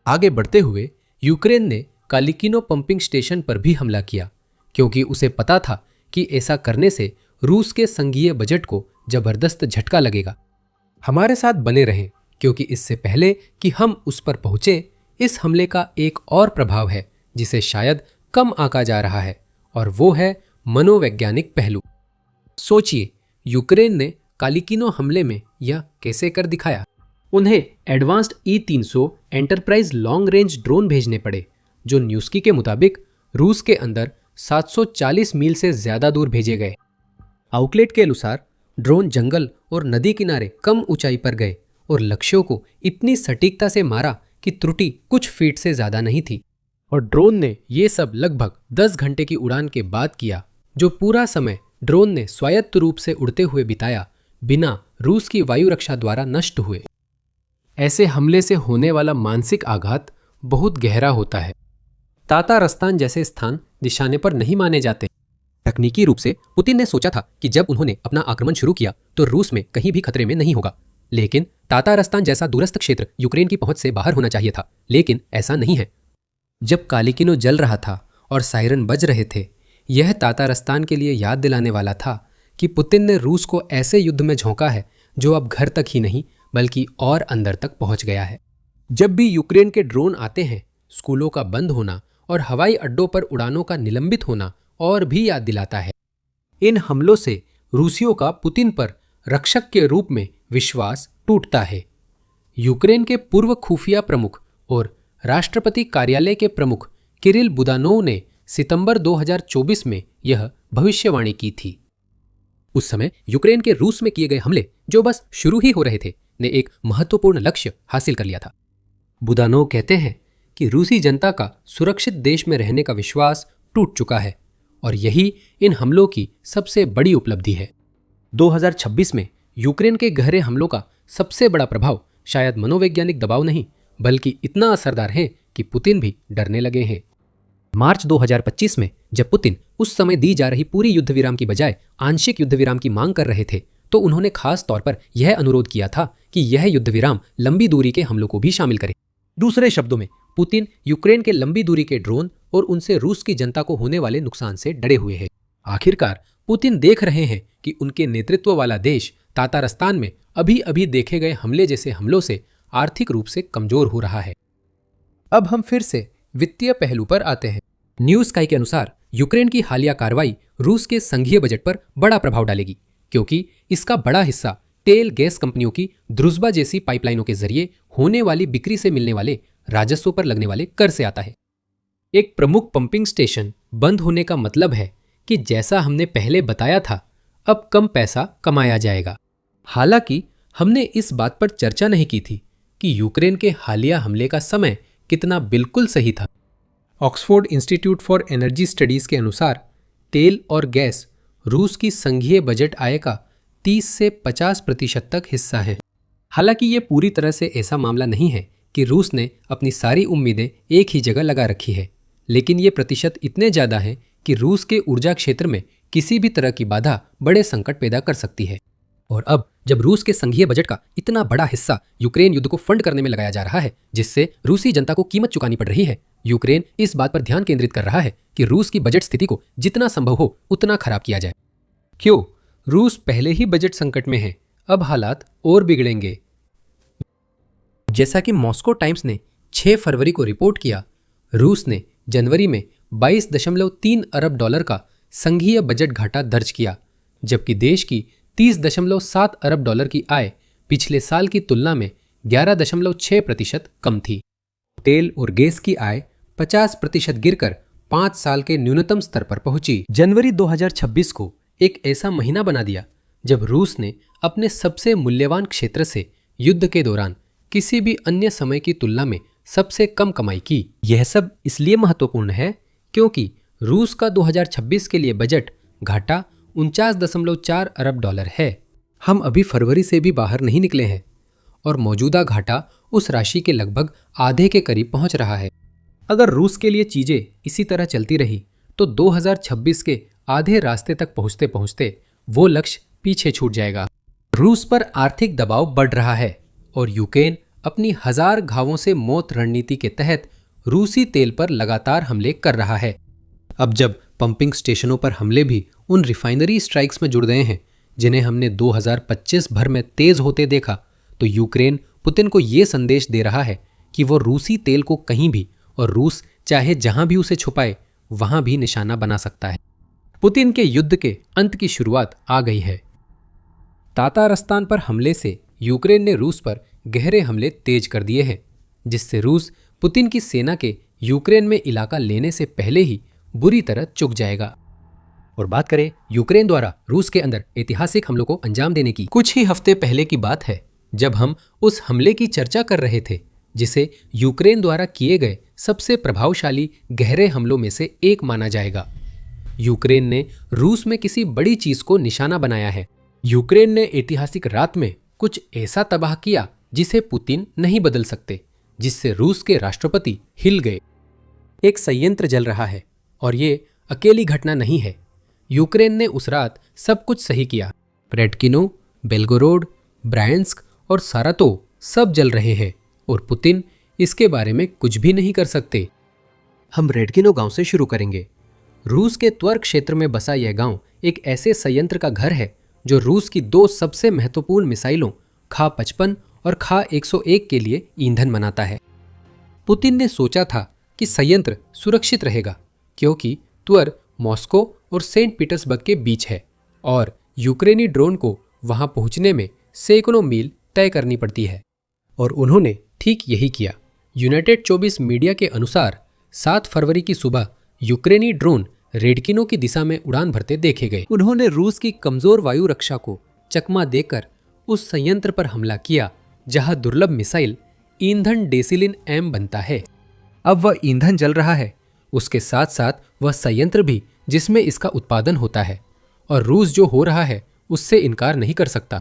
आगे बढ़ते हुए यूक्रेन ने कालिकिनो पंपिंग स्टेशन पर भी हमला किया, क्योंकि उसे पता था कि ऐसा करने से रूस के संघीय बजट को जबरदस्त झटका लगेगा। हमारे साथ बने रहें, क्योंकि इससे पहले कि हम उस पर पहुंचे, इस हमले का एक और प्रभाव है जिसे शायद कम आंका जा रहा है, और वो है मनोवैज्ञानिक पहलू। सोचिए, यूक्रेन ने कालिकिनो हमले में यह कैसे कर दिखाया। उन्हें advanced E-300 enterprise long range drone भेजने पड़े, जो न्यूस्की के मुताबिक रूस के अंदर 740 मील से ज्यादा दूर भेजे गए। आउटलेट के अनुसार ड्रोन जंगल और नदी किनारे कम ऊंचाई पर गए और लक्ष्यों को इतनी सटीकता से मारा कि त्रुटि कुछ फीट से ज्यादा नहीं थी। और ड्रोन ने ये सब लगभग 10 घंटे की उड़ान के बाद किया, जो पूरा समय ड्रोन ने स्वायत्त रूप से उड़ते हुए बिताया, बिना रूस की वायु रक्षा द्वारा नष्ट हुए। ऐसे हमले से होने वाला मानसिक आघात बहुत गहरा होता है। तातारस्तान जैसे स्थान निशाने पर नहीं माने जाते। तकनीकी रूप से पुतिन ने सोचा था कि जब उन्होंने अपना आक्रमण शुरू किया तो रूस में कहीं भी खतरे में नहीं होगा, लेकिन तातारस्तान जैसा दूरस्थ क्षेत्र यूक्रेन की पहुंच से बाहर होना चाहिए था, लेकिन ऐसा नहीं है। जब कालिकिनो जल रहा था और सायरन बज रहे थे, यह तातारस्तान के लिए याद दिलाने वाला था कि पुतिन ने रूस को ऐसे युद्ध में झोंका है जो अब घर तक ही नहीं बल्कि और अंदर तक पहुंच गया है। जब भी यूक्रेन के ड्रोन आते हैं, स्कूलों का बंद होना और हवाई अड्डों पर उड़ानों का निलंबित होना और भी याद दिलाता है। इन हमलों से रूसियों का पुतिन पर रक्षक के रूप में विश्वास टूटता है। यूक्रेन के पूर्व खुफिया प्रमुख और राष्ट्रपति कार्यालय के प्रमुख किरिल बुदानोव ने सितंबर 2024 में यह भविष्यवाणी की थी। उस समय यूक्रेन के रूस में किए गए हमले, जो बस शुरू ही हो रहे थे, ने एक महत्वपूर्ण लक्ष्य हासिल कर लिया था। बुदानोव कहते हैं कि रूसी जनता का सुरक्षित देश में रहने का विश्वास टूट चुका है और यही इन हमलों की सबसे बड़ी उपलब्धि है। 2026 में यूक्रेन के गहरे हमलों का सबसे बड़ा प्रभाव शायद मनोवैज्ञानिक दबाव नहीं, बल्कि इतना असरदार है कि पुतिन भी डरने लगे हैं। मार्च 2025 में जब पुतिन उस समय दी जा रही पूरी युद्ध विराम की बजाय आंशिक युद्ध विराम की मांग कर रहे थे, तो उन्होंने खास तौर पर यह अनुरोध किया था कि यह युद्ध विराम लंबी दूरी के हमलों को भी शामिल करे। दूसरे शब्दों में, पुतिन यूक्रेन के लंबी दूरी के ड्रोन और उनसे रूस की जनता को होने वाले नुकसान से डरे हुए हैं। आखिरकार पुतिन देख रहे हैं कि उनके नेतृत्व वाला देश तातारस्तान में अभी अभी देखे गए हमले जैसे हमलों से आर्थिक रूप से कमजोर हो रहा है। अब हम फिर से वित्तीय पहलू पर आते हैं। न्यूज स्काई के अनुसार यूक्रेन की हालिया कार्रवाई रूस के संघीय बजट पर बड़ा प्रभाव डालेगी, क्योंकि इसका बड़ा हिस्सा तेल गैस कंपनियों की द्रुजबा जैसी पाइपलाइनों के जरिए होने वाली बिक्री से मिलने वाले राजस्व पर लगने वाले कर से आता है। एक प्रमुख पंपिंग स्टेशन बंद होने का मतलब है कि जैसा हमने पहले बताया था, अब कम पैसा कमाया जाएगा। हालांकि हमने इस बात पर चर्चा नहीं की थी कि यूक्रेन के हालिया हमले का समय कितना बिल्कुल सही था। Oxford institute for energy studies के अनुसार तेल और गैस रूस की संघीय बजट आय का 30 से 50% तक हिस्सा है। हालांकि ये पूरी तरह से ऐसा मामला नहीं है कि रूस ने अपनी सारी उम्मीदें एक ही जगह लगा रखी है, लेकिन ये प्रतिशत इतने ज़्यादा हैं कि रूस के ऊर्जा क्षेत्र में किसी भी तरह की बाधा बड़े संकट पैदा कर सकती है। और अब जब रूस के संघीय बजट का इतना बड़ा हिस्सा यूक्रेन युद्ध को फंड करने में लगाया जा रहा है, जिससे रूसी जनता को कीमत चुकानी पड़ रही है, यूक्रेन इस बात पर ध्यान केंद्रित कर रहा है कि रूस की बजट स्थिति को जितना संभव हो उतना खराब किया जाए। क्यों? रूस पहले ही बजट संकट में है, अब हालात और बिगड़ेंगे। जैसा कि मॉस्को टाइम्स ने 6 फरवरी को रिपोर्ट किया, रूस ने जनवरी में $22.3 अरब का संघीय बजट घाटा दर्ज किया, जबकि देश की $30.7 अरब की आय पिछले साल की तुलना में 11.6% कम थी। तेल और गैस की आय 50% गिरकर 5 साल के न्यूनतम स्तर पर पहुंची। जनवरी 2026 को एक ऐसा महीना बना दिया जब रूस ने अपने सबसे मूल्यवान क्षेत्र से युद्ध के दौरान किसी भी अन्य समय की तुलना में सबसे कम कमाई की। यह सब इसलिए महत्वपूर्ण है क्योंकि रूस का 2026 के लिए बजट घाटा $49.4 अरब है। हम अभी फरवरी से भी बाहर नहीं निकले हैं और मौजूदा घाटा उस राशि के लगभग आधे के करीब पहुंच रहा है। अगर रूस के लिए चीजें इसी तरह चलती रही तो 2026 के आधे रास्ते तक पहुंचते पहुंचते वो लक्ष्य पीछे छूट जाएगा। रूस पर आर्थिक दबाव बढ़ रहा है और यूक्रेन अपनी 1000 घावों से मौत रणनीति के तहत रूसी तेल पर लगातार हमले कर रहा है। अब जब पंपिंग स्टेशनों पर हमले भी उन रिफाइनरी स्ट्राइक्स में जुड़ गए हैं जिन्हें हमने 2025 भर में तेज होते देखा, तो यूक्रेन पुतिन को ये संदेश दे रहा है कि वो रूसी तेल को कहीं भी और रूस चाहे जहां भी उसे छुपाए वहां भी निशाना बना सकता है। पुतिन के युद्ध के अंत की शुरुआत आ गई है। तातारस्तान पर हमले से यूक्रेन ने रूस पर गहरे हमले तेज कर दिए हैं, जिससे रूस पुतिन की सेना के यूक्रेन में इलाका लेने से पहले ही बुरी तरह चुक जाएगा। और बात करें यूक्रेन द्वारा रूस के अंदर ऐतिहासिक हमलों को अंजाम देने की, कुछ ही हफ्ते पहले की बात है जब हम उस हमले की चर्चा कर रहे थे जिसे यूक्रेन द्वारा किए गए सबसे प्रभावशाली गहरे हमलों में से एक माना जाएगा। यूक्रेन ने रूस में किसी बड़ी चीज को निशाना बनाया है। यूक्रेन ने ऐतिहासिक रात में कुछ ऐसा तबाह किया जिसे पुतिन नहीं बदल सकते, जिससे रूस के राष्ट्रपति हिल गए। एक संयंत्र जल रहा है और ये अकेली घटना नहीं है। यूक्रेन ने उस रात सब कुछ सही किया। रेडकिनो, बेल्गोरोड, ब्रायंस्क और सारातोव सब जल रहे हैं और पुतिन इसके बारे में कुछ भी नहीं कर सकते। हम रेडकिनो गांव से शुरू करेंगे। रूस के त्वर क्षेत्र में बसा यह गांव एक ऐसे संयंत्र का घर है जो रूस की दो सबसे महत्वपूर्ण मिसाइलों खा-55 और खा-101 के लिए ईंधन बनाता है। पुतिन ने सोचा था कि संयंत्र सुरक्षित रहेगा क्योंकि त्वर मॉस्को और सेंट पीटर्सबर्ग के बीच है और यूक्रेनी ड्रोन को वहां पहुंचने में सैकड़ों मील तय करनी पड़ती है। और उन्होंने ठीक यही किया। यूनाइटेड 24 मीडिया के अनुसार 7 फरवरी की सुबह यूक्रेनी ड्रोन रेडकिनो की दिशा में उड़ान भरते देखे गए। उन्होंने रूस की कमजोर वायु रक्षा को चकमा देकर उस संयंत्र पर हमला किया जहां दुर्लभ मिसाइल ईंधन डेसिलिन एम बनता है। अब वह ईंधन जल रहा है, उसके साथ साथ वह संयंत्र भी जिसमें इसका उत्पादन होता है, और रूस जो हो रहा है उससे इनकार नहीं कर सकता।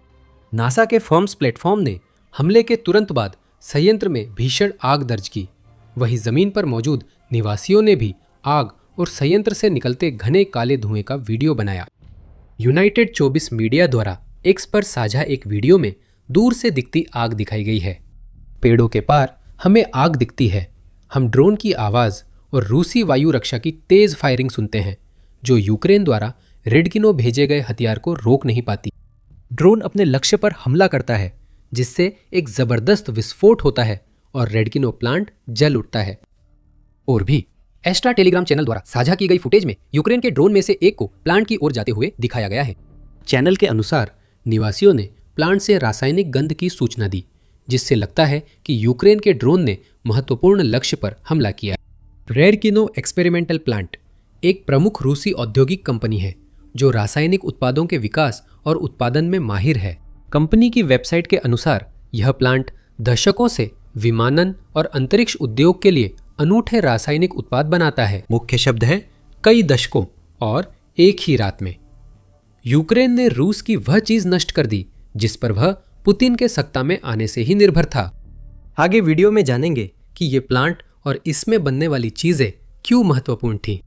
नासा के फर्म्स प्लेटफॉर्म ने हमले के तुरंत बाद संयंत्र में भीषण आग दर्ज की। वहीं जमीन पर मौजूद निवासियों ने भी आग और संयंत्र से निकलते घने काले धुएं का वीडियो बनाया। यूनाइटेड 24 मीडिया द्वारा एक्स पर साझा एक वीडियो में दूर से दिखती आग दिखाई गई है। पेड़ों के पार हमें आग दिखती है। हम ड्रोन की आवाज और रूसी वायु रक्षा की तेज फायरिंग सुनते हैं जो यूक्रेन द्वारा रेडकिनो भेजे गए हथियार को रोक नहीं पाती। ड्रोन अपने लक्ष्य पर हमला करता है जिससे एक जबरदस्त विस्फोट होता है और रेडकिनो प्लांट जल उठता है। और भी एस्ट्रा टेलीग्राम चैनल द्वारा साझा की गई फुटेज में यूक्रेन के ड्रोन में से एक को प्लांट की ओर जाते हुए दिखाया गया है। चैनल के अनुसार निवासियों ने प्लांट से रासायनिक गंध की सूचना दी जिससे लगता है कि यूक्रेन के ड्रोन ने महत्वपूर्ण लक्ष्य पर हमला किया। रेडकिनो एक्सपेरिमेंटल प्लांट एक प्रमुख रूसी औद्योगिक कंपनी है जो रासायनिक उत्पादों के विकास और उत्पादन में माहिर है। कंपनी की वेबसाइट के अनुसार यह प्लांट दशकों से विमानन और अंतरिक्ष उद्योग के लिए अनूठे रासायनिक उत्पाद बनाता है। मुख्य शब्द है कई दशकों और एक ही रात में। यूक्रेन ने रूस की वह चीज नष्ट कर दी जिस पर वह पुतिन के सत्ता में आने से ही निर्भर था। आगे वीडियो में जानेंगे कि ये प्लांट और इसमें बनने वाली चीजें क्यों महत्वपूर्ण थी।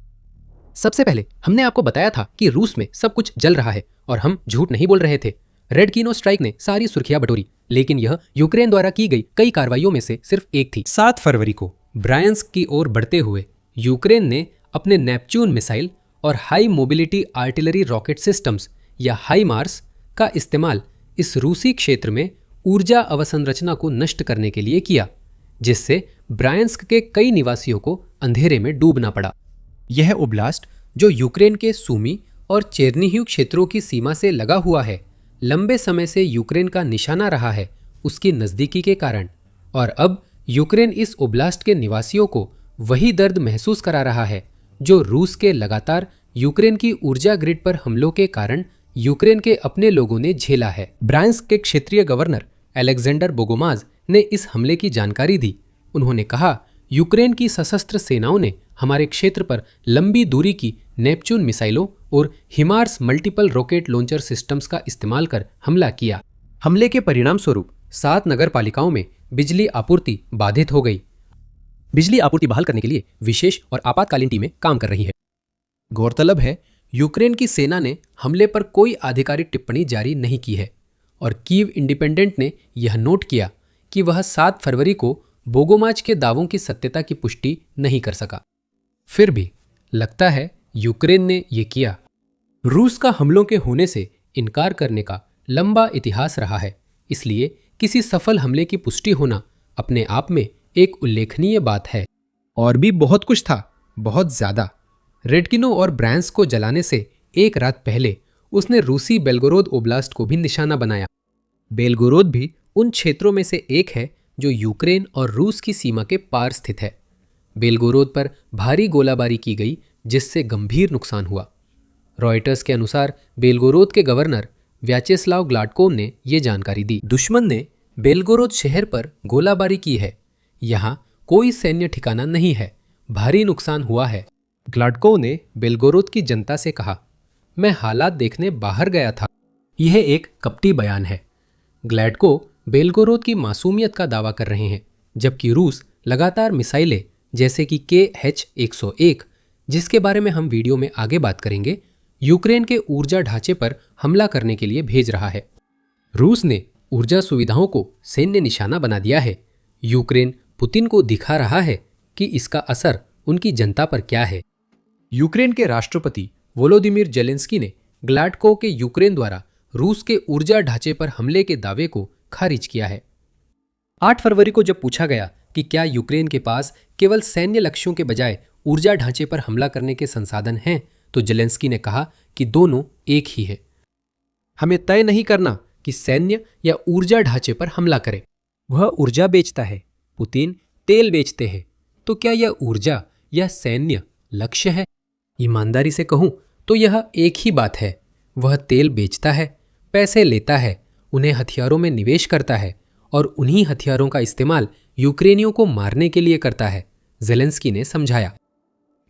सबसे पहले हमने आपको बताया था कि रूस में सब कुछ जल रहा है और हम झूठ नहीं बोल रहे थे। रेडकिनो स्ट्राइक ने सारी सुर्खियां बटोरी, लेकिन यह यूक्रेन द्वारा की गई कई कार्रवाइयों में से सिर्फ एक थी। 7 फरवरी को ब्रायंस्क की ओर बढ़ते हुए यूक्रेन ने अपने नेपच्यून मिसाइल और high mobility artillery rocket systems या हाइमार्स का इस्तेमाल इस रूसी क्षेत्र में ऊर्जा अवसंरचना को नष्ट करने के लिए किया, जिससे ब्रायंस्क के कई निवासियों को अंधेरे में डूबना पड़ा। यह ओब्लास्ट जो यूक्रेन के सूमी और चेर्निहिव क्षेत्रों की सीमा से लगा हुआ है, लंबे समय से यूक्रेन का निशाना रहा है उसकी नज़दीकी के कारण, और अब यूक्रेन इस ओब्लास्ट के निवासियों को वही दर्द महसूस करा रहा है जो रूस के लगातार यूक्रेन की ऊर्जा ग्रिड पर हमलों के कारण यूक्रेन के अपने लोगों ने झेला है। ब्रायंस्क के क्षेत्रीय गवर्नर अलेक्जेंडर बोगोमाज ने इस हमले की जानकारी दी। उन्होंने कहा, यूक्रेन की सशस्त्र सेनाओं ने हमारे क्षेत्र पर लंबी दूरी की नेपच्यून मिसाइलों और HIMARS multiple rocket launcher systems का इस्तेमाल कर हमला किया। हमले के परिणाम स्वरूप 7 नगर पालिकाओं में बिजली आपूर्ति बाधित हो गई। बिजली आपूर्ति बहाल करने के लिए विशेष और आपातकालीन टीमें काम कर रही है। गौरतलब है, यूक्रेन की सेना ने हमले पर कोई आधिकारिक टिप्पणी जारी नहीं की है और कीव इंडिपेंडेंट ने यह नोट किया कि वह 7 फरवरी को बोगोमाज के दावों की सत्यता की पुष्टि नहीं कर सका। फिर भी लगता है यूक्रेन ने यह किया। रूस का हमलों के होने से इनकार करने का लंबा इतिहास रहा है, इसलिए किसी सफल हमले की पुष्टि होना अपने आप में एक उल्लेखनीय बात है। और भी बहुत कुछ था, बहुत ज्यादा। रेडकिनो और ब्रायंस्क को जलाने से एक रात पहले उसने रूसी बेल्गोरोद ओब्लास्ट को भी निशाना बनाया। बेल्गोरोद भी उन क्षेत्रों में से एक है जो यूक्रेन और रूस की सीमा के पार स्थित है। बेल्गोरोद पर भारी गोलाबारी की गई जिससे गंभीर नुकसान हुआ। रॉयटर्स के अनुसार बेलगोरोद के गवर्नर व्याचेस्लाव ग्लाडकोव ने ये जानकारी दी। दुश्मन ने बेलगोरोद शहर पर गोलाबारी की है। यहाँ कोई सैन्य ठिकाना नहीं है। भारी नुकसान हुआ है। ग्लाडकोव ने बेलगोरोद की जनता से कहा, मैं हालात देखने बाहर गया था। यह एक कपटी बयान है। ग्लाडकोव बेलगोरोद की मासूमियत का दावा कर रहे हैं, जबकि रूस लगातार मिसाइलें जैसे कि KH-101, जिसके बारे में हम वीडियो में आगे बात करेंगे, यूक्रेन के ऊर्जा ढांचे पर हमला करने के लिए भेज रहा है। रूस ने ऊर्जा सुविधाओं को सैन्य निशाना बना दिया है। यूक्रेन पुतिन को दिखा रहा है कि इसका असर उनकी जनता पर क्या है। यूक्रेन के राष्ट्रपति वोलोदिमीर जेलेंस्की ने ग्लाडकोव के यूक्रेन द्वारा रूस के ऊर्जा ढांचे पर हमले के दावे को खारिज किया है। 8 फरवरी को जब पूछा गया कि क्या यूक्रेन के पास केवल सैन्य लक्ष्यों के बजाय ऊर्जा ढांचे पर हमला करने के संसाधन हैं, तो जेलेंस्की ने कहा कि दोनों एक ही है। हमें तय नहीं करना कि सैन्य या ऊर्जा ढांचे पर हमला करे। वह ऊर्जा बेचता है, पुतिन तेल बेचते हैं। तो क्या यह ऊर्जा या सैन्य लक्ष्य है? ईमानदारी से कहूं तो यह एक ही बात है। वह तेल बेचता है, पैसे लेता है, उन्हें हथियारों में निवेश करता है और उन्हीं हथियारों का इस्तेमाल यूक्रेनियों को मारने के लिए करता है, जेलेंस्की ने समझाया।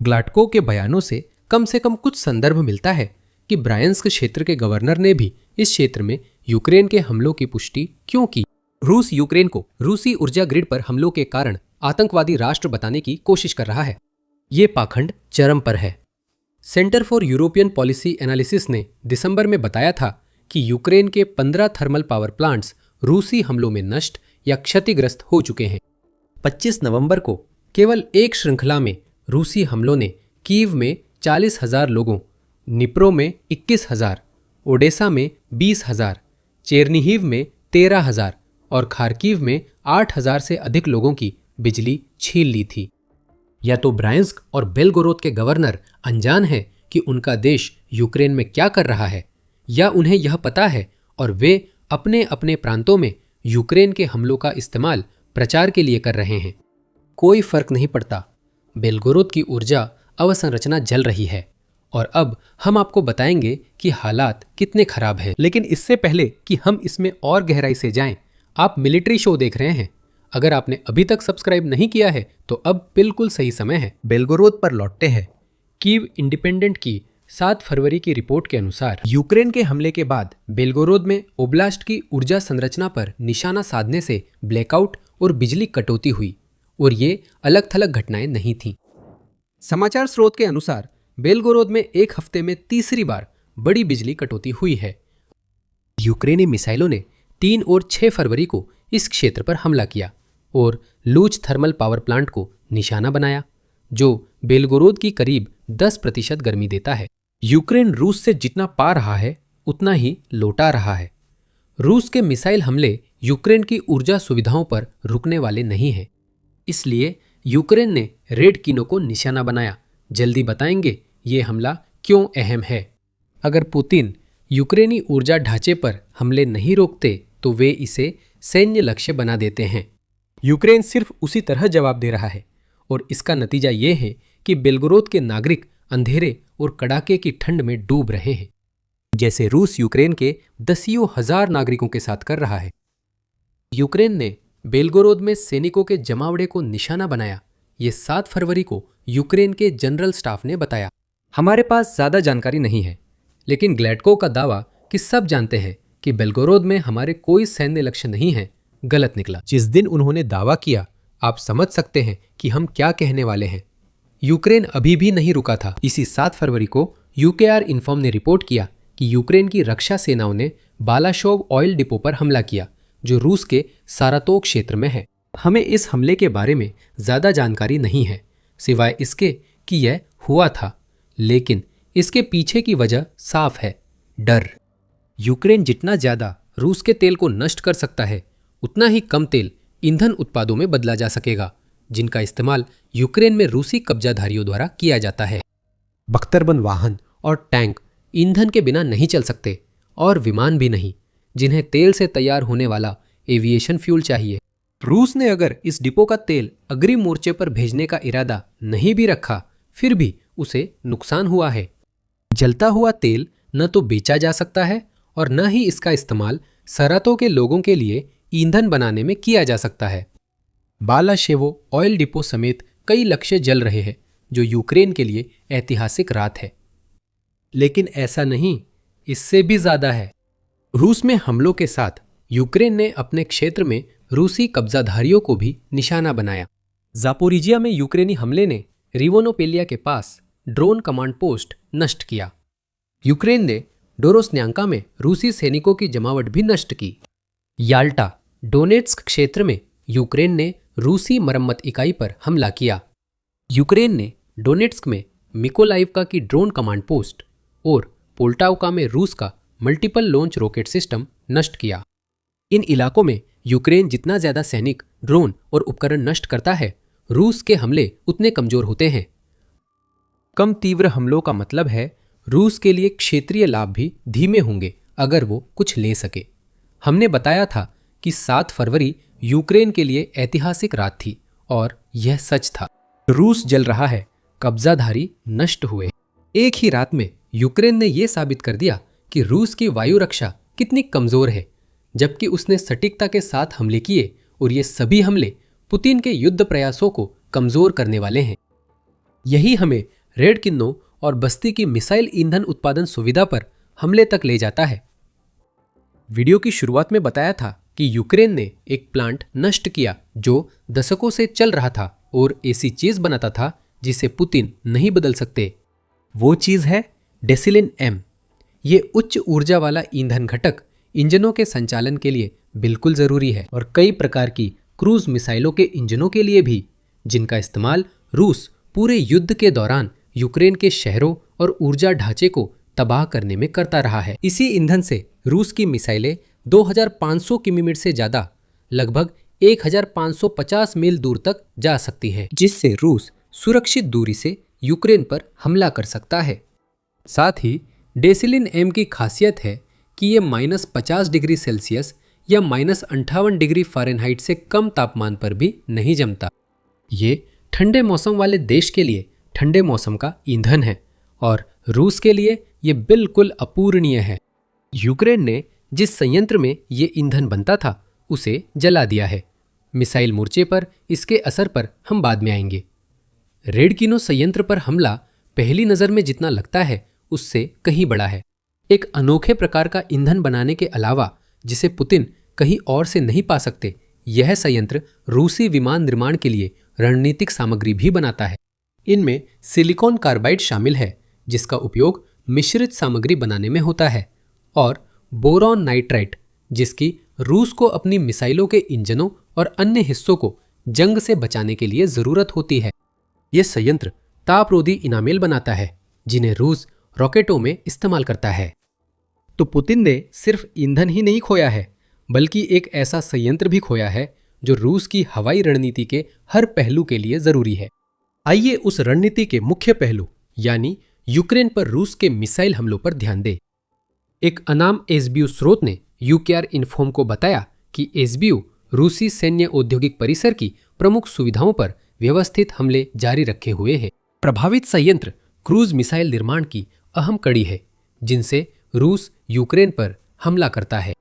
ग्लाडकोव के बयानों से कम कुछ संदर्भ मिलता है कि ब्रायंस्क क्षेत्र के गवर्नर ने भी इस क्षेत्र में यूक्रेन के हमलों की पुष्टि क्यों की। रूस यूक्रेन को रूसी ऊर्जा ग्रिड पर हमलों के कारण आतंकवादी राष्ट्र बताने की कोशिश कर रहा है। ये पाखंड चरम पर है। Centre for European policy analysis ने दिसंबर में बताया था कि यूक्रेन के 15 थर्मल पावर प्लांट्स रूसी हमलों में नष्ट या क्षतिग्रस्त हो चुके हैं। 25 नवंबर को केवल एक श्रृंखला में रूसी हमलों ने कीव में 40,000 लोगों, निप्रो में 21,000, ओडेसा में 20,000, चेरनिहिव में 13,000 और खार्किव में 8,000 से अधिक लोगों की बिजली छीन ली थी। या तो ब्रायंस्क और बेलगोरोद के गवर्नर अनजान हैं कि उनका देश यूक्रेन में क्या कर रहा है, या उन्हें यह पता है और वे अपने अपने प्रांतों में यूक्रेन के हमलों का इस्तेमाल प्रचार के लिए कर रहे हैं। कोई फर्क नहीं पड़ता। बेलगोरोद की ऊर्जा अवसंरचना जल रही है और अब हम आपको बताएंगे कि हालात कितने खराब हैं। लेकिन इससे पहले कि हम इसमें और गहराई से जाएं, आप मिलिट्री शो देख रहे हैं। अगर आपने अभी तक सब्सक्राइब नहीं किया है तो अब बिल्कुल सही समय है। बेलगोरोद पर लौटते हैं। कीव इंडिपेंडेंट की 7 फरवरी की रिपोर्ट के अनुसार यूक्रेन के हमले के बाद बेलगोरोद में ओब्लास्ट की ऊर्जा संरचना पर निशाना साधने से ब्लैकआउट और बिजली कटौती हुई, और ये अलग थलग घटनाएं नहीं थीं। समाचार स्रोत के अनुसार बेलगोरोद में एक हफ्ते में तीसरी बार बड़ी बिजली कटौती हुई है। यूक्रेनी मिसाइलों ने 3 और 6 फरवरी को इस क्षेत्र पर हमला किया और लूच थर्मल पावर प्लांट को निशाना बनाया, जो बेलगोरोद की करीब 10% गर्मी देता है। यूक्रेन रूस से जितना पा रहा है उतना ही लौटा रहा है। रूस के मिसाइल हमले यूक्रेन की ऊर्जा सुविधाओं पर रुकने वाले नहीं हैं। इसलिए यूक्रेन ने रेड किनो को निशाना बनाया। जल्दी बताएंगे ये हमला क्यों अहम है। अगर पुतिन यूक्रेनी ऊर्जा ढांचे पर हमले नहीं रोकते तो वे इसे सैन्य लक्ष्य बना देते हैं। यूक्रेन सिर्फ उसी तरह जवाब दे रहा है और इसका नतीजा ये है कि बेलगोरोद के नागरिक अंधेरे और कड़ाके की ठंड में डूब रहे हैं, जैसे रूस यूक्रेन के दसियों हजार नागरिकों के साथ कर रहा है। यूक्रेन ने बेलगोरोद में सैनिकों के जमावड़े को निशाना बनाया। ये 7 फरवरी को यूक्रेन के जनरल स्टाफ ने बताया। हमारे पास ज्यादा जानकारी नहीं है, लेकिन ग्लाडकोव का दावा कि सब जानते हैं कि बेलगोरोद में हमारे कोई सैन्य लक्ष्य नहीं है, गलत निकला। जिस दिन उन्होंने दावा किया, आप समझ सकते हैं कि हम क्या कहने वाले हैं। यूक्रेन अभी भी नहीं रुका था। इसी 7 फरवरी को UKR इन्फॉर्म ने रिपोर्ट किया कि यूक्रेन की रक्षा सेनाओं ने बालाशोव ऑयल डिपो पर हमला किया, जो रूस के सारातोव क्षेत्र में है। हमें इस हमले के बारे में ज्यादा जानकारी नहीं है, सिवाय इसके कि यह हुआ था, लेकिन इसके पीछे की वजह साफ है, डर। यूक्रेन जितना ज्यादा रूस के तेल को नष्ट कर सकता है, उतना ही कम तेल ईंधन उत्पादों में बदला जा सकेगा, जिनका इस्तेमाल यूक्रेन में रूसी कब्जाधारियों द्वारा किया जाता है। बख्तरबंद वाहन और टैंक ईंधन के बिना नहीं चल सकते, और विमान भी नहीं, जिन्हें तेल से तैयार होने वाला एविएशन फ्यूल चाहिए। रूस ने अगर इस डिपो का तेल अग्रिम मोर्चे पर भेजने का इरादा नहीं भी रखा, फिर भी उसे नुकसान हुआ है। जलता हुआ तेल न तो बेचा जा सकता है और न ही इसका इस्तेमाल सरातों के लोगों के लिए ईंधन बनाने में किया जा सकता है। बालाशेवो ऑयल डिपो समेत कई लक्ष्य जल रहे हैं, जो यूक्रेन के लिए ऐतिहासिक रात है। लेकिन ऐसा नहीं, इससे भी ज्यादा है। रूस में हमलों के साथ यूक्रेन ने अपने क्षेत्र में रूसी कब्जाधारियों को भी निशाना बनाया। जापोरिजिया में यूक्रेनी हमले ने रिवोनोपेलिया के पास ड्रोन कमांड पोस्ट नष्ट किया। यूक्रेन ने डोरोस्न्यांका में रूसी सैनिकों की जमावट भी नष्ट की। याल्टा, डोनेट्स्क क्षेत्र में यूक्रेन ने रूसी मरम्मत इकाई पर हमला किया। यूक्रेन ने डोनेट्स्क में मिकोलाइवका की ड्रोन कमांड पोस्ट और पोल्टावका में रूस का मल्टीपल लॉन्च रॉकेट सिस्टम नष्ट किया। इन इलाकों में यूक्रेन जितना ज्यादा सैनिक, ड्रोन और उपकरण नष्ट करता है, रूस के हमले उतने कमजोर होते हैं। कम तीव्र हमलों का मतलब है रूस के लिए क्षेत्रीय लाभ भी धीमे होंगे अगर वो कुछ ले सके। हमने बताया था कि 7 फरवरी यूक्रेन के लिए ऐतिहासिक रात थी और यह सच था। रूस जल रहा है, कब्जाधारी नष्ट हुए। एक ही रात में यूक्रेन ने यह साबित कर दिया कि रूस की वायु रक्षा कितनी कमजोर है, जबकि उसने सटीकता के साथ हमले किए और ये सभी हमले पुतिन के युद्ध प्रयासों को कमजोर करने वाले हैं। यही हमें रेड किन्नो और बस्ती की मिसाइल ईंधन उत्पादन सुविधा पर हमले तक ले जाता है। वीडियो की शुरुआत में बताया था कि यूक्रेन ने एक प्लांट नष्ट किया जो दशकों से चल रहा था और ऐसी चीज बनाता था जिसे पुतिन नहीं बदल सकते। वो चीज है डेसिलिन एम। ये उच्च ऊर्जा वाला ईंधन घटक इंजनों के संचालन के लिए बिल्कुल जरूरी है और कई प्रकार की क्रूज मिसाइलों के इंजनों के लिए भी, जिनका इस्तेमाल रूस पूरे युद्ध के दौरान यूक्रेन के शहरों और ऊर्जा ढांचे को तबाह करने में करता रहा है। इसी ईंधन से रूस की मिसाइलें 2500 किलोमीटर से ज्यादा, लगभग 1550 मील दूर तक जा सकती हैं, जिससे रूस सुरक्षित दूरी से यूक्रेन पर हमला कर सकता है। साथ ही डेसिलिन एम की खासियत है कि ये -50 डिग्री सेल्सियस या -58 डिग्री फ़ारेनहाइट से कम तापमान पर भी नहीं जमता। ये ठंडे मौसम वाले देश के लिए ठंडे मौसम का ईंधन है और रूस के लिए ये बिल्कुल अपूरणीय है। यूक्रेन ने जिस संयंत्र में ये ईंधन बनता था उसे जला दिया है। मिसाइल मोर्चे पर इसके असर पर हम बाद में आएंगे। रेडकिनो संयंत्र पर हमला पहली नज़र में जितना लगता है उससे कहीं बड़ा है। एक अनोखे प्रकार का ईंधन बनाने के अलावा जिसे पुतिन कहीं और से नहीं पा सकते, यह संयंत्र रूसी विमान निर्माण के लिए रणनीतिक सामग्री भी बनाता है। इनमें सिलिकॉन कार्बाइड शामिल है, जिसका उपयोग मिश्रित सामग्री बनाने में होता है, और बोरॉन नाइट्राइट, जिसकी रूस को अपनी मिसाइलों के इंजनों और अन्य हिस्सों को जंग से बचाने के लिए जरूरत होती है। यह संयंत्र तापरोधी इनामेल बनाता है, जिन्हें रूस रॉकेटों में इस्तेमाल करता है। तो पुतिन ने सिर्फ ईंधन ही नहीं खोया है, बल्कि एक ऐसा संयंत्र भी खोया है जो रूस की हवाई रणनीति के हर पहलू के लिए जरूरी है। आइए उस रणनीति के मुख्य पहलू यानी यूक्रेन पर रूस के मिसाइल हमलों पर ध्यान दें। एक अनाम एसबीयू स्रोत ने यूकेआर इन्फॉर्म को बताया कि एसबीयू रूसी सैन्य औद्योगिक परिसर की प्रमुख सुविधाओं पर व्यवस्थित हमले जारी रखे हुए है। प्रभावित संयंत्र क्रूज मिसाइल निर्माण की अहम कड़ी है, जिनसे रूस यूक्रेन पर हमला करता है।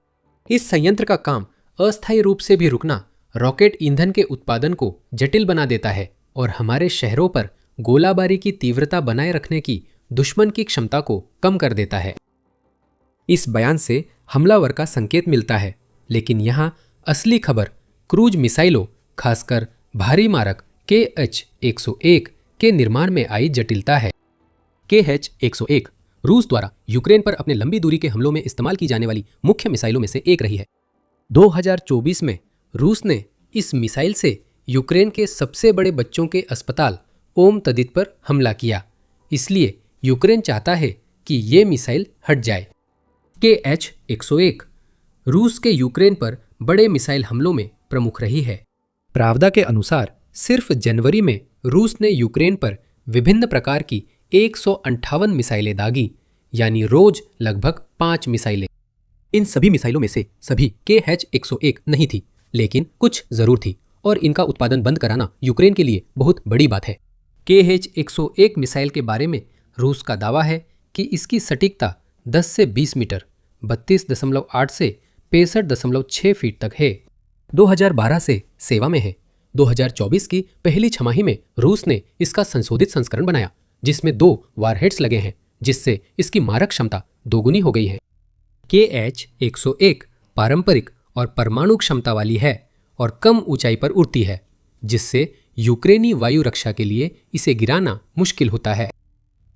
इस संयंत्र का काम अस्थायी रूप से भी रुकना रॉकेट ईंधन के उत्पादन को जटिल बना देता है और हमारे शहरों पर गोलाबारी की तीव्रता बनाए रखने की दुश्मन की क्षमता को कम कर देता है। इस बयान से हमलावर का संकेत मिलता है, लेकिन यहाँ असली खबर क्रूज मिसाइलों, खासकर भारी मारक KH-101 के निर्माण में आई जटिलता है। KH-101 रूस द्वारा यूक्रेन पर अपने लंबी दूरी के हमलों में इस्तेमाल की जाने वाली मुख्य मिसाइलों में से एक रही है। 2024 में रूस ने इस मिसाइल से यूक्रेन के सबसे बड़े बच्चों के अस्पताल ओम तदित पर हमला किया। इसलिए यूक्रेन चाहता है कि ये मिसाइल हट जाए। KH-101 रूस के यूक्रेन पर बड़े मिसाइल हमलों में प्रमुख रही है। प्रावदा के अनुसार सिर्फ जनवरी में रूस ने यूक्रेन पर विभिन्न प्रकार की 158 मिसाइलें दागी, यानी रोज लगभग 5 मिसाइलें। इन सभी मिसाइलों में से सभी KH-101 नहीं थी, लेकिन कुछ जरूर थी और इनका उत्पादन बंद कराना यूक्रेन के लिए बहुत बड़ी बात है। KH-101 मिसाइल के बारे में रूस का दावा है कि इसकी सटीकता 10 से 20 मीटर 32.8 से 65.6 फीट तक है। 2012 से सेवा में है। 2024 की पहली छमाही में रूस ने इसका संशोधित संस्करण बनाया, जिसमें 2 वारहेड्स लगे हैं, जिससे इसकी मारक क्षमता दोगुनी हो गई है। KH-101 पारंपरिक और परमाणु क्षमता वाली है और कम ऊंचाई पर उड़ती है, जिससे यूक्रेनी वायु रक्षा के लिए इसे गिराना मुश्किल होता है।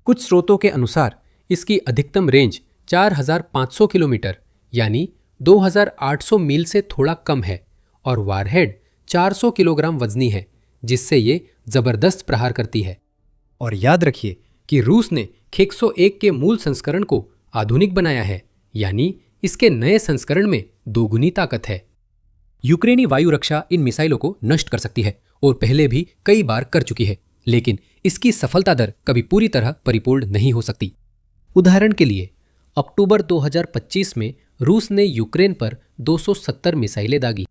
कुछ स्रोतों के अनुसार इसकी अधिकतम रेंज 4500 किलोमीटर यानी 2800 मील से थोड़ा कम है और वारहेड 400 किलोग्राम वजनी है, जिससे ये जबरदस्त प्रहार करती है। और याद रखिए कि रूस ने KH-101 के मूल संस्करण को आधुनिक बनाया है, यानी इसके नए संस्करण में दोगुनी ताकत है। यूक्रेनी वायु रक्षा इन मिसाइलों को नष्ट कर सकती है और पहले भी कई बार कर चुकी है, लेकिन इसकी सफलता दर कभी पूरी तरह परिपूर्ण नहीं हो सकती। उदाहरण के लिए अक्टूबर 2025 में रूस ने यूक्रेन पर 270 मिसाइलें दागी।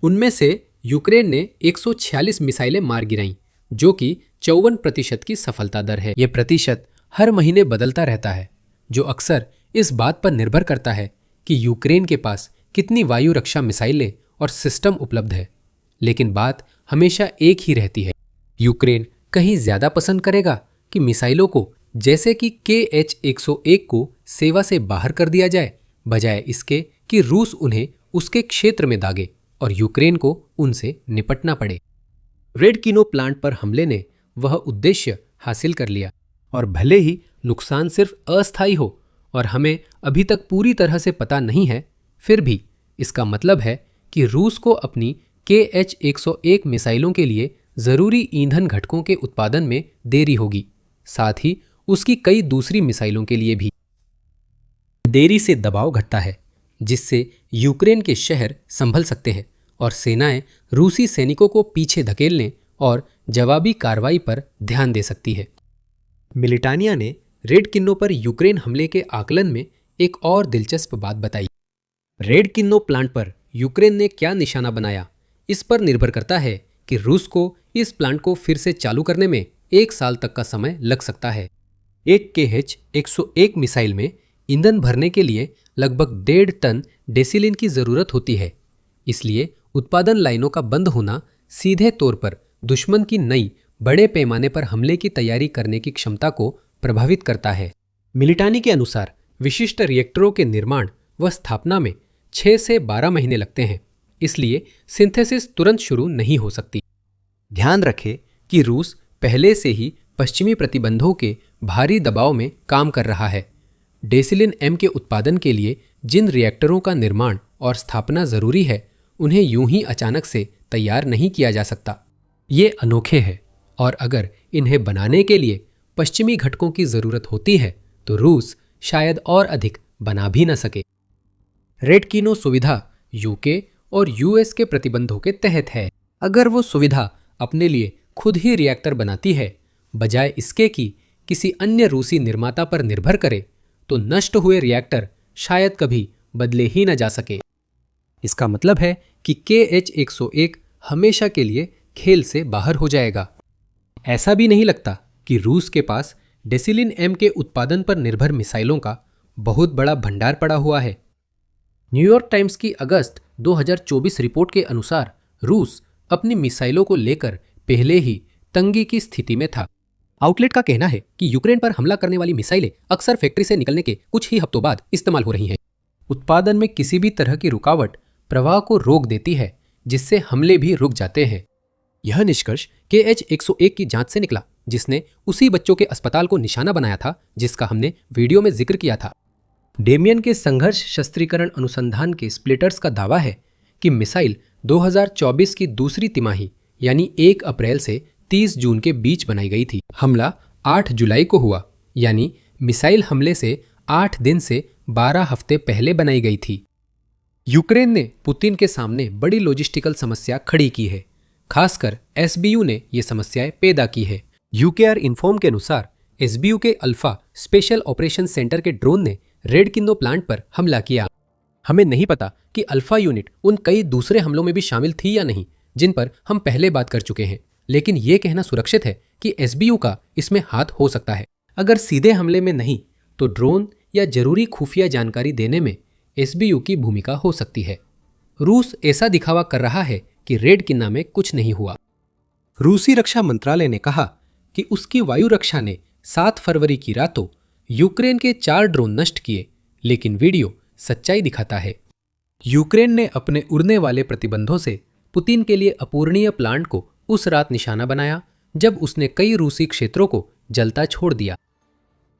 उनमें से यूक्रेन ने 146 मिसाइलें मार गिराईं, जो कि 54% की सफलता दर है। यह प्रतिशत हर महीने बदलता रहता है, जो अक्सर इस बात पर निर्भर करता है कि यूक्रेन के पास कितनी वायु रक्षा मिसाइलें और सिस्टम उपलब्ध है। लेकिन बात हमेशा एक ही रहती है, यूक्रेन कहीं ज्यादा पसंद करेगा कि मिसाइलों को, जैसे कि KH-101 को सेवा से बाहर कर दिया जाए, बजाय इसके कि रूस उन्हें उसके क्षेत्र में दागे और यूक्रेन को उनसे निपटना पड़े। रेड किनो प्लांट पर हमले ने वह उद्देश्य हासिल कर लिया, और भले ही नुकसान सिर्फ अस्थायी हो और हमें अभी तक पूरी तरह से पता नहीं है, फिर भी इसका मतलब है कि रूस को अपनी KH-101 मिसाइलों के लिए जरूरी ईंधन घटकों के उत्पादन में देरी होगी, साथ ही उसकी कई दूसरी मिसाइलों के लिए भी। देरी से दबाव घटता है, जिससे यूक्रेन के शहर संभल सकते हैं और सेनाएं रूसी सैनिकों को पीछे धकेलने और जवाबी कार्रवाई पर ध्यान दे सकती है। मिलिटानिया ने रेड किन्नो पर यूक्रेन हमले के आकलन में एक और दिलचस्प बात बताई। रेड किन्नो प्लांट पर यूक्रेन ने क्या निशाना बनाया, इस पर निर्भर करता है कि रूस को इस प्लांट को फिर से चालू करने में 1 साल तक का समय लग सकता है। एक KH-101 मिसाइल में ईंधन भरने के लिए लगभग 1.5 टन डेसिलिन की जरूरत होती है, इसलिए उत्पादन लाइनों का बंद होना सीधे तौर पर दुश्मन की नई बड़े पैमाने पर हमले की तैयारी करने की क्षमता को प्रभावित करता है। मिलिटानी के अनुसार विशिष्ट रिएक्टरों के निर्माण व स्थापना में 6 से 12 महीने लगते हैं, इसलिए सिंथेसिस तुरंत शुरू नहीं हो सकती। ध्यान रखें कि रूस पहले से ही पश्चिमी प्रतिबंधों के भारी दबाव में काम कर रहा है। डेसिलिन M के उत्पादन के लिए जिन रिएक्टरों का निर्माण और स्थापना जरूरी है, उन्हें यूं ही अचानक से तैयार नहीं किया जा सकता। ये अनोखे हैं और अगर इन्हें बनाने के लिए पश्चिमी घटकों की जरूरत होती है तो रूस शायद और अधिक बना भी न सके। रेड किनो सुविधा यूके और यूएस के प्रतिबंधों के तहत है। अगर वो सुविधा अपने लिए खुद ही रिएक्टर बनाती है, बजाय इसके कि किसी अन्य रूसी निर्माता पर निर्भर करे, तो नष्ट हुए रिएक्टर शायद कभी बदले ही न जा सके। इसका मतलब है कि KH-101 हमेशा के लिए खेल से बाहर हो जाएगा। ऐसा भी नहीं लगता कि रूस के पास डेसिलिन M के उत्पादन पर निर्भर मिसाइलों का बहुत बड़ा भंडार पड़ा हुआ है। न्यूयॉर्क टाइम्स की अगस्त 2024 रिपोर्ट के अनुसार रूस अपनी मिसाइलों को लेकर पहले ही तंगी की स्थिति में था। आउटलेट का कहना है कि यूक्रेन पर हमला करने वाली मिसाइलें अक्सर फैक्ट्री से निकलने के कुछ ही हफ्तों बाद इस्तेमाल हो रही हैं। उत्पादन में किसी भी तरह की रुकावट प्रवाह को रोक देती है, जिससे हमले भी रुक जाते हैं। यह निष्कर्ष KH-101 की जांच से निकला, जिसने उसी बच्चों के अस्पताल को निशाना बनाया था जिसका हमने वीडियो में जिक्र किया था। डेमियन के संघर्ष शस्त्रीकरण अनुसंधान के स्प्लिटर्स का दावा है कि मिसाइल 2024 की दूसरी तिमाही यानी 1 अप्रैल से 30 जून के बीच बनाई गई थी। हमला 8 जुलाई को हुआ, यानी मिसाइल हमले से 8 दिन से 12 हफ्ते पहले बनाई गई थी। यूक्रेन ने पुतिन के सामने बड़ी लॉजिस्टिकल समस्या खड़ी की है। खासकर SBU ने ये समस्याएं पैदा की है। UKR इन्फॉर्म के अनुसार SBU के अल्फा स्पेशल ऑपरेशन सेंटर के ड्रोन ने रेड किन्नो प्लांट पर हमला किया। हमें नहीं पता कि अल्फा यूनिट उन कई दूसरे हमलों में भी शामिल थी या नहीं, जिन पर हम पहले बात कर चुके हैं, लेकिन ये कहना सुरक्षित है कि कि एसबीयू का इसमें हाथ हो सकता है। अगर सीधे हमले में नहीं तो ड्रोन या जरूरी खुफिया जानकारी देने में एसबीयू की भूमिका हो सकती है। रूस ऐसा दिखावा कर रहा है कि रेड किन्ना में कुछ नहीं हुआ। रूसी रक्षा मंत्रालय ने कहा कि उसकी वायु रक्षा ने 7 फरवरी की रातों यूक्रेन के 4 ड्रोन नष्ट किए, लेकिन वीडियो सच्चाई दिखाता है। यूक्रेन ने अपने उड़ने वाले प्रतिबंधों से पुतिन के लिए अपूरणीय प्लांट को उस रात निशाना बनाया जब उसने कई रूसी क्षेत्रों को जलता छोड़ दिया।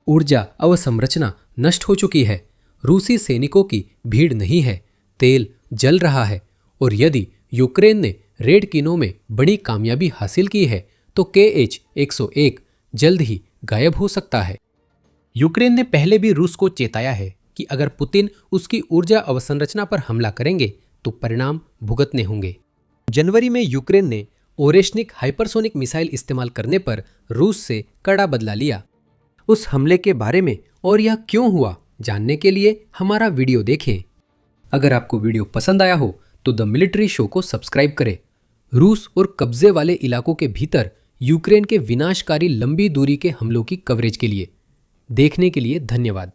ऊर्जा अवसंरचना नष्ट हो चुकी है, रूसी सैनिकों की भीड़ नहीं है, तेल जल रहा है और यदि यूक्रेन ने रेड किनो में बड़ी कामयाबी हासिल की है तो KH-101 जल्द ही गायब हो सकता है। यूक्रेन ने पहले भी रूस को चेताया है कि अगर पुतिन उसकी ऊर्जा अवसंरचना पर हमला करेंगे तो परिणाम भुगतने होंगे। जनवरी में यूक्रेन ने ओरेशनिक हाइपरसोनिक मिसाइल इस्तेमाल करने पर रूस से कड़ा बदला लिया। उस हमले के बारे में और यह क्यों हुआ जानने के लिए हमारा वीडियो देखें। अगर आपको वीडियो पसंद आया हो तो द मिलिट्री शो को सब्सक्राइब करें। रूस और कब्जे वाले इलाकों के भीतर यूक्रेन के विनाशकारी लंबी दूरी के हमलों की कवरेज के लिए देखने के लिए धन्यवाद।